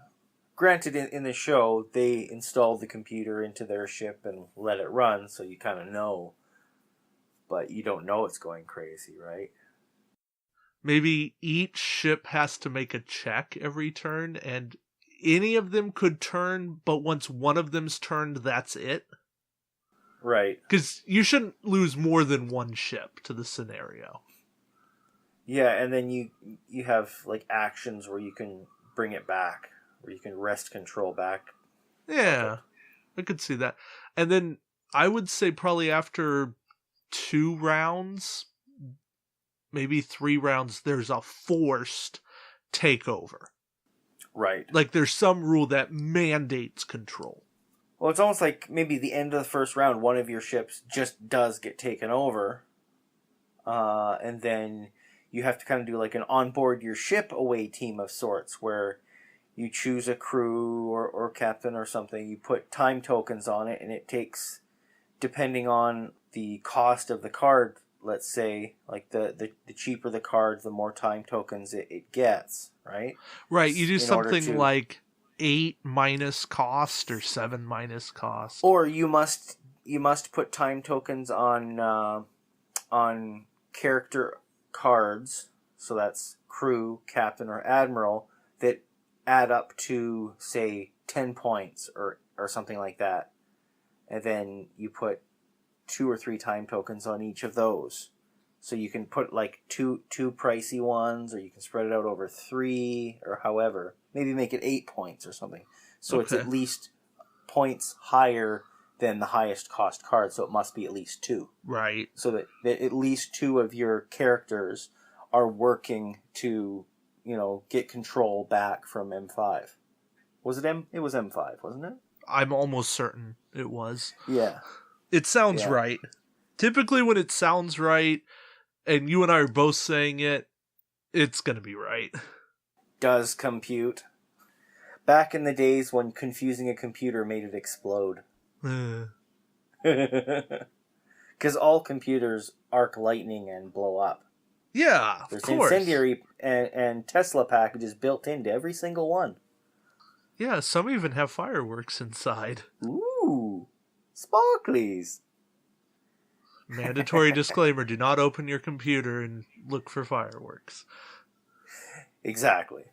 Granted, in the show, they installed the computer into their ship and let it run, so you kind of know. But you don't know it's going crazy, right? Maybe each ship has to make a check every turn, and any of them could turn, but once one of them's turned, that's it. Right. Because you shouldn't lose more than one ship to the scenario. Yeah, and then you have like actions where you can bring it back, where you can wrest control back. Yeah, I could see that. And then I would say probably after 2 rounds, maybe 3 rounds, there's a forced takeover. Right. Like there's some rule that mandates control. Well, it's almost like maybe the end of the first round, one of your ships just does get taken over. And then you have to kind of do like an onboard your ship away team of sorts, where you choose a crew or captain or something, you put time tokens on it, and it takes, depending on the cost of the card, let's say, like the cheaper the card, the more time tokens it gets, right? Right, you do something like 8 minus cost or 7 minus cost. Or you must put time tokens on character cards, so that's crew, captain, or admiral, that add up to, say, 10 points or something like that. And then you put 2 or 3 time tokens on each of those. So you can put like two pricey ones, or you can spread it out over 3, or however. Maybe make it 8 points or something. So it's at least points higher than the highest cost card, so it must be at least 2. Right. So that at least 2 of your characters are working to, get control back from M5. Was it It was M5, wasn't it? I'm almost certain it was. Yeah. It sounds right. Typically when it sounds right, and you and I are both saying it, it's going to be right. Does compute. Back in the days when confusing a computer made it explode. Because all computers arc lightning and blow up. Yeah, There's of course. incendiary and Tesla packages built into every single one. Yeah, some even have fireworks inside. Ooh, sparklies. Mandatory disclaimer, do not open your computer and look for fireworks. Exactly.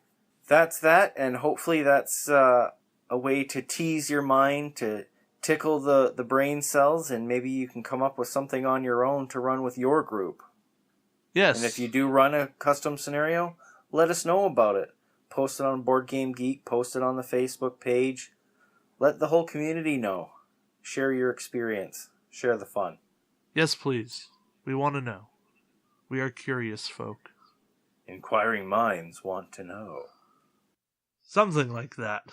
That's that, and hopefully that's a way to tease your mind, to tickle the brain cells, and maybe you can come up with something on your own to run with your group. Yes. And if you do run a custom scenario, let us know about it. Post it on Board Game Geek, post it on the Facebook page. Let the whole community know. Share your experience. Share the fun. Yes, please. We want to know. We are curious folk. Inquiring minds want to know. Something like that.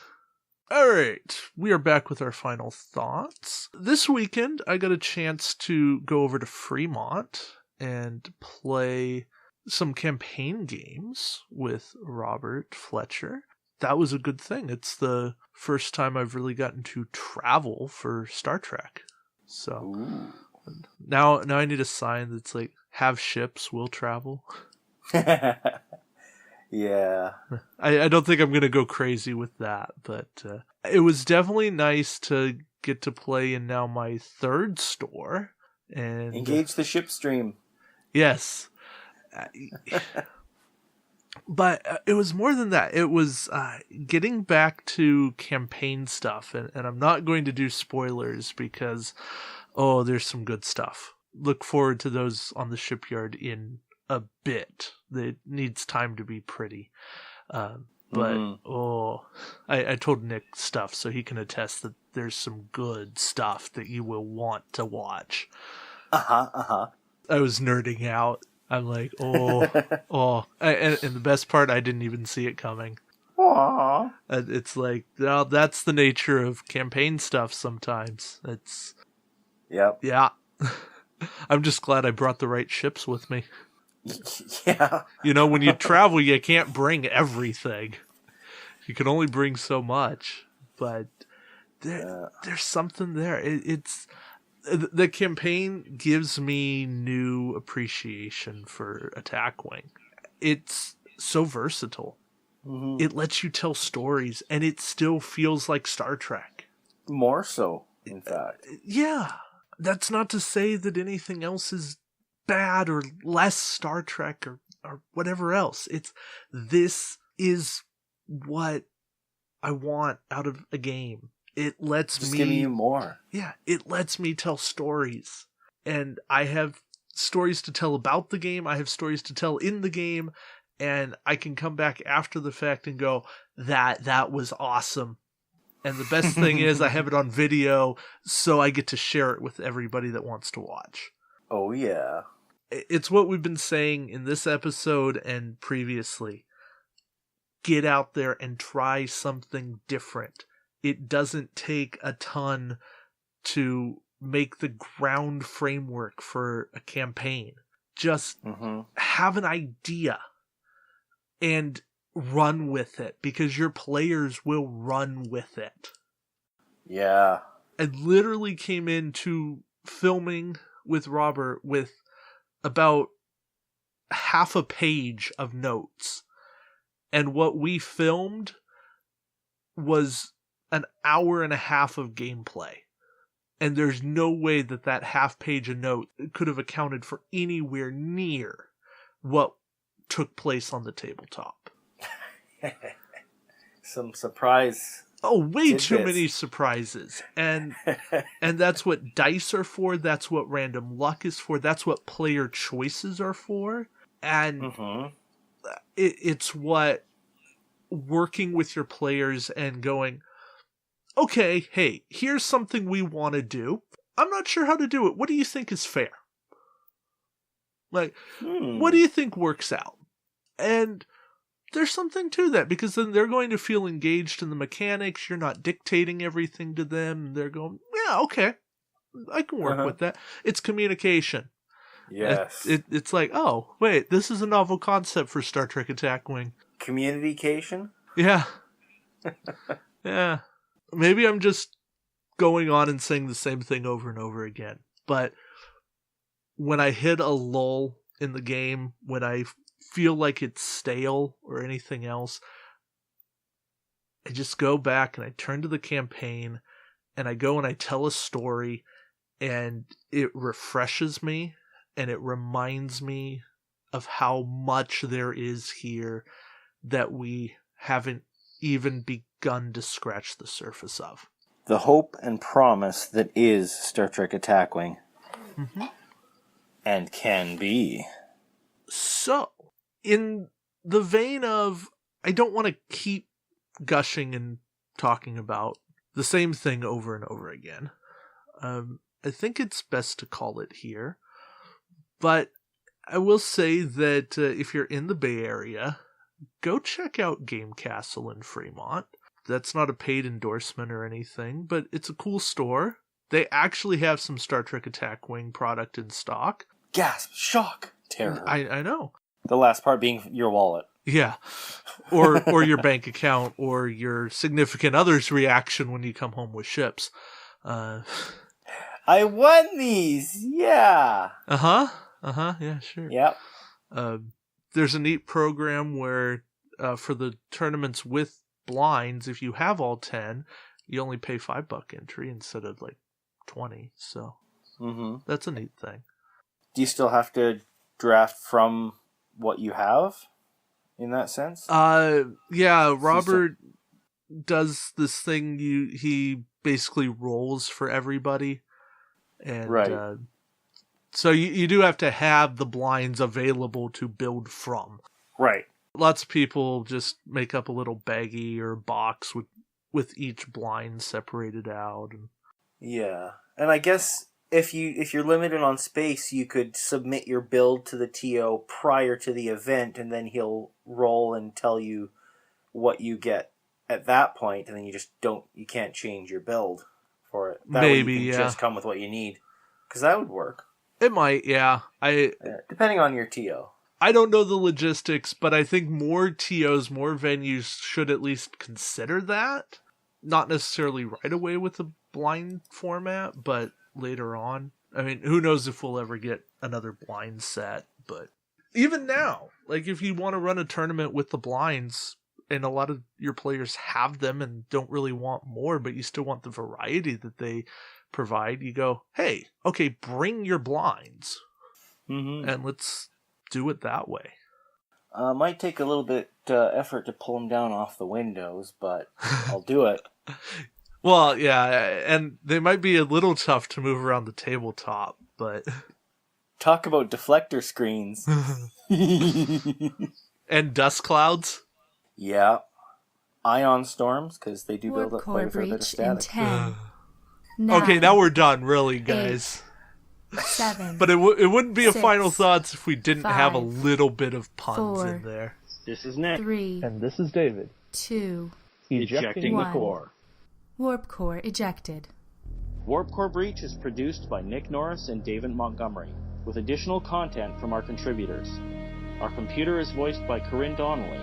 Alright, we are back with our final thoughts. This weekend, I got a chance to go over to Fremont and play some campaign games with Robert Fletcher. That was a good thing. It's the first time I've really gotten to travel for Star Trek. So now I need a sign that's like, have ships, will travel. Yeah. I don't think I'm going to go crazy with that, but it was definitely nice to get to play in now my third store. And engage the ship stream. Yes. But it was more than that. It was getting back to campaign stuff, and I'm not going to do spoilers because, there's some good stuff. Look forward to those on the shipyard in a bit. It needs time to be pretty. I told Nick stuff, so he can attest that there's some good stuff that you will want to watch. I was nerding out. I'm like, and the best part, I didn't even see it coming. Aww. It's like, well, that's the nature of campaign stuff sometimes. It's... Yep. Yeah. I'm just glad I brought the right ships with me. Yeah. When you travel, you can't bring everything. You can only bring so much. But there's something there. It's... The campaign gives me new appreciation for Attack Wing. It's so versatile. Mm-hmm. It lets you tell stories, and it still feels like Star Trek. More so, in fact. Yeah. That's not to say that anything else is bad or less Star Trek or whatever else. This is what I want out of a game. It lets just me... giving you more. Yeah, it lets me tell stories. And I have stories to tell about the game, I have stories to tell in the game, and I can come back after the fact and go, that was awesome. And the best thing is I have it on video, so I get to share it with everybody that wants to watch. Oh, yeah. It's what we've been saying in this episode and previously. Get out there and try something different. It doesn't take a ton to make the ground framework for a campaign. Just have an idea and run with it, because your players will run with it. Yeah. I literally came into filming with Robert with about half a page of notes. And what we filmed was an hour and a half of gameplay. And there's no way that half page of note could have accounted for anywhere near what took place on the tabletop. Some surprise. Oh, way too many surprises. And that's what dice are for. That's what random luck is for. That's what player choices are for. And it's what working with your players and going, okay, hey, here's something we want to do. I'm not sure how to do it. What do you think is fair? Like, what do you think works out? And there's something to that, because then they're going to feel engaged in the mechanics. You're not dictating everything to them. They're going, yeah, okay, I can work with that. It's communication. Yes. It's like, oh, wait, this is a novel concept for Star Trek Attack Wing. Communication? Yeah. Yeah. Maybe I'm just going on and saying the same thing over and over again. But when I hit a lull in the game, when I feel like it's stale or anything else, I just go back and I turn to the campaign and I go and I tell a story, and it refreshes me and it reminds me of how much there is here that we haven't even begun to scratch the surface of. The hope and promise that is Star Trek Attack Wing. Mm-hmm. And can be. So, in the vein of, I don't want to keep gushing and talking about the same thing over and over again. I think it's best to call it here. But I will say that if you're in the Bay Area, go check out Game Castle in Fremont. That's not a paid endorsement or anything, but it's a cool store. They actually have some Star Trek Attack Wing product in stock. Gasp, shock, terror. I know. The last part being your wallet. Yeah. Or your bank account, or your significant other's reaction when you come home with ships. I won these! Yeah! Yeah, sure. Yep. There's a neat program where for the tournaments with blinds, if you have all 10, you only pay $5 entry instead of like 20. So that's a neat thing. Do you still have to draft from what you have in that sense? Yeah, Robert does this thing. He basically rolls for everybody. And right. So you do have to have the blinds available to build from. Right. Lots of people just make up a little baggie or box with each blind separated out. Yeah. And I guess if you're limited on space, you could submit your build to the TO prior to the event, and then he'll roll and tell you what you get at that point, and then you can't change your build for it. That Maybe, way you can just come with what you need. Because that would work. It might, yeah. Depending on your TO. I don't know the logistics, but I think more TOs, more venues should at least consider that. Not necessarily right away with the blind format, but later on. I mean, who knows if we'll ever get another blind set, but even now, like if you want to run a tournament with the blinds, and a lot of your players have them and don't really want more, but you still want the variety that they provide, you go, hey, okay, bring your blinds. And let's do it that way. Might take a little bit effort to pull them down off the windows, but I'll do it. Well, yeah, and they might be a little tough to move around the tabletop, but... Talk about deflector screens. And dust clouds? Yeah. Ion storms, because they do build up quite a bit of static. 9, okay, now we're done, really, guys. 8, 7. But it wouldn't be 6, a final thoughts if we didn't 5, have a little bit of puns 4, in there. This is Nick. 3, and this is David. 2, Ejecting 1. the core. Warp core ejected. Warp Core Breach is produced by Nick Norris and David Montgomery, with additional content from our contributors. Our computer is voiced by Corinne Donnelly.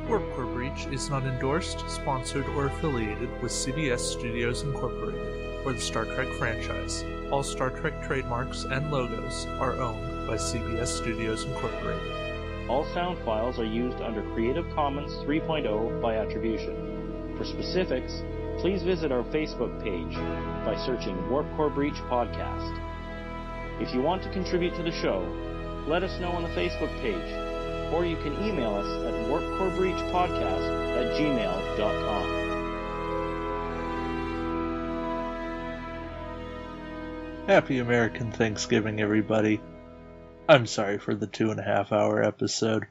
Warp Core Breach is not endorsed, sponsored, or affiliated with CBS Studios Incorporated or the Star Trek franchise. All Star Trek trademarks and logos are owned by CBS Studios Incorporated. All sound files are used under Creative Commons 3.0 by attribution. For specifics, please visit our Facebook page by searching Warp Core Breach Podcast. If you want to contribute to the show, let us know on the Facebook page, or you can email us at warpcorebreachpodcast@gmail.com. Happy American Thanksgiving, everybody. I'm sorry for the 2.5-hour episode.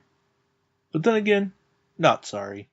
But then again, not sorry.